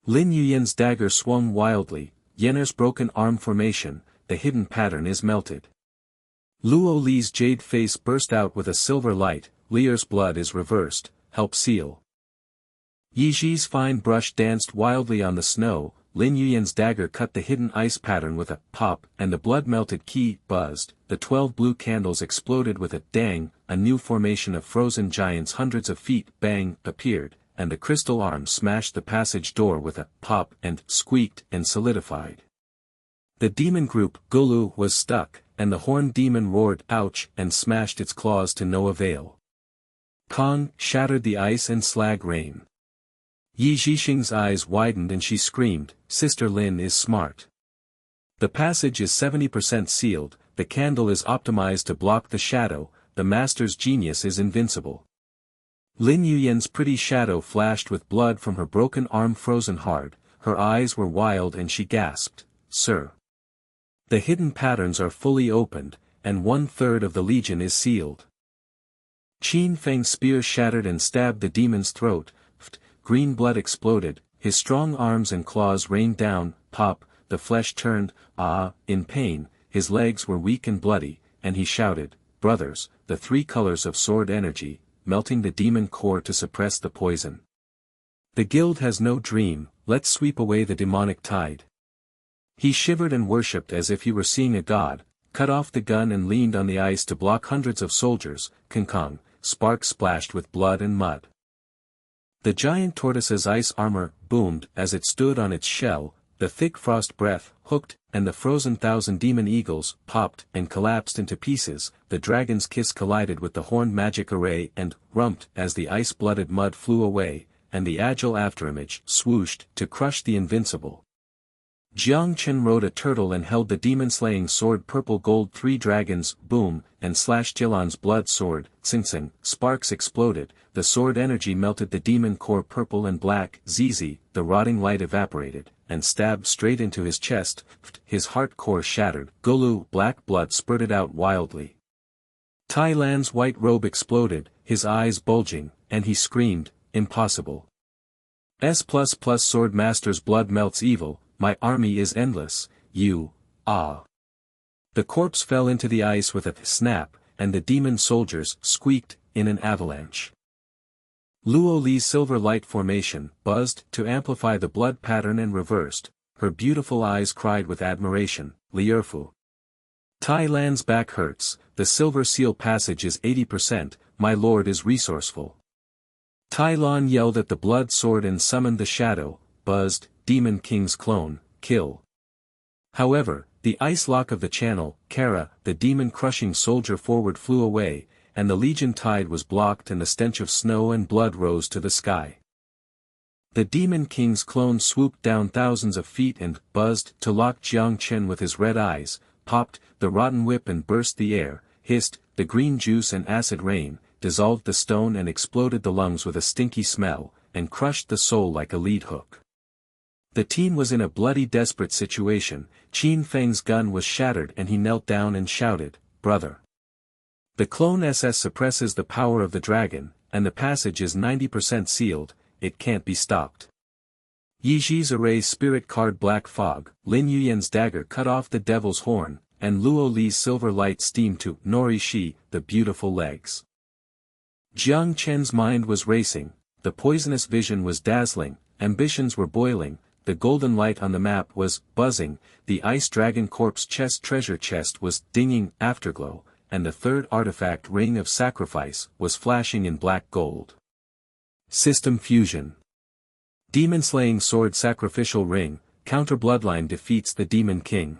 S1: Lin Yuyan's dagger swung wildly, Yenner's broken arm formation, the hidden pattern is melted. Luo Li's jade face burst out with a silver light, Lier's blood is reversed, help seal. Yi Ji's fine brush danced wildly on the snow, Lin Yuyan's dagger cut the hidden ice pattern with a pop and the blood-melted key buzzed, the 12 blue candles exploded with a dang, a new formation of frozen giants hundreds of feet bang appeared, and the crystal arm smashed the passage door with a pop and squeaked and solidified. The demon group, Gulu, was stuck, and the horned demon roared ouch and smashed its claws to no avail. Kong shattered the ice and slag rain. Yi Jixing's eyes widened and she screamed, Sister Lin is smart. The passage is 70% sealed, the candle is optimized to block the shadow, the master's genius is invincible. Lin Yuyan's pretty shadow flashed with blood from her broken arm frozen hard, her eyes were wild and she gasped, Sir. The hidden patterns are fully opened, and 1/3 of the legion is sealed. Qin Feng's spear shattered and stabbed the demon's throat, green blood exploded, his strong arms and claws rained down, pop, the flesh turned, in pain, his legs were weak and bloody, and he shouted, Brothers, the 3 colors of sword energy, melting the demon core to suppress the poison. The guild has no dream, let's sweep away the demonic tide. He shivered and worshipped as if he were seeing a god, cut off the gun and leaned on the ice to block hundreds of soldiers, Kong, sparks splashed with blood and mud. The giant tortoise's ice armor boomed as it stood on its shell, the thick frost breath hooked, and the frozen 1,000 demon eagles popped and collapsed into pieces, the dragon's kiss collided with the horned magic array and rumped as the ice-blooded mud flew away, and the agile afterimage swooshed to crush the invincible. Jiang Chen rode a turtle and held the demon-slaying sword purple gold 3 dragons, boom, and slashed Jilan's blood sword, sing, sparks exploded, the sword energy melted the demon core purple and black, zizi, the rotting light evaporated, and stabbed straight into his chest, his heart core shattered, Golu, black blood spurted out wildly. Tai Lan's white robe exploded, his eyes bulging, and he screamed, impossible. S++ sword master's blood melts evil, my army is endless, you, ah. The corpse fell into the ice with a snap, and the demon soldiers squeaked in an avalanche. Luo Li's silver light formation buzzed to amplify the blood pattern and reversed, her beautiful eyes cried with admiration, Lierfu. Tai Lan's back hurts, the silver seal passage is 80%, my lord is resourceful. Tai Lan yelled at the blood sword and summoned the shadow, buzzed, Demon King's clone, kill. However, the ice lock of the channel, Kara, the demon-crushing soldier forward flew away, and the legion tide was blocked and the stench of snow and blood rose to the sky. The Demon King's clone swooped down thousands of feet and buzzed to lock Jiang Chen with his red eyes, popped the rotten whip and burst the air, hissed, the green juice and acid rain, dissolved the stone and exploded the lungs with a stinky smell, and crushed the soul like a lead hook. The team was in a bloody desperate situation, Qin Feng's gun was shattered and he knelt down and shouted, Brother. The clone SS suppresses the power of the dragon, and the passage is 90% sealed, it can't be stopped. Yi Ji's array spirit card black fog, Lin Yuyan's dagger cut off the devil's horn, and Luo Li's silver light steamed to Nori Shi, the beautiful legs. Jiang Chen's mind was racing, the poisonous vision was dazzling, ambitions were boiling, the golden light on the map was buzzing, the ice dragon corpse treasure chest was dinging afterglow, and the 3rd artifact ring of sacrifice was flashing in black gold. System fusion. Demon-slaying sword sacrificial ring, counter bloodline defeats the demon king.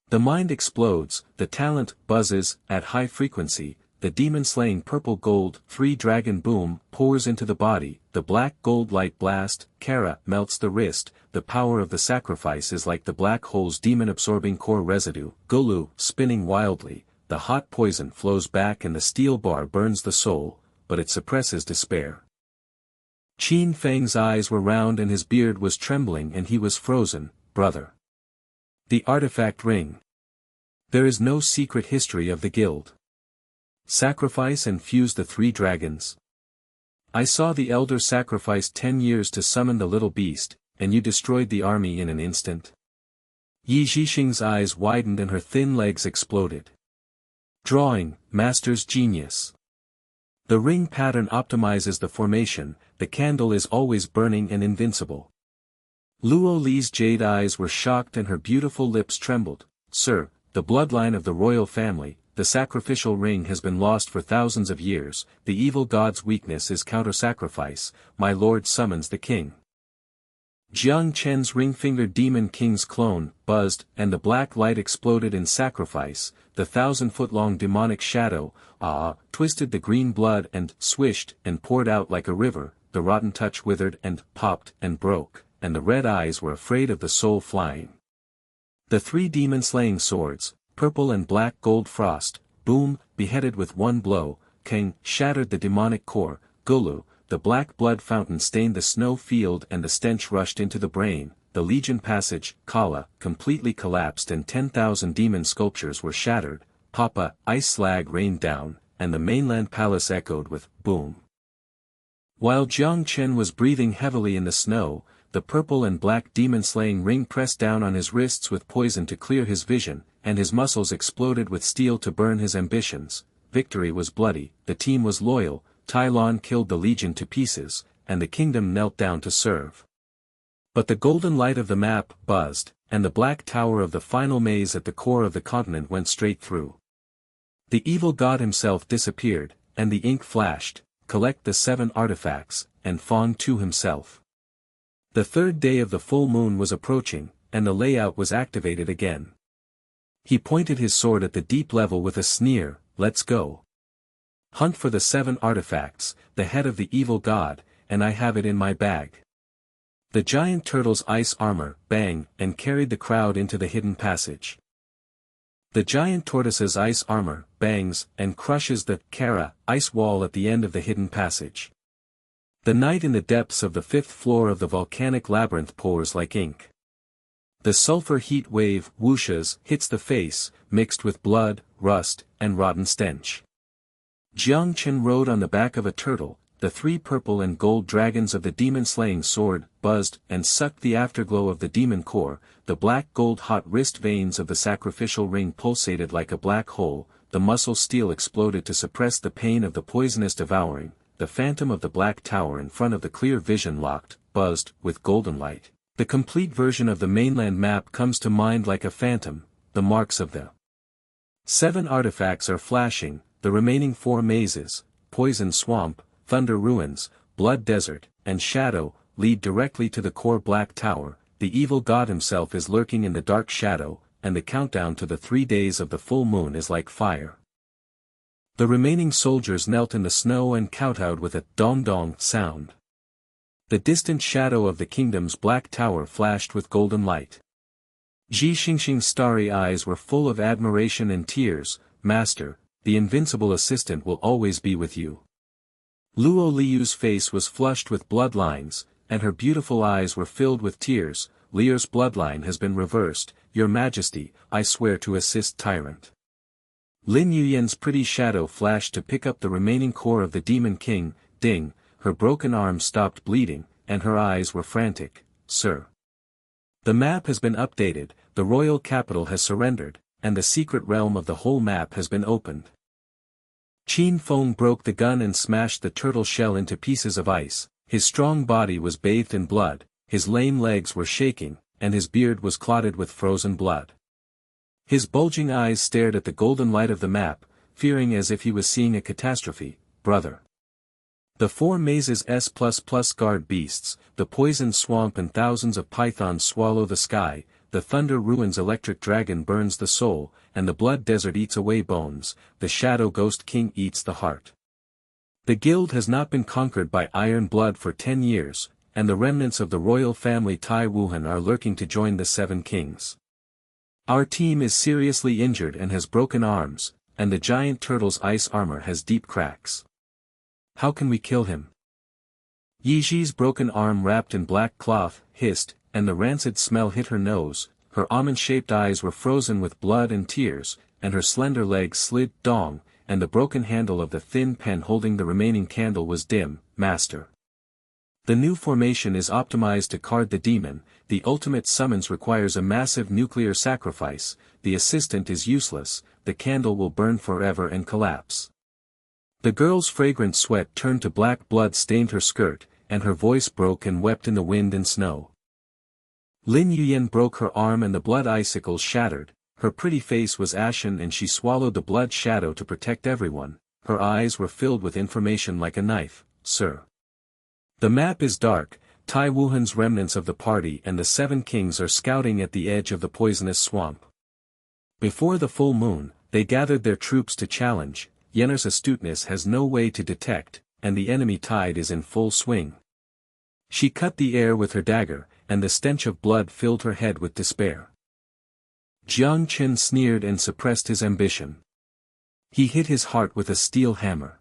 S1: The mind explodes, the talent buzzes at high frequency, the demon-slaying purple gold 3 dragon boom pours into the body, the black gold light blast, Kara melts the wrist, the power of the sacrifice is like the black hole's demon-absorbing core residue, Golu spinning wildly, the hot poison flows back and the steel bar burns the soul, but it suppresses despair. Qin Feng's eyes were round and his beard was trembling and he was frozen, brother. The artifact ring. There is no secret history of the guild. Sacrifice and fuse the 3 dragons. I saw the elder sacrifice 10 years to summon the little beast, and you destroyed the army in an instant. Yi Zhixing's eyes widened and her thin legs exploded. Drawing, master's genius. The ring pattern optimizes the formation, the candle is always burning and invincible. Luo Li's jade eyes were shocked and her beautiful lips trembled. Sir, the bloodline of the royal family, the sacrificial ring has been lost for thousands of years, the evil god's weakness is counter-sacrifice, my lord summons the king. Jiang Chen's ring-fingered demon king's clone buzzed, and the black light exploded in sacrifice, the 1,000-foot-long demonic shadow, twisted the green blood and swished and poured out like a river, the rotten touch withered and popped and broke, and the red eyes were afraid of the soul flying. The 3 demon-slaying swords, purple and black gold frost, boom, beheaded with one blow, King, shattered the demonic core, Gulu, the black blood fountain stained the snow field and the stench rushed into the brain, the legion passage, Kala, completely collapsed and 10,000 demon sculptures were shattered, Papa, ice slag rained down, and the mainland palace echoed with, boom. While Jiang Chen was breathing heavily in the snow, the purple and black demon-slaying ring pressed down on his wrists with poison to clear his vision, and his muscles exploded with steel to burn his ambitions. Victory was bloody, the team was loyal, Tai Lon killed the legion to pieces, and the kingdom knelt down to serve. But the golden light of the map buzzed, and the black tower of the final maze at the core of the continent went straight through. The evil god himself disappeared, and the ink flashed, collect the 7 artifacts, and Fong Tu himself. The 3rd day of the full moon was approaching, and the layout was activated again. He pointed his sword at the deep level with a sneer, let's go. Hunt for the 7 artifacts, the head of the evil god, and I have it in my bag. The giant turtle's ice armor, bang, and carried the crowd into the hidden passage. The giant tortoise's ice armor, bangs, and crushes the Kara ice wall at the end of the hidden passage. The night in the depths of the 5th floor of the volcanic labyrinth pours like ink. The sulfur heat wave whooshes, hits the face, mixed with blood, rust, and rotten stench. Jiang Chen rode on the back of a turtle, the 3 purple and gold dragons of the demon-slaying sword buzzed and sucked the afterglow of the demon core, the black gold-hot wrist veins of the sacrificial ring pulsated like a black hole, the muscle steel exploded to suppress the pain of the poisonous devouring, the phantom of the black tower in front of the clear vision locked, buzzed, with golden light. The complete version of the mainland map comes to mind like a phantom, the marks of the 7 artifacts are flashing, the remaining 4 mazes, Poison Swamp, Thunder Ruins, Blood Desert, and Shadow, lead directly to the core black tower, the evil god himself is lurking in the dark shadow, and the countdown to the 3 days of the full moon is like fire. The remaining soldiers knelt in the snow and kowtowed with a dong-dong sound. The distant shadow of the kingdom's black tower flashed with golden light. Ji Xingxing's starry eyes were full of admiration and tears, Master, the invincible assistant will always be with you. Luo Liu's face was flushed with bloodlines, and her beautiful eyes were filled with tears. Lear's bloodline has been reversed, Your Majesty, I swear to assist tyrant. Lin Yuyan's pretty shadow flashed to pick up the remaining core of the Demon King, ding, her broken arm stopped bleeding, and her eyes were frantic, Sir. The map has been updated, the royal capital has surrendered, and the secret realm of the whole map has been opened. Qin Feng broke the gun and smashed the turtle shell into pieces of ice, his strong body was bathed in blood, his lame legs were shaking, and his beard was clotted with frozen blood. His bulging eyes stared at the golden light of the map, fearing as if he was seeing a catastrophe, brother. The 4 mazes S++ guard beasts, the poison swamp and thousands of pythons swallow the sky, the thunder ruins electric dragon burns the soul, and the blood desert eats away bones, the shadow ghost king eats the heart. The guild has not been conquered by iron blood for 10 years, and the remnants of the royal family Tai Wuhan are lurking to join the 7 kings. Our team is seriously injured and has broken arms, and the giant turtle's ice armor has deep cracks. How can we kill him? Yi Zhi's broken arm wrapped in black cloth hissed, and the rancid smell hit her nose, her almond-shaped eyes were frozen with blood and tears, and her slender legs slid dong, and the broken handle of the thin pen holding the remaining candle was dim, Master. The new formation is optimized to card the demon, the ultimate summons requires a massive nuclear sacrifice, the assistant is useless, the candle will burn forever and collapse. The girl's fragrant sweat turned to black blood stained her skirt, and her voice broke and wept in the wind and snow. Lin Yuyan broke her arm and the blood icicles shattered, her pretty face was ashen and she swallowed the blood shadow to protect everyone, her eyes were filled with information like a knife, sir. The map is dark, Tai Wuhan's remnants of the party and the 7 kings are scouting at the edge of the poisonous swamp. Before the full moon, they gathered their troops to challenge, Yenner's astuteness has no way to detect, and the enemy tide is in full swing. She cut the air with her dagger, and the stench of blood filled her head with despair. Jiang Chen sneered and suppressed his ambition. He hit his heart with a steel hammer.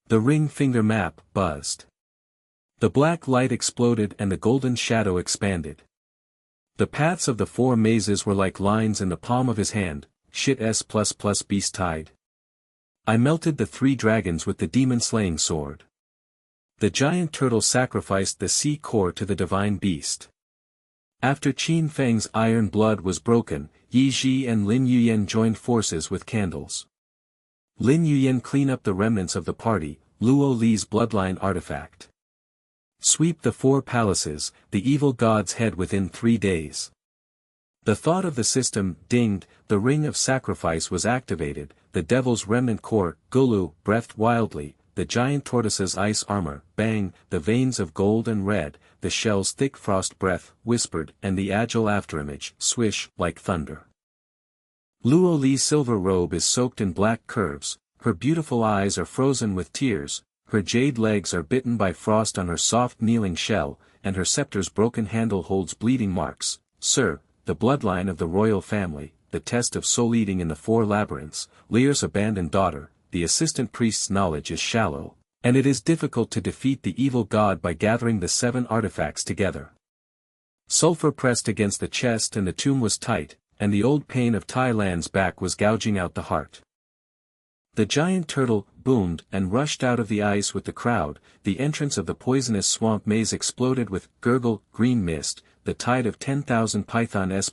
S1: The ring finger map buzzed. The black light exploded and the golden shadow expanded. The paths of the 4 mazes were like lines in the palm of his hand, shit s++ beast tide. I melted the 3 dragons with the demon-slaying sword. The giant turtle sacrificed the sea core to the divine beast. After Qin Feng's iron blood was broken, Yi Ji and Lin Yuyan joined forces with candles. Lin Yuyan clean up the remnants of the party, Luo Li's bloodline artifact. Sweep the 4 palaces, the evil god's head within 3 days. The thought of the system dinged, the ring of sacrifice was activated, the devil's remnant core, Gulu, breathed wildly, the giant tortoise's ice armor, bang, the veins of gold and red, the shell's thick frost breath, whispered, and the agile afterimage, swish, like thunder. Luo Li's silver robe is soaked in black curves, her beautiful eyes are frozen with tears, her jade legs are bitten by frost on her soft kneeling shell, and her scepter's broken handle holds bleeding marks. Sir, the bloodline of the royal family, the test of soul eating in the 4 labyrinths, Lear's abandoned daughter, the assistant priest's knowledge is shallow, and it is difficult to defeat the evil god by gathering the 7 artifacts together. Sulfur pressed against the chest and the tomb was tight, and the old pain of Tai Lan's back was gouging out the heart. The giant turtle boomed and rushed out of the ice with the crowd, the entrance of the poisonous swamp maze exploded with gurgle, green mist, the tide of 10,000 python s++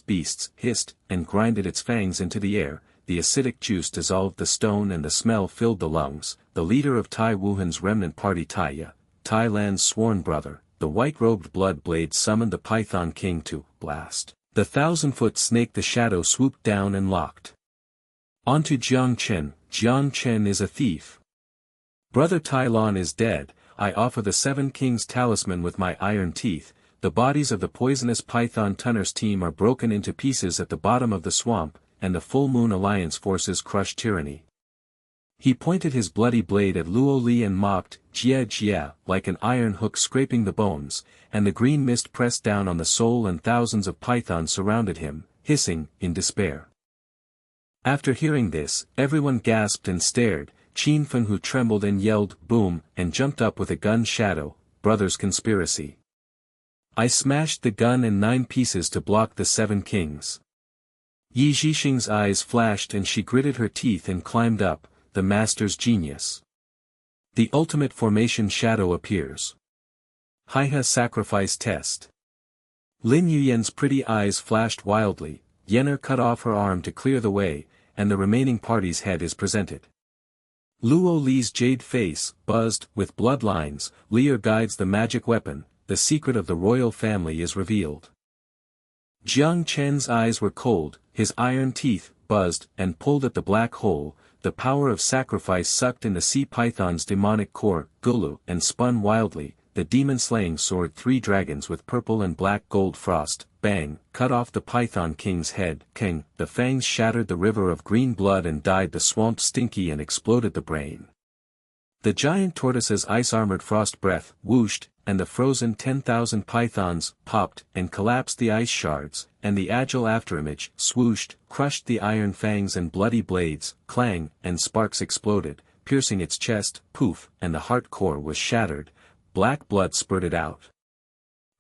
S1: beasts hissed and grinded its fangs into the air, the acidic juice dissolved the stone and the smell filled the lungs, the leader of Tai Wuhan's remnant party Taiya, Tai Lan's sworn brother, the white-robed blood blade summoned the python king to blast. The 1,000-foot snake the shadow swooped down and locked. Onto Jiang Chen. Jiang Chen is a thief. Brother Tai Lan is dead, I offer the 7 kings talisman with my iron teeth, the bodies of the poisonous python tunners team are broken into pieces at the bottom of the swamp, and the full moon alliance forces crush tyranny. He pointed his bloody blade at Luo Li and mocked, Jia Jia, like an iron hook scraping the bones, and the green mist pressed down on the soul and thousands of pythons surrounded him, hissing, in despair. After hearing this, everyone gasped and stared, Qin Feng who trembled and yelled, boom, and jumped up with a gun shadow, brother's conspiracy. I smashed the gun in 9 pieces to block the 7 kings. Yi Zhixing's eyes flashed and she gritted her teeth and climbed up, the master's genius. The ultimate formation shadow appears. Haiha sacrifice test. Lin Yuyan's pretty eyes flashed wildly, Yenner cut off her arm to clear the way, and the remaining party's head is presented. Luo Li's jade face, buzzed, with bloodlines, Lear guides the magic weapon, the secret of the royal family is revealed. Jiang Chen's eyes were cold, his iron teeth, buzzed, and pulled at the black hole, the power of sacrifice sucked in the sea python's demonic core, Gulu, and spun wildly, the demon-slaying sword 3 dragons with purple and black gold frost, bang, cut off the python king's head, king, the fangs shattered the river of green blood and dyed the swamp stinky and exploded the brain. The giant tortoise's ice-armored frost breath, whooshed, and the frozen 10,000 pythons, popped, and collapsed the ice shards, and the agile afterimage, swooshed, crushed the iron fangs and bloody blades, clang, and sparks exploded, piercing its chest, poof, and the heart core was shattered, black blood spurted out.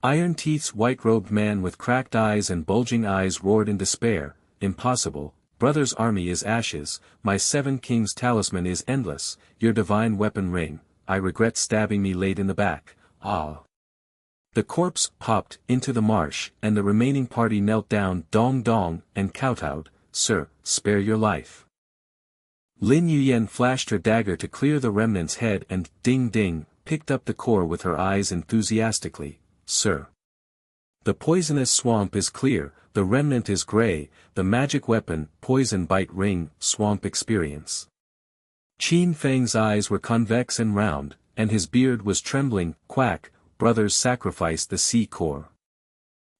S1: Iron Teeth's white-robed man with cracked eyes and bulging eyes roared in despair, impossible, brother's army is ashes, my 7 kings talisman is endless, your divine weapon ring, I regret stabbing me late in the back, ah. The corpse popped into the marsh and the remaining party knelt down dong dong and kowtowed, "Sir, spare your life." Lin Yuyen flashed her dagger to clear the remnant's head and, ding ding, picked up the core with her eyes enthusiastically, "Sir. The poisonous swamp is clear, the remnant is gray, the magic weapon, poison bite ring, swamp experience." Qin Feng's eyes were convex and round, and his beard was trembling, "Quack, brothers sacrifice the sea core.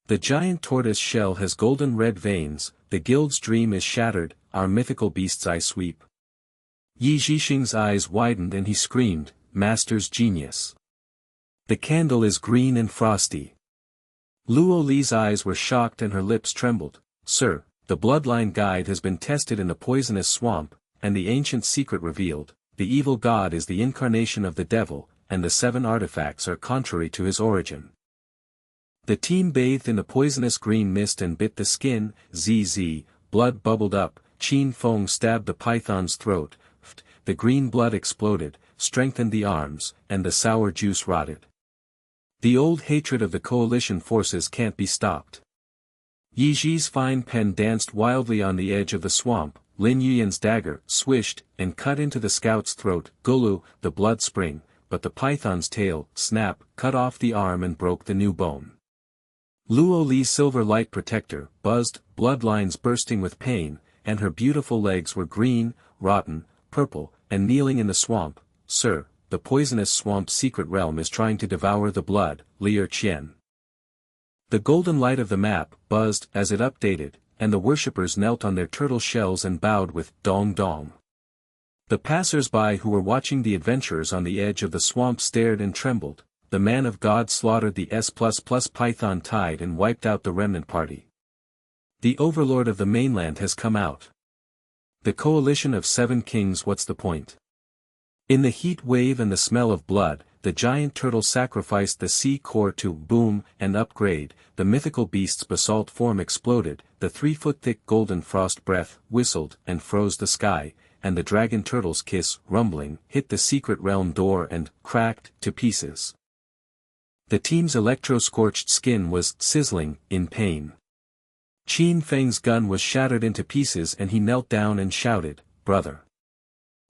S1: The giant tortoise shell has golden red veins, the guild's dream is shattered, our mythical beast's eye sweep." Yi Zhixing's eyes widened and he screamed, "Master's genius. The candle is green and frosty." Luo Li's eyes were shocked and her lips trembled, "Sir, the bloodline guide has been tested in the poisonous swamp, and the ancient secret revealed, the evil god is the incarnation of the devil, and the 7 artifacts are contrary to his origin." The team bathed in the poisonous green mist and bit the skin, zzz, blood bubbled up, Qin Feng stabbed the python's throat, the green blood exploded, strengthened the arms, and the sour juice rotted. The old hatred of the coalition forces can't be stopped. Yi Ji's fine pen danced wildly on the edge of the swamp, Lin Yuyen's dagger swished and cut into the scout's throat, Gulu, the blood spring, but the python's tail, snap, cut off the arm and broke the new bone. Luo Li's silver light protector buzzed, bloodlines bursting with pain, and her beautiful legs were green, rotten, purple, and kneeling in the swamp, "Sir, the poisonous swamp's secret realm is trying to devour the blood, Lier Qian." The golden light of the map buzzed as it updated, and the worshippers knelt on their turtle shells and bowed with dong dong. The passers-by who were watching the adventurers on the edge of the swamp stared and trembled. The man of God slaughtered the S++ python tide and wiped out the remnant party. The overlord of the mainland has come out. The coalition of 7 kings, what's the point? In the heat wave and the smell of blood, the giant turtle sacrificed the sea core to boom and upgrade, the mythical beast's basalt form exploded, the 3-foot-thick golden frost breath whistled and froze the sky, and the dragon turtle's kiss, rumbling, hit the secret realm door and cracked to pieces. The team's electro-scorched skin was sizzling in pain. Qin Feng's gun was shattered into pieces and he knelt down and shouted, "Brother.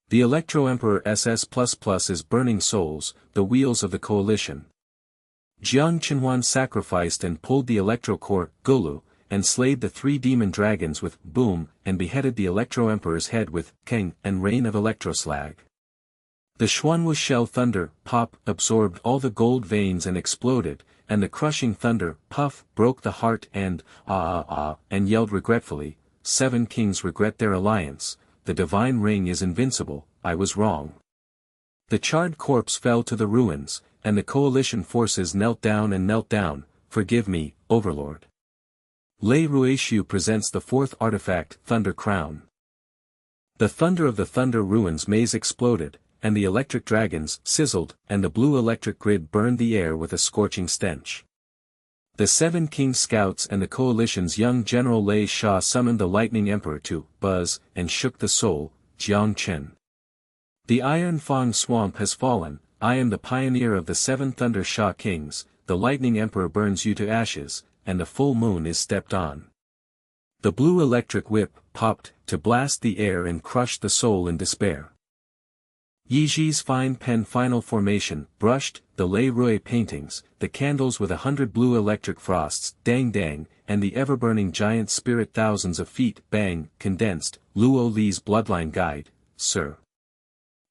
S1: The Electro-Emperor SS++ is burning souls, the wheels of the coalition." Jiang Chen sacrificed and pulled the electro-core, Gulu, and slayed the 3 demon dragons with boom, and beheaded the Electro-Emperor's head with keng and rain of electroslag. The Xuanwu shell thunder, pop, absorbed all the gold veins and exploded, and the crushing thunder, puff, broke the heart and, and yelled regretfully, 7 kings regret their alliance, the divine ring is invincible, I was wrong. The charred corpse fell to the ruins, and the coalition forces knelt down, forgive me, Overlord. Lei Ruishu presents the 4th artifact, Thunder Crown. The thunder of the Thunder Ruins maze exploded, and the electric dragons sizzled, and the blue electric grid burned the air with a scorching stench. The 7 King Scouts and the coalition's young General Lei Sha summoned the Lightning Emperor to buzz and shook the soul, Jiang Chen. The Iron Fang Swamp has fallen, I am the pioneer of the 7 Thunder Sha Kings, the Lightning Emperor burns you to ashes, and the full moon is stepped on. The blue electric whip popped to blast the air and crush the soul in despair. Yi Ji's fine pen final formation brushed the Lei Rui paintings, the candles with 100 blue electric frosts, dang dang, and the ever-burning giant spirit thousands of feet, bang, condensed, Luo Li's bloodline guide, Sir.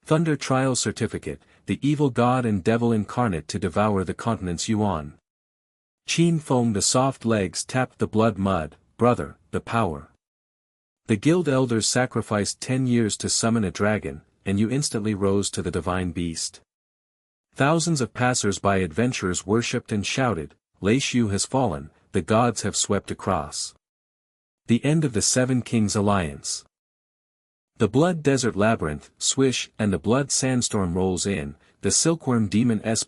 S1: Thunder Trial Certificate, the evil god and devil incarnate to devour the continent's Yuan. Qin Feng the soft legs tapped the blood mud, brother, the power. The guild elders sacrificed 10 years to summon a dragon, and you instantly rose to the divine beast. Thousands of passers-by adventurers worshipped and shouted, Lei Shu has fallen, the gods have swept across. The end of the 7 Kings Alliance. The blood desert labyrinth, swish, and the blood sandstorm rolls in, the silkworm demon S++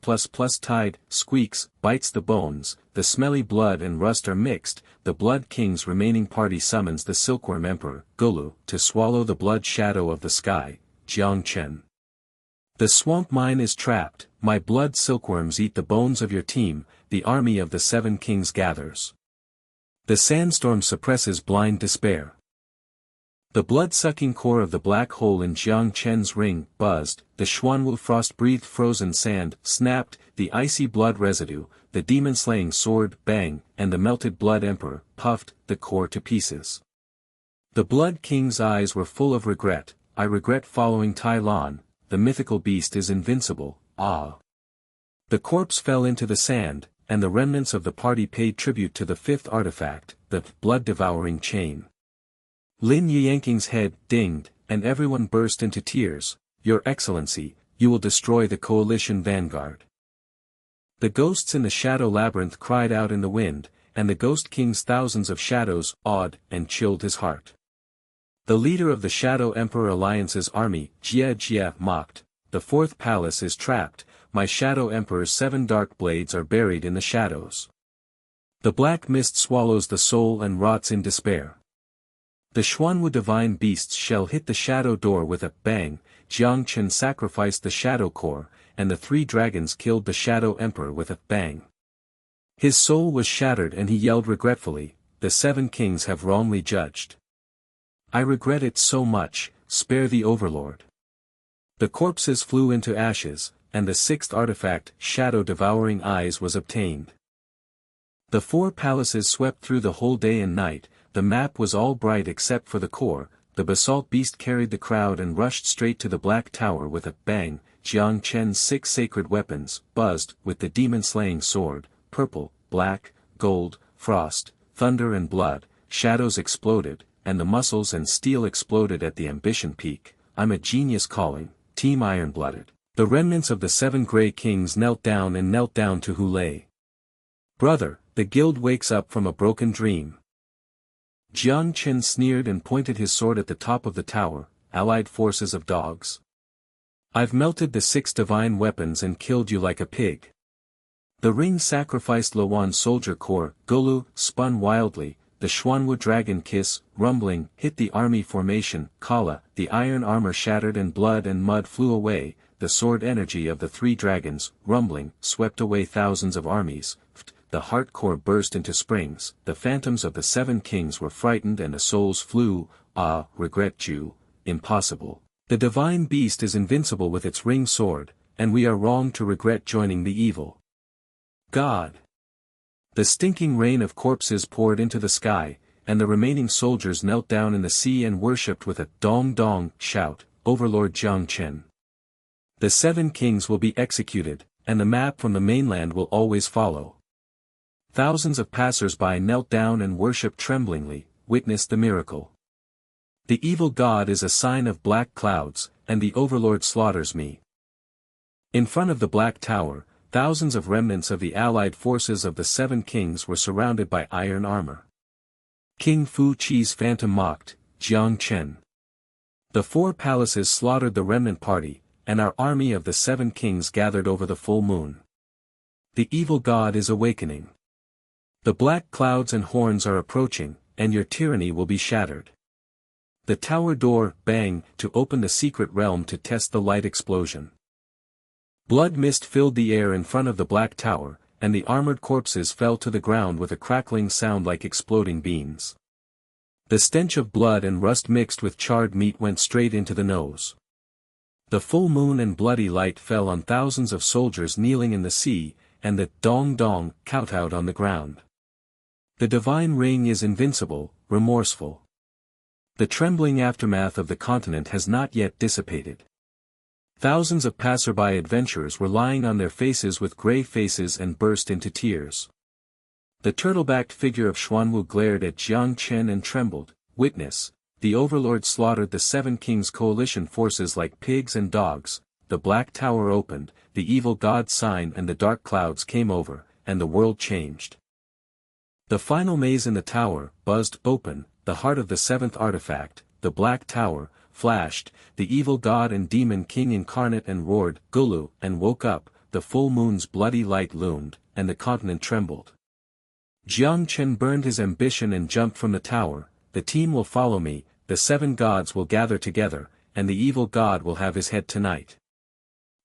S1: tide, squeaks, bites the bones, the smelly blood and rust are mixed, the blood king's remaining party summons the silkworm emperor, Gulu, to swallow the blood shadow of the sky, Jiang Chen. The swamp mine is trapped, my blood silkworms eat the bones of your team, the army of the seven kings gathers. The sandstorm suppresses blind despair. The blood-sucking core of the black hole in Jiang Chen's ring buzzed, the Xuanwu frost-breathed frozen sand snapped, the icy blood residue, the demon-slaying sword bang, and the melted blood emperor puffed the core to pieces. The blood king's eyes were full of regret. I regret following Tai Lan, the mythical beast is invincible, ah. The corpse fell into the sand, and the remnants of the party paid tribute to the fifth artifact, the blood-devouring chain. Lin Yanking's head dinged, and everyone burst into tears. Your Excellency, you will destroy the coalition vanguard. The ghosts in the shadow labyrinth cried out in the wind, and the Ghost King's thousands of shadows awed and chilled his heart. The leader of the Shadow Emperor Alliance's army, Jia mocked, the fourth palace is trapped, my Shadow Emperor's 7 dark blades are buried in the shadows. The black mist swallows the soul and rots in despair. The Xuanwu divine beasts shall hit the shadow door with a bang. Jiang Chen sacrificed the shadow core, and the 3 dragons killed the Shadow Emperor with a bang. His soul was shattered and he yelled regretfully, the 7 kings have wrongly judged. I regret it so much, spare the overlord. The corpses flew into ashes, and the 6th artifact, shadow-devouring eyes, was obtained. The 4 palaces swept through the whole day and night. The map was all bright except for the core. The basalt beast carried the crowd and rushed straight to the black tower with a bang. Jiang Chen's 6 sacred weapons buzzed with the demon-slaying sword, purple, black, gold, frost, thunder and blood. Shadows exploded, and the muscles and steel exploded at the ambition peak. I'm a genius calling, Team Iron-Blooded. The remnants of the 7 Grey Kings knelt down to Hulei. Brother, the guild wakes up from a broken dream. Jiang Chen sneered and pointed his sword at the top of the tower, allied forces of dogs. I've melted the 6 divine weapons and killed you like a pig. The ring sacrificed Luan soldier core, Golu, spun wildly, the Xuanwu dragon kiss, rumbling, hit the army formation, Kala, the iron armor shattered and blood and mud flew away, the sword energy of the 3 dragons, rumbling, swept away thousands of armies. The heart core burst into springs, the phantoms of the 7 kings were frightened and the souls flew, ah, regret you, impossible. The divine beast is invincible with its ring sword, and we are wrong to regret joining the evil. God. The stinking rain of corpses poured into the sky, and the remaining soldiers knelt down in the sea and worshipped with a dong-dong shout, Overlord Jiang Chen. The 7 kings will be executed, and the map from the mainland will always follow. Thousands of passers-by knelt down and worshipped tremblingly, witnessed the miracle. The evil god is a sign of black clouds, and the overlord slaughters me. In front of the black tower, thousands of remnants of the allied forces of the 7 kings were surrounded by iron armor. King Fu Chi's phantom mocked, Jiang Chen. The 4 palaces slaughtered the remnant party, and our army of the 7 kings gathered over the full moon. The evil god is awakening. The black clouds and horns are approaching, and your tyranny will be shattered. The tower door bang to open the secret realm to test the light explosion. Blood mist filled the air in front of the black tower, and the armored corpses fell to the ground with a crackling sound like exploding beans. The stench of blood and rust mixed with charred meat went straight into the nose. The full moon and bloody light fell on thousands of soldiers kneeling in the sea, and the dong-dong kowtowed on the ground. The divine ring is invincible, remorseful. The trembling aftermath of the continent has not yet dissipated. Thousands of passerby adventurers were lying on their faces with grey faces and burst into tears. The turtle-backed figure of Xuanwu glared at Jiang Chen and trembled. Witness, the overlord slaughtered the 7 kings' coalition forces like pigs and dogs. The black tower opened, the evil god sign and the dark clouds came over, and the world changed. The final maze in the tower buzzed open, the heart of the 7th artifact, the black tower, flashed, the evil god and demon king incarnate and roared, Gulu, and woke up, the full moon's bloody light loomed, and the continent trembled. Jiang Chen burned his ambition and jumped from the tower. The team will follow me, the 7 gods will gather together, and the evil god will have his head tonight.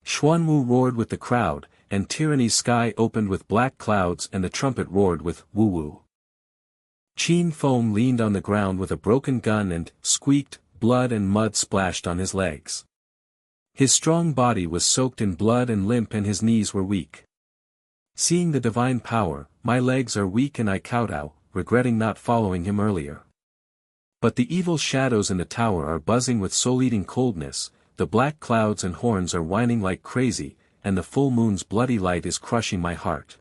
S1: Xuanwu roared with the crowd, and tyranny's sky opened with black clouds and the trumpet roared with woo-woo. Qin Feng leaned on the ground with a broken gun and squeaked, blood and mud splashed on his legs. His strong body was soaked in blood and limp and his knees were weak. Seeing the divine power, my legs are weak and I kowtow, regretting not following him earlier. But the evil shadows in the tower are buzzing with soul-eating coldness, the black clouds and horns are whining like crazy, and the full moon's bloody light is crushing my heart.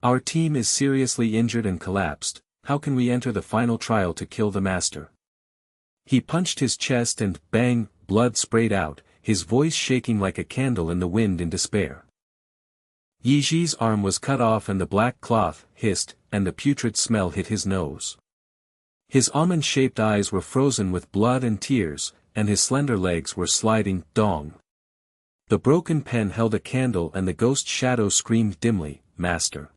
S1: Our team is seriously injured and collapsed, how can we enter the final trial to kill the master? He punched his chest and, bang, blood sprayed out, his voice shaking like a candle in the wind in despair. Yiji's arm was cut off and the black cloth hissed, and the putrid smell hit his nose. His almond-shaped eyes were frozen with blood and tears, and his slender legs were sliding, dong. The broken pen held a candle and the ghost shadow screamed dimly, Master.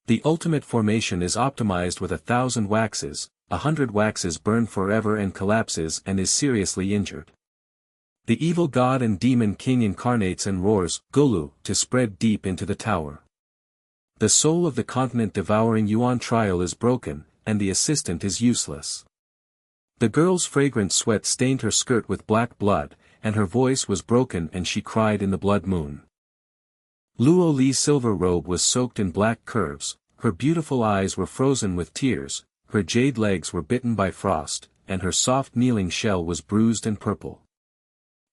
S1: The ultimate formation is optimized with 1,000 waxes, 100 waxes burn forever and collapses and is seriously injured. The evil god and demon king incarnates and roars, Gulu, to spread deep into the tower. The soul of the continent devouring Yuan trial is broken, and the assistant is useless. The girl's fragrant sweat stained her skirt with black blood, and her voice was broken and she cried in the blood moon. Luo Li's silver robe was soaked in black curves, her beautiful eyes were frozen with tears, her jade legs were bitten by frost, and her soft kneeling shell was bruised and purple.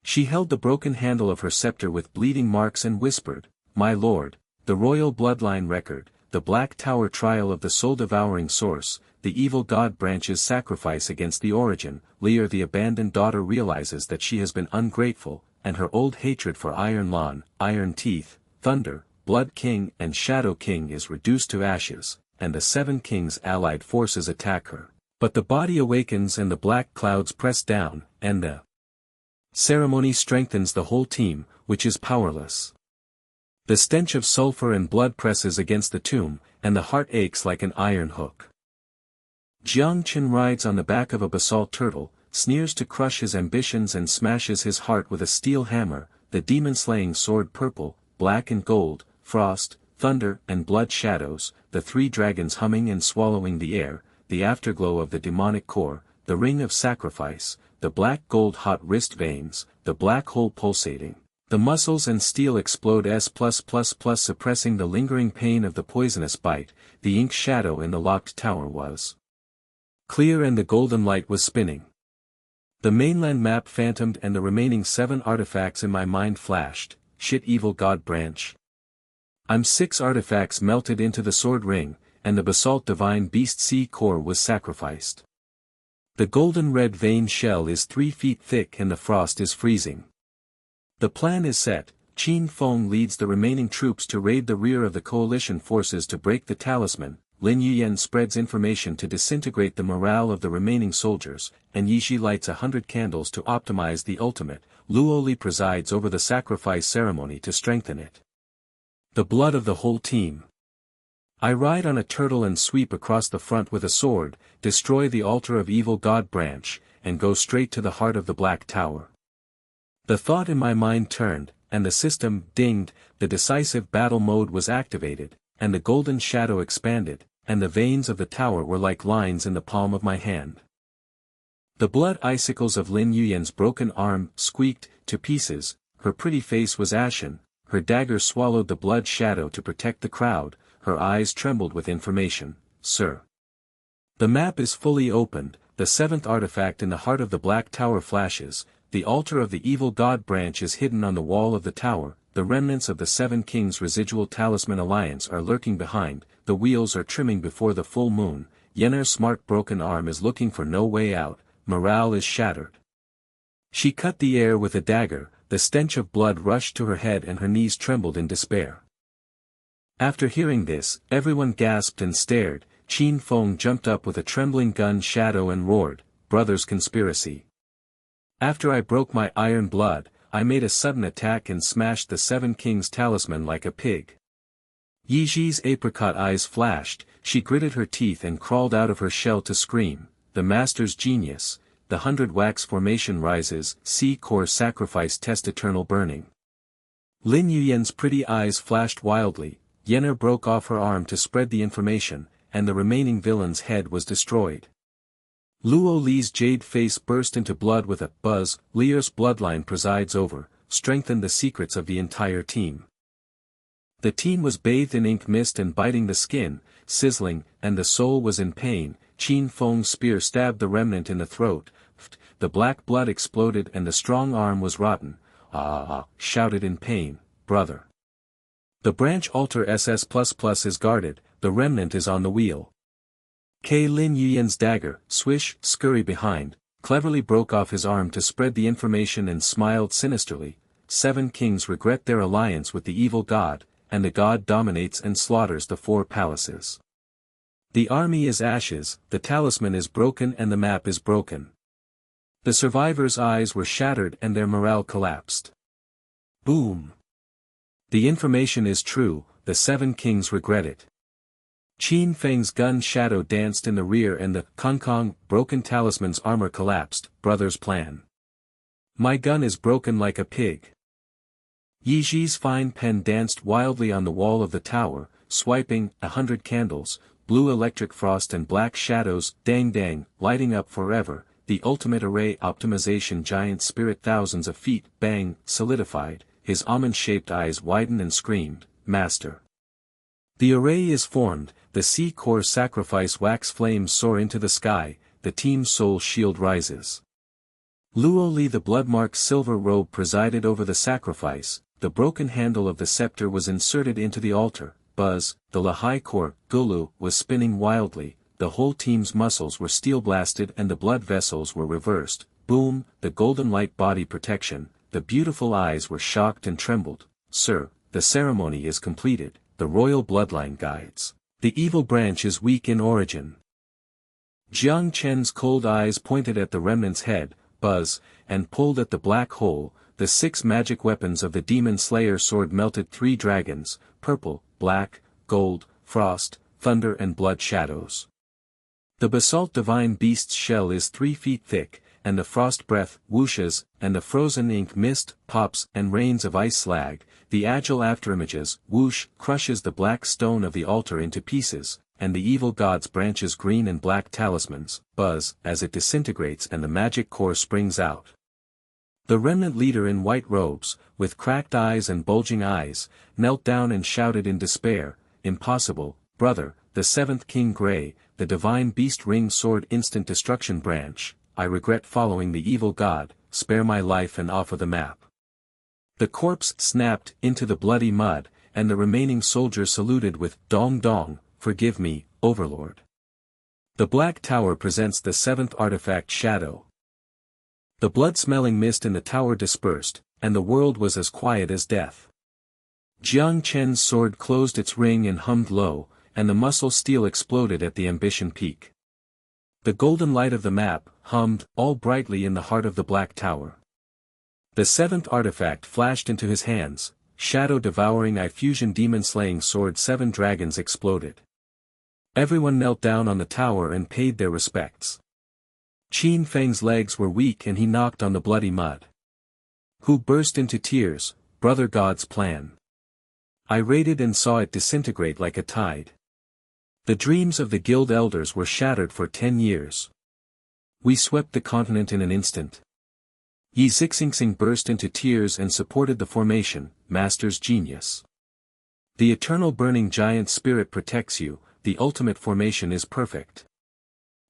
S1: She held the broken handle of her scepter with bleeding marks and whispered, My lord, the royal bloodline record, the Black Tower trial of the soul-devouring source, the evil god branch's sacrifice against the origin. Lear the abandoned daughter realizes that she has been ungrateful, and her old hatred for Iron Lawn, Iron Teeth, Thunder, Blood King and Shadow King is reduced to ashes, and the 7 kings' allied forces attack her. But the body awakens and the black clouds press down, and the ceremony strengthens the whole team, which is powerless. The stench of sulfur and blood presses against the tomb, and the heart aches like an iron hook. Jiang Chen rides on the back of a basalt turtle, sneers to crush his ambitions and smashes his heart with a steel hammer, the demon-slaying sword purple, black and gold, frost, thunder and blood shadows, the 3 dragons humming and swallowing the air, the afterglow of the demonic core, the ring of sacrifice, the black gold hot wrist veins, the black hole pulsating. The muscles and steel explode suppressing the lingering pain of the poisonous bite. The ink shadow in the locked tower was clear and the golden light was spinning. The mainland map phantomed and the remaining 7 artifacts in my mind flashed. Shit, evil god branch. I'm 6 artifacts melted into the sword ring, and the basalt divine beast sea core was sacrificed. The golden red vein shell is 3 feet thick and the frost is freezing. The plan is set. Qin Feng leads the remaining troops to raid the rear of the coalition forces to break the talisman. Lin Yuyan spreads information to disintegrate the morale of the remaining soldiers, and Yishi lights 100 candles to optimize the ultimate. Luo Li presides over the sacrifice ceremony to strengthen it. The blood of the whole team. I ride on a turtle and sweep across the front with a sword, destroy the altar of evil god branch, and go straight to the heart of the Black Tower. The thought in my mind turned, and the system dinged, the decisive battle mode was activated, and the golden shadow expanded, and the veins of the tower were like lines in the palm of my hand. The blood icicles of Lin Yuyan's broken arm squeaked to pieces, her pretty face was ashen, her dagger swallowed the blood shadow to protect the crowd, her eyes trembled with information, Sir. The map is fully opened, the 7th artifact in the heart of the Black Tower flashes. The altar of the evil god branch is hidden on the wall of the tower, the remnants of the 7 kings' residual talisman alliance are lurking behind, the wheels are trimming before the full moon, Yenner's smart broken arm is looking for no way out, morale is shattered. She cut the air with a dagger, the stench of blood rushed to her head and her knees trembled in despair. After hearing this, everyone gasped and stared. Qin Feng jumped up with a trembling gun shadow and roared, Brothers conspiracy. After I broke my iron blood, I made a sudden attack and smashed the 7 kings' talisman like a pig. Yiji's apricot eyes flashed, she gritted her teeth and crawled out of her shell to scream, the master's genius, the 100 wax formation rises, sea core sacrifice test eternal burning. Lin Yuyan's pretty eyes flashed wildly. Yenner broke off her arm to spread the information, and the remaining villain's head was destroyed. Luo Li's jade face burst into blood with a buzz. Li's bloodline presides over, strengthened the secrets of the entire team. The team was bathed in ink mist and biting the skin, sizzling, and the soul was in pain. Qin Feng's spear stabbed the remnant in the throat. The black blood exploded and the strong arm was rotten. Shouted in pain, brother. The branch altar SS++ is guarded, the remnant is on the wheel. Lin Yuyan's dagger, swish, scurry behind, cleverly broke off his arm to spread the information and smiled sinisterly. 7 kings regret their alliance with the evil god, and the god dominates and slaughters the 4 palaces. The army is ashes, the talisman is broken and the map is broken. The survivors' eyes were shattered and their morale collapsed. Boom! The information is true, the 7 kings regret it. Qin Feng's gun shadow danced in the rear and the Kong broken talisman's armor collapsed. Brother's plan. My gun is broken like a pig. Yi Ji's fine pen danced wildly on the wall of the tower, swiping 100 candles, blue electric frost and black shadows, dang, lighting up forever. The ultimate array optimization giant spirit thousands of feet, bang, solidified. His almond-shaped eyes widened and screamed, Master. The array is formed, the C-core sacrifice wax flames soar into the sky, the team's soul shield rises. Luo Li the blood-marked silver robe presided over the sacrifice, the broken handle of the scepter was inserted into the altar. Buzz, the Lahai core, Gulu, was spinning wildly, the whole team's muscles were steel-blasted and the blood vessels were reversed. Boom, the golden light body protection, the beautiful eyes were shocked and trembled. Sir, the ceremony is completed, the royal bloodline guides. The evil branch is weak in origin. Jiang Chen's cold eyes pointed at the remnant's head, Buzz, and pulled at the black hole. The 6 magic weapons of the demon slayer sword melted 3 dragons, purple, black, gold, frost, thunder and blood shadows. The basalt divine beast's shell is 3 feet thick, and the frost breath whooshes, and the frozen ink mist pops and rains of ice slag. The agile afterimages whoosh crushes the black stone of the altar into pieces, and the evil god's branches green and black talismans buzz as it disintegrates and the magic core springs out. The remnant leader in white robes, with cracked eyes and bulging eyes, knelt down and shouted in despair, Impossible, brother, the 7th King Grey, the divine beast ring sword instant destruction branch, I regret following the evil god, spare my life and offer the map. The corpse snapped into the bloody mud, and the remaining soldier saluted with, Dong Dong, forgive me, Overlord. The Black Tower presents the 7th artifact Shadow. The blood-smelling mist in the tower dispersed, and the world was as quiet as death. Jiang Chen's sword closed its ring and hummed low, and the muscle steel exploded at the ambition peak. The golden light of the map hummed all brightly in the heart of the Black Tower. The 7th artifact flashed into his hands, shadow-devouring I-fusion demon-slaying sword. 7 dragons exploded. Everyone knelt down on the tower and paid their respects. Qin Feng's legs were weak and he knocked on the bloody mud. Who burst into tears, brother God's plan. I raided and saw it disintegrate like a tide. The dreams of the guild elders were shattered for 10 years. We swept the continent in an instant. Yi Zixingsing burst into tears and supported the formation, Master's genius. The eternal burning giant spirit protects you, the ultimate formation is perfect.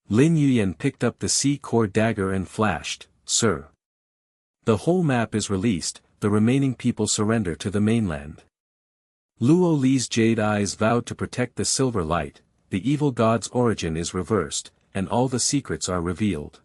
S1: Lin Yuyan picked up the C-core dagger and flashed, Sir. The whole map is released, the remaining people surrender to the mainland. Luo Li's jade eyes vowed to protect the silver light, the evil god's origin is reversed, and all the secrets are revealed.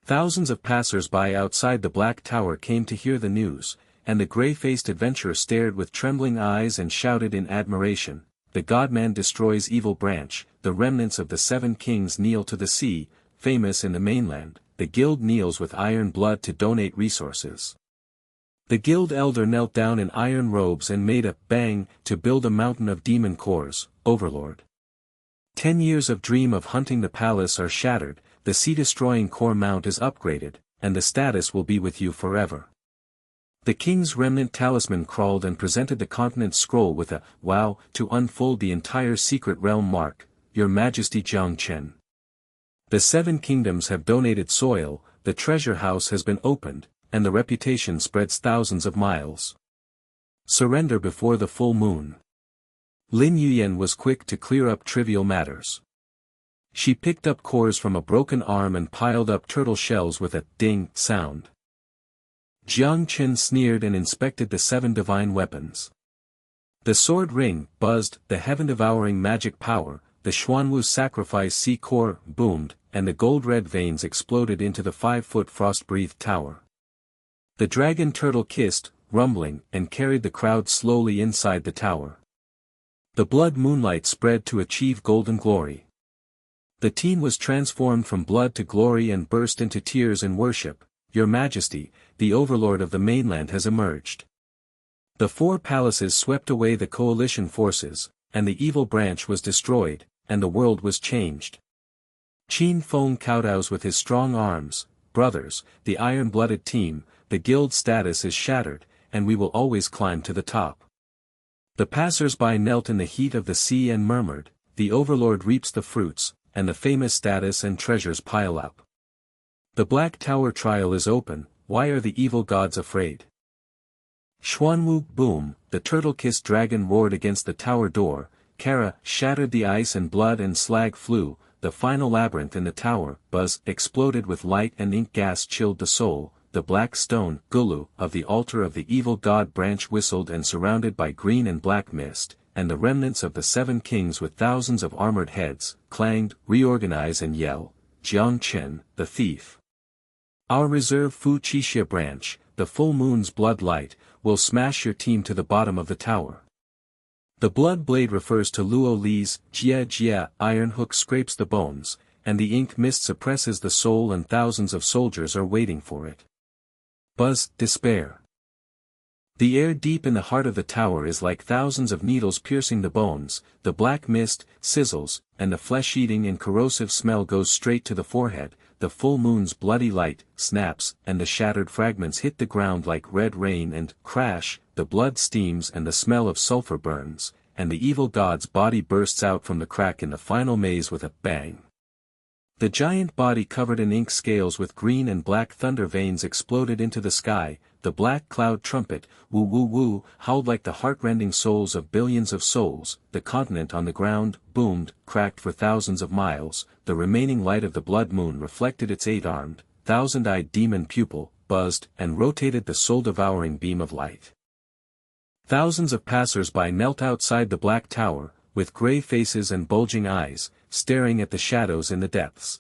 S1: Thousands of passers-by outside the Black Tower came to hear the news, and the grey-faced adventurer stared with trembling eyes and shouted in admiration, The God-man destroys evil branch, the remnants of the 7 kings kneel to the sea, famous in the mainland, the guild kneels with iron blood to donate resources. The guild elder knelt down in iron robes and made a bang to build a mountain of demon cores, Overlord. 10 years of dream of hunting the palace are shattered, the sea-destroying core mount is upgraded, and the status will be with you forever. The king's remnant talisman crawled and presented the continent's scroll with a wow to unfold the entire secret realm mark, Your Majesty Jiang Chen. The 7 kingdoms have donated soil, the treasure house has been opened, and the reputation spreads thousands of miles. Surrender before the full moon. Lin Yuyan was quick to clear up trivial matters. She picked up cores from a broken arm and piled up turtle shells with a ding sound. Jiang Chen sneered and inspected the 7 divine weapons. The sword ring buzzed, the heaven-devouring magic power, the Xuanwu sacrifice C-core boomed, and the gold-red veins exploded into the 5-foot frost-breathed tower. The dragon turtle kissed, rumbling, and carried the crowd slowly inside the tower. The blood moonlight spread to achieve golden glory. The team was transformed from blood to glory and burst into tears and worship. Your Majesty, the overlord of the mainland has emerged. The 4 palaces swept away the coalition forces, and the evil branch was destroyed, and the world was changed. Qin Feng kowtows with his strong arms. Brothers, the iron-blooded team, the guild status is shattered, and we will always climb to the top. The passers-by knelt in the heat of the sea and murmured, the overlord reaps the fruits, and the famous status and treasures pile up. The Black Tower trial is open, why are the evil gods afraid? Xuanwu boom, the turtle-kissed dragon roared against the tower door, Kara shattered the ice and blood and slag flew, the final labyrinth in the tower, buzz exploded with light and ink gas chilled the soul, the black stone, gulu, of the altar of the evil god branch whistled and surrounded by green and black mist, and the remnants of the 7 kings with thousands of armored heads, clanged, reorganize and yell, Jiang Chen, the thief. Our reserve Fu Qixia branch, the full moon's blood light, will smash your team to the bottom of the tower. The blood blade refers to Luo Li's Jia iron hook scrapes the bones, and the ink mist suppresses the soul and thousands of soldiers are waiting for it. Buzz, despair. The air deep in the heart of the tower is like thousands of needles piercing the bones, the black mist sizzles, and the flesh-eating and corrosive smell goes straight to the forehead, the full moon's bloody light snaps, and the shattered fragments hit the ground like red rain and, crash, the blood steams and the smell of sulfur burns, and the evil god's body bursts out from the crack in the final maze with a bang. The giant body covered in ink scales with green and black thunder veins exploded into the sky, the black cloud trumpet, woo woo woo, howled like the heart-rending souls of billions of souls, the continent on the ground, boomed, cracked for thousands of miles, the remaining light of the blood moon reflected its 8-armed, thousand-eyed demon pupil, buzzed, and rotated the soul-devouring beam of light. Thousands of passers-by knelt outside the black tower, with grey faces and bulging eyes, staring at the shadows in the depths.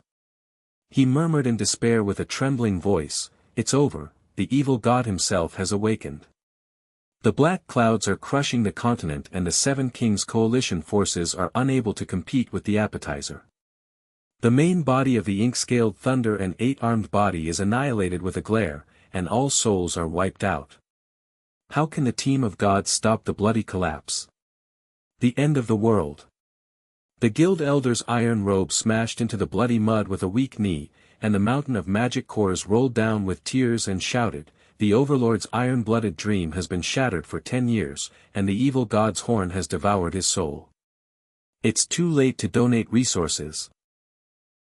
S1: He murmured in despair with a trembling voice, "It's over, the evil god himself has awakened. The black clouds are crushing the continent and the 7 kings' coalition forces are unable to compete with the appetizer. The main body of the ink-scaled thunder and 8-armed body is annihilated with a glare, and all souls are wiped out. How can the team of gods stop the bloody collapse? The end of the world." The guild elder's iron robe smashed into the bloody mud with a weak knee, and the mountain of magic cores rolled down with tears and shouted, "The overlord's iron-blooded dream has been shattered for 10 years, and the evil god's horn has devoured his soul. It's too late to donate resources."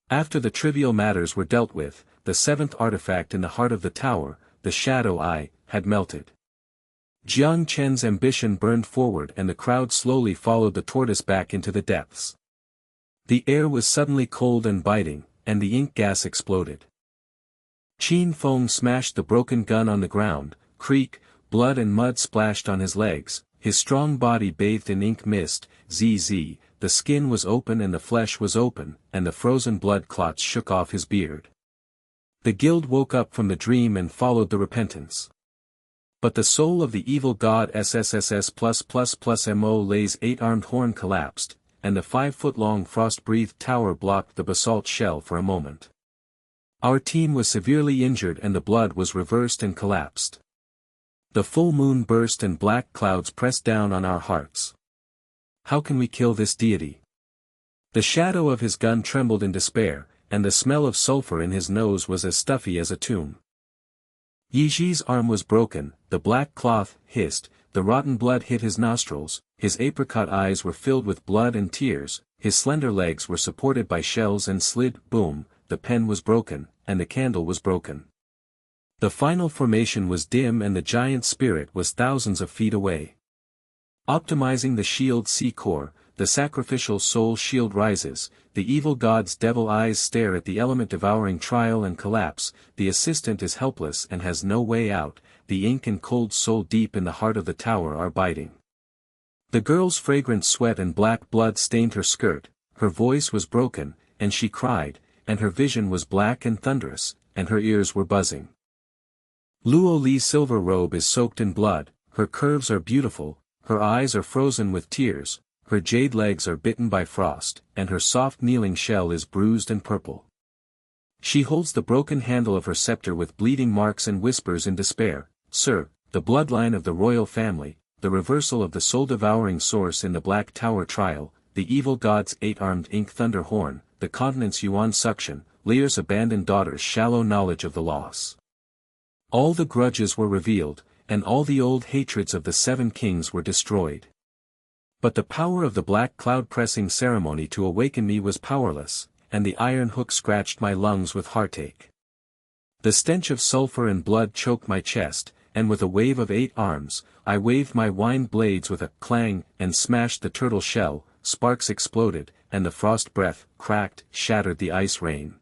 S1: After the trivial matters were dealt with, the 7th artifact in the heart of the tower, the Shadow Eye, had melted. Jiang Chen's ambition burned forward and the crowd slowly followed the tortoise back into the depths. The air was suddenly cold and biting, and the ink gas exploded. Qin Feng smashed the broken gun on the ground, creak, blood and mud splashed on his legs, his strong body bathed in ink mist, zzz, the skin was open and the flesh was open, and the frozen blood clots shook off his beard. The guild woke up from the dream and followed the repentance. But the soul of the evil god SSSS+++MO Lay's 8-armed horn collapsed, and the 5-foot-long frost-breathed tower blocked the basalt shell for a moment. Our team was severely injured and the blood was reversed and collapsed. The full moon burst and black clouds pressed down on our hearts. How can we kill this deity? The shadow of his gun trembled in despair, and the smell of sulfur in his nose was as stuffy as a tomb. Yi Ji's arm was broken, the black cloth hissed, the rotten blood hit his nostrils, his apricot eyes were filled with blood and tears, his slender legs were supported by shells and slid, boom, the pen was broken, and the candle was broken. The final formation was dim and the giant spirit was thousands of feet away. Optimizing the shield C-core, the sacrificial soul shield rises, the evil god's devil eyes stare at the element devouring trial and collapse, the assistant is helpless and has no way out, the ink and cold soul deep in the heart of the tower are biting. The girl's fragrant sweat and black blood stained her skirt, her voice was broken, and she cried, and her vision was black and thunderous, and her ears were buzzing. Luo Li's silver robe is soaked in blood, her curves are beautiful, her eyes are frozen with tears, her jade legs are bitten by frost, and her soft kneeling shell is bruised and purple. She holds the broken handle of her scepter with bleeding marks and whispers in despair, "Sir, the bloodline of the royal family, the reversal of the soul-devouring source in the Black Tower trial, the evil god's eight-armed ink thunder horn, the continent's yuan suction, Lear's abandoned daughter's shallow knowledge of the loss." All the grudges were revealed, and all the old hatreds of the seven kings were destroyed. But the power of the black cloud-pressing ceremony to awaken me was powerless, and the iron hook scratched my lungs with heartache. The stench of sulfur and blood choked my chest, and with a wave of 8 arms, I waved my wine blades with a clang and smashed the turtle shell, sparks exploded, and the frost breath, cracked, shattered the ice rain.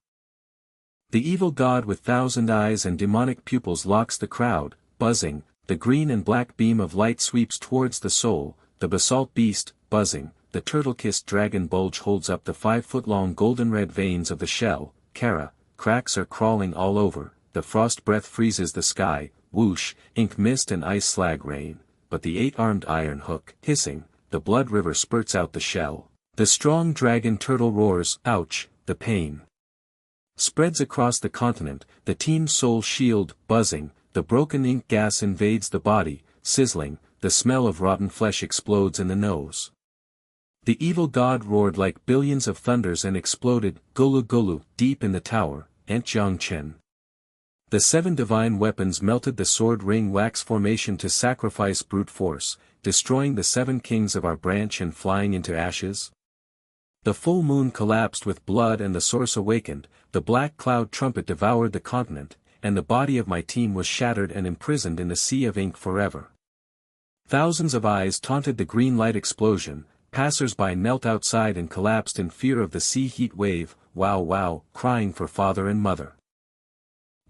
S1: The evil god with 1,000 eyes and demonic pupils locks the crowd, buzzing, the green and black beam of light sweeps towards the soul, the basalt beast, buzzing, the turtle-kissed dragon bulge holds up the 5-foot-long golden-red veins of the shell, Kara, cracks are crawling all over, the frost breath freezes the sky, whoosh, ink mist and ice slag rain, but the 8-armed iron hook, hissing, the blood river spurts out the shell, the strong dragon turtle roars, ouch, the pain spreads across the continent, the team's soul shield, buzzing, the broken ink gas invades the body, sizzling, the smell of rotten flesh explodes in the nose. The evil god roared like billions of thunders and exploded, gulu gulu, deep in the tower, and Jiang Chen. The 7 divine weapons melted the sword ring wax formation to sacrifice brute force, destroying the 7 kings of our branch and flying into ashes. The full moon collapsed with blood and the source awakened, the black cloud trumpet devoured the continent, and the body of my team was shattered and imprisoned in the sea of ink forever. Thousands of eyes taunted the green light explosion, passers-by knelt outside and collapsed in fear of the sea heat wave, wow wow, crying for father and mother.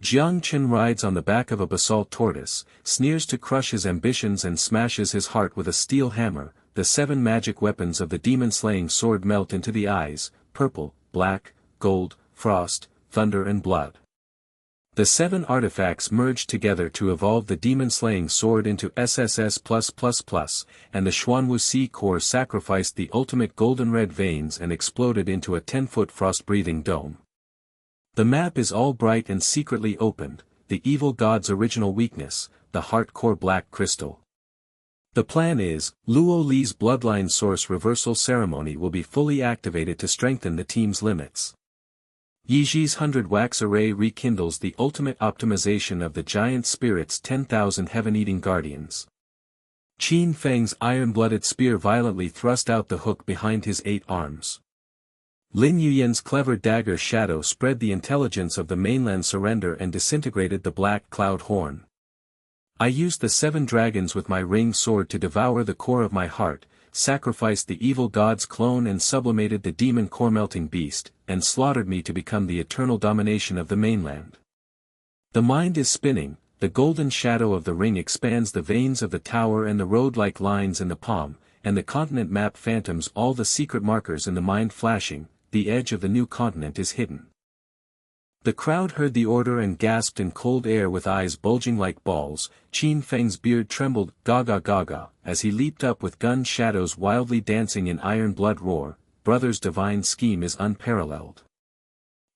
S1: Jiang Chen rides on the back of a basalt tortoise, sneers to crush his ambitions and smashes his heart with a steel hammer, the 7 magic weapons of the demon-slaying sword melt into the eyes, purple, black, gold, frost, thunder and blood. The 7 artifacts merged together to evolve the demon-slaying sword into SSS+++, and the Xuanwu Sea core sacrificed the ultimate golden red veins and exploded into a 10-foot frost-breathing dome. The map is all bright and secretly opened, the evil god's original weakness, the heart core black crystal. The plan is, Luo Li's bloodline source reversal ceremony will be fully activated to strengthen the team's limits. Yi Ji's 100 wax array rekindles the ultimate optimization of the giant spirit's 10,000 heaven-eating guardians. Qin Feng's iron-blooded spear violently thrust out the hook behind his 8 arms. Lin Yuyan's clever dagger shadow spread the intelligence of the mainland surrender and disintegrated the black cloud horn. I used the 7 dragons with my ring sword to devour the core of my heart, sacrificed the evil god's clone and sublimated the demon core-melting beast, and slaughtered me to become the eternal domination of the mainland. The mind is spinning, the golden shadow of the ring expands the veins of the tower and the road like lines in the palm, and the continent map phantoms all the secret markers in the mind flashing, the edge of the new continent is hidden. The crowd heard the order and gasped in cold air with eyes bulging like balls, Qin Feng's beard trembled, gaga gaga, as he leaped up with gun shadows wildly dancing in iron blood roar, brother's divine scheme is unparalleled.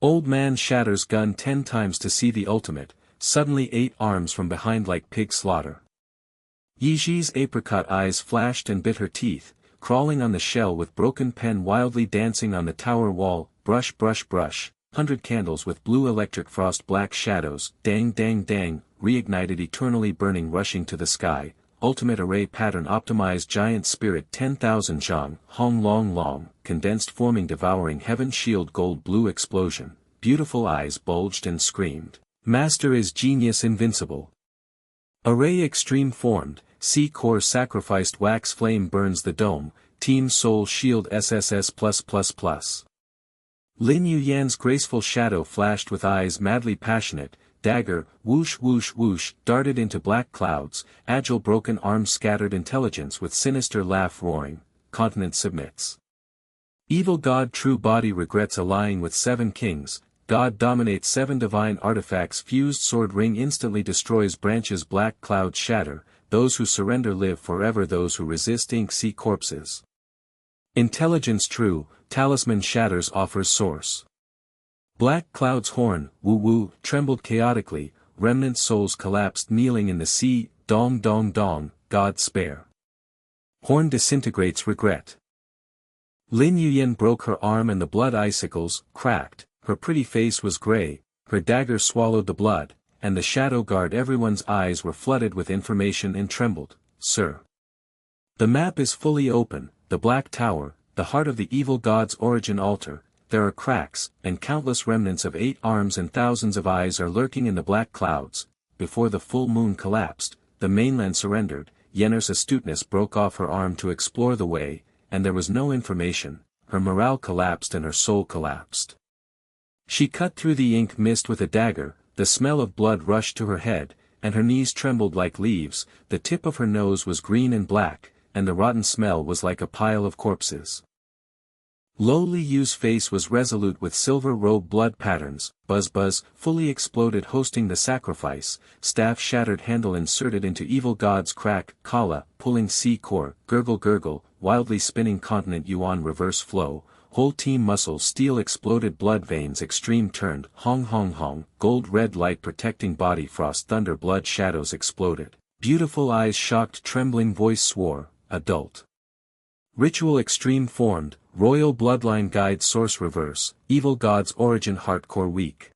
S1: Old man shatters gun 10 times to see the ultimate, suddenly 8 arms from behind like pig slaughter. Yi Ji's apricot eyes flashed and bit her teeth, crawling on the shell with broken pen wildly dancing on the tower wall, brush brush brush. 100 candles with blue electric frost black shadows, dang dang dang, reignited eternally burning rushing to the sky, ultimate array pattern optimized giant spirit 10,000 Jiang, Hong long long, condensed forming devouring heaven shield gold blue explosion, beautiful eyes bulged and screamed, master is genius invincible. Array extreme formed, C core sacrificed wax flame burns the dome, team soul shield SSS+++. Lin Yuyan's graceful shadow flashed with eyes madly passionate, dagger, whoosh whoosh whoosh, darted into black clouds, agile broken arms scattered intelligence with sinister laugh roaring, continent submits. Evil god true body regrets allying with 7 kings, god dominates 7 divine artifacts fused sword ring instantly destroys branches black clouds shatter, those who surrender live forever those who resist ink see corpses. Intelligence true, talisman shatters offers source. Black cloud's horn, woo-woo, trembled chaotically, remnant souls collapsed kneeling in the sea, dong dong dong, God spare. Horn disintegrates regret. Lin Yuyan broke her arm and the blood icicles, cracked, her pretty face was gray, her dagger swallowed the blood, and the shadow guard everyone's eyes were flooded with information and trembled, sir. The map is fully open, the black tower, the heart of the evil god's origin altar, there are cracks, and countless remnants of 8 arms and thousands of eyes are lurking in the black clouds. Before the full moon collapsed, the mainland surrendered, Yenner's astuteness broke off her arm to explore the way, and there was no information, her morale collapsed and her soul collapsed. She cut through the ink mist with a dagger, the smell of blood rushed to her head, and her knees trembled like leaves, the tip of her nose was green and black, and the rotten smell was like a pile of corpses. Li Yu's face was resolute with silver robe blood patterns, buzz, fully exploded hosting the sacrifice, staff shattered handle inserted into evil god's crack, kala, pulling C core, gurgle, wildly spinning continent yuan reverse flow, whole team muscle steel exploded blood veins extreme turned, hong, gold red light protecting body frost thunder blood shadows exploded, beautiful eyes shocked trembling voice swore, adult. Ritual extreme formed, royal bloodline guide source reverse, evil god's origin hardcore weak.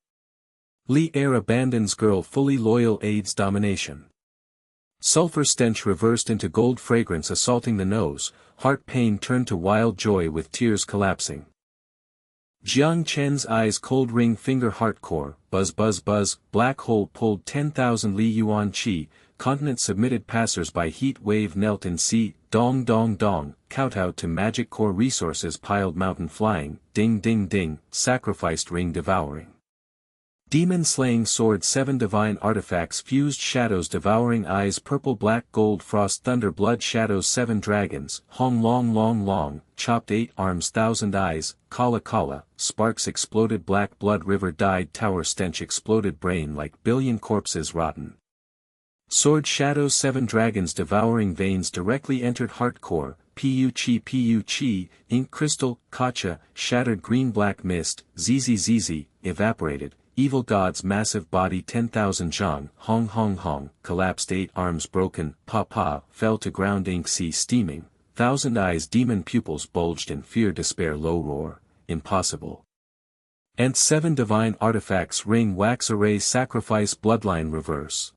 S1: Li Air abandons girl fully loyal aids domination. Sulfur stench reversed into gold fragrance assaulting the nose, heart pain turned to wild joy with tears collapsing. Jiang Chen's eyes cold ring finger hardcore, buzz, black hole pulled 10,000 Li Yuan chi, continent submitted passers by heat wave knelt in sea, dong, kowtow to magic core resources piled mountain flying, ding, sacrificed ring devouring. Demon slaying sword 7 divine artifacts fused shadows devouring eyes purple black gold frost thunder blood shadows 7 dragons, hong long, chopped 8 arms 1,000 eyes, kala, sparks exploded black blood river died tower stench exploded brain like billion corpses rotten. Sword shadows 7 dragons devouring veins directly entered heart core, pu chi, ink crystal, kacha, shattered green black mist, zz, evaporated, evil god's massive body 10,000 Zhang, hong, collapsed 8 arms broken, pa, fell to ground ink sea steaming, 1,000 eyes demon pupils bulged in fear despair low roar, impossible. And 7 divine artifacts ring wax array sacrifice bloodline reverse.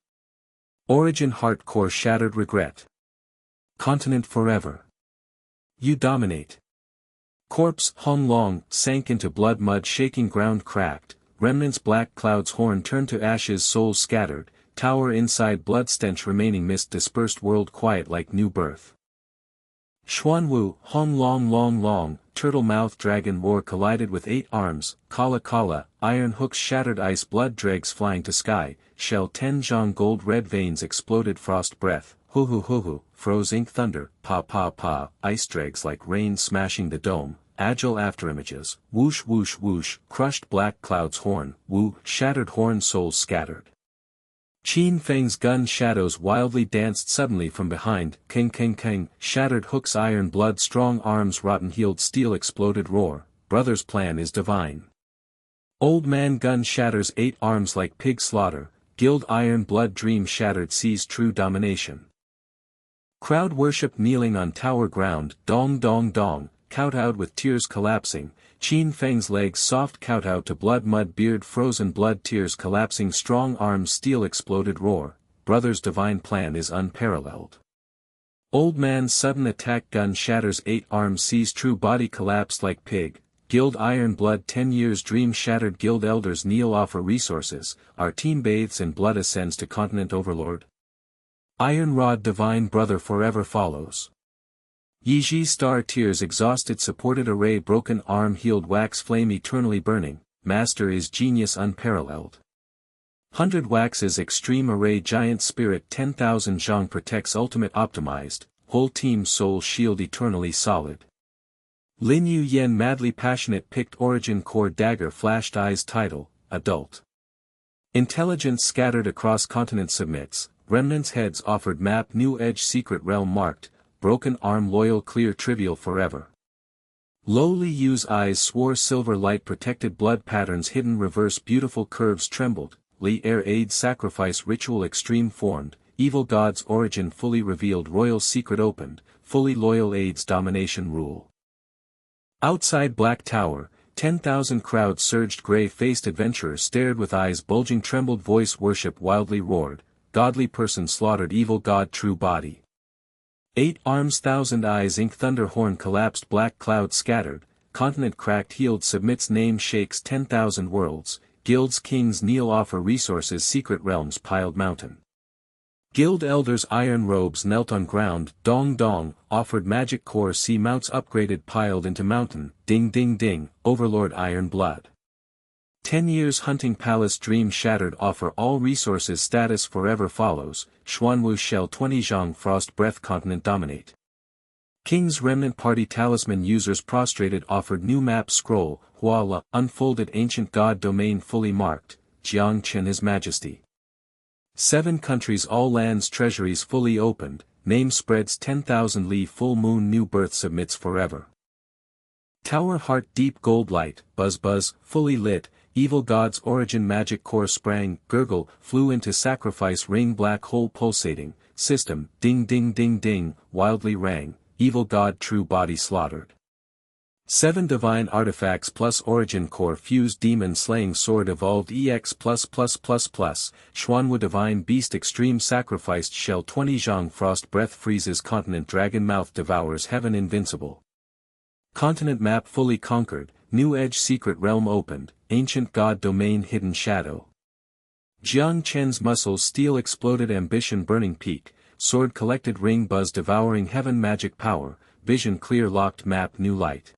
S1: Origin heart core shattered regret. Continent forever. You dominate. Corpse hung long sank into blood mud shaking ground cracked, remnants black clouds horn turned to ashes souls scattered, tower inside blood stench remaining mist dispersed world quiet like new birth. Xuanwu hung long, turtle mouth dragon war collided with 8 arms, kala, iron hooks shattered ice blood dregs flying to sky, shell 10 zhang gold red veins exploded frost breath, hoo, froze ink thunder, pa, ice dregs like rain smashing the dome, agile afterimages, whoosh, crushed black clouds horn, woo, shattered horn souls scattered. Qin Feng's gun shadows wildly danced suddenly from behind, king, shattered hooks iron blood strong arms rotten healed steel exploded roar, brother's plan is divine. Old man gun shatters 8 arms like pig slaughter, guild iron blood dream shattered sees true domination. Crowd worship kneeling on tower ground, dong, kowtowed with tears collapsing, Qin Feng's legs soft kowtow to blood mud beard frozen blood tears collapsing strong arms steel exploded roar, brother's divine plan is unparalleled. Old man's sudden attack gun shatters 8 arms sees true body collapse like pig, guild iron blood 10 years dream shattered guild elders kneel offer resources, our team bathes in blood ascends to continent overlord. Iron rod divine brother forever follows. Yiji star tears exhausted supported array broken arm healed wax flame eternally burning, master is genius unparalleled. 100 waxes extreme array giant spirit 10,000 Zhang protects ultimate optimized, whole team soul shield eternally solid. Lin Yu Yen madly passionate picked origin core dagger flashed eyes title, adult. Intelligence scattered across continent submits, remnants heads offered map new edge secret realm marked, broken arm loyal clear trivial forever. Lowly Yu's eyes swore silver light protected blood patterns hidden reverse beautiful curves trembled, Li air aid sacrifice ritual extreme formed, evil god's origin fully revealed royal secret opened, fully loyal aids domination rule. Outside Black Tower, 10,000 crowd surged gray-faced adventurers stared with eyes bulging trembled voice worship wildly roared, godly person slaughtered evil god true body. 8 arms 1,000 eyes ink thunder horn collapsed black cloud scattered, continent cracked healed submits name shakes 10,000 worlds, guilds kings kneel offer resources secret realms piled mountain. Guild elders iron robes knelt on ground dong dong, offered magic core sea mounts upgraded piled into mountain, ding ding ding, overlord iron blood. 10 years hunting palace dream shattered offer all resources status forever follows, Xuanwu shell 20 Zhang frost breath continent dominate. King's remnant party talisman users prostrated offered new map scroll, Huala, unfolded ancient god domain fully marked, Jiang Chen his majesty. 7 countries all lands treasuries fully opened, name spreads 10,000 li full moon new birth submits forever. Tower heart deep gold light, buzz buzz, fully lit, evil god's origin magic core sprang, gurgle, flew into sacrifice ring black hole pulsating, system, ding ding ding ding, wildly rang, evil god true body slaughtered. 7 divine artifacts plus origin core fused demon slaying sword evolved EX++++, Xuanwu divine beast extreme sacrificed shell 20 Zhang frost breath freezes continent dragon mouth devours heaven invincible. Continent map fully conquered, new edge secret realm opened, ancient god domain hidden shadow. Jiang Chen's muscles steel exploded ambition burning peak, sword collected ring buzz devouring heaven magic power, vision clear locked map new light.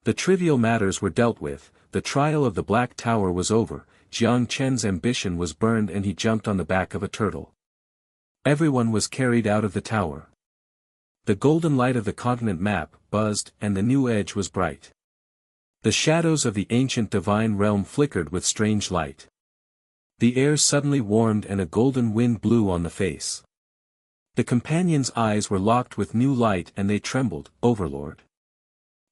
S1: The trivial matters were dealt with, the trial of the Black Tower was over, Jiang Chen's ambition was burned and he jumped on the back of a turtle. Everyone was carried out of the tower. The golden light of the continent map buzzed and the new edge was bright. The shadows of the ancient divine realm flickered with strange light. The air suddenly warmed and a golden wind blew on the face. The companions' eyes were locked with new light and they trembled, Overlord.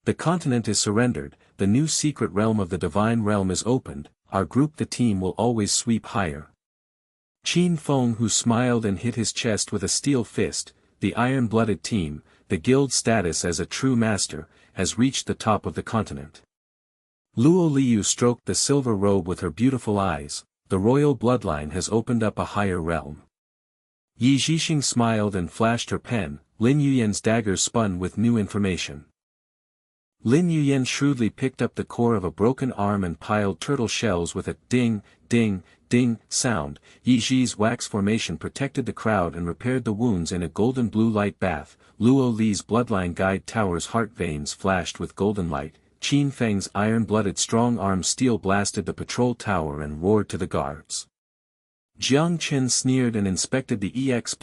S1: The continent is surrendered, the new secret realm of the divine realm is opened, our group the team will always sweep higher. Qin Feng who smiled and hit his chest with a steel fist, the iron-blooded team, the guild status as a true master, has reached the top of the continent. Luo Liu stroked the silver robe with her beautiful eyes, the royal bloodline has opened up a higher realm. Yi Zhixing smiled and flashed her pen, Lin Yuyan's daggers spun with new information. Lin Yuyan shrewdly picked up the core of a broken arm and piled turtle shells with a ding, ding, ding sound. Yi Zhi's wax formation protected the crowd and repaired the wounds in a golden blue light bath. Luo Li's bloodline guide tower's heart veins flashed with golden light. Qin Feng's iron-blooded strong arm steel blasted the patrol tower and roared to the guards. Jiang Chen sneered and inspected the EX++++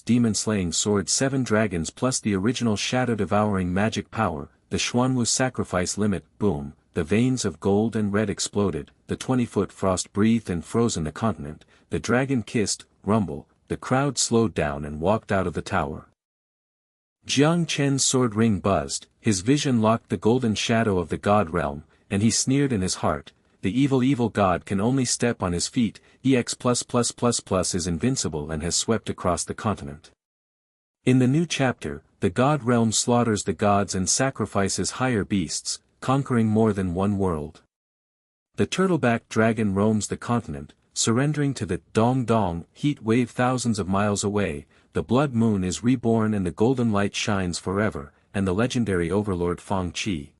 S1: demon-slaying sword 7 dragons plus the original shadow-devouring magic power. The Xuanwu sacrifice limit, boom, the veins of gold and red exploded, the 20-foot frost breathed and frozen the continent, the dragon kissed, rumble, the crowd slowed down and walked out of the tower. Jiang Chen's sword ring buzzed, his vision locked the golden shadow of the god realm, and he sneered in his heart, the evil god can only step on his feet, EX++++ is invincible and has swept across the continent. In the new chapter, the god realm slaughters the gods and sacrifices higher beasts, conquering more than one world. The turtleback dragon roams the continent, surrendering to the Dong Dong heat wave thousands of miles away. The blood moon is reborn and the golden light shines forever, and the legendary overlord Fang Qi,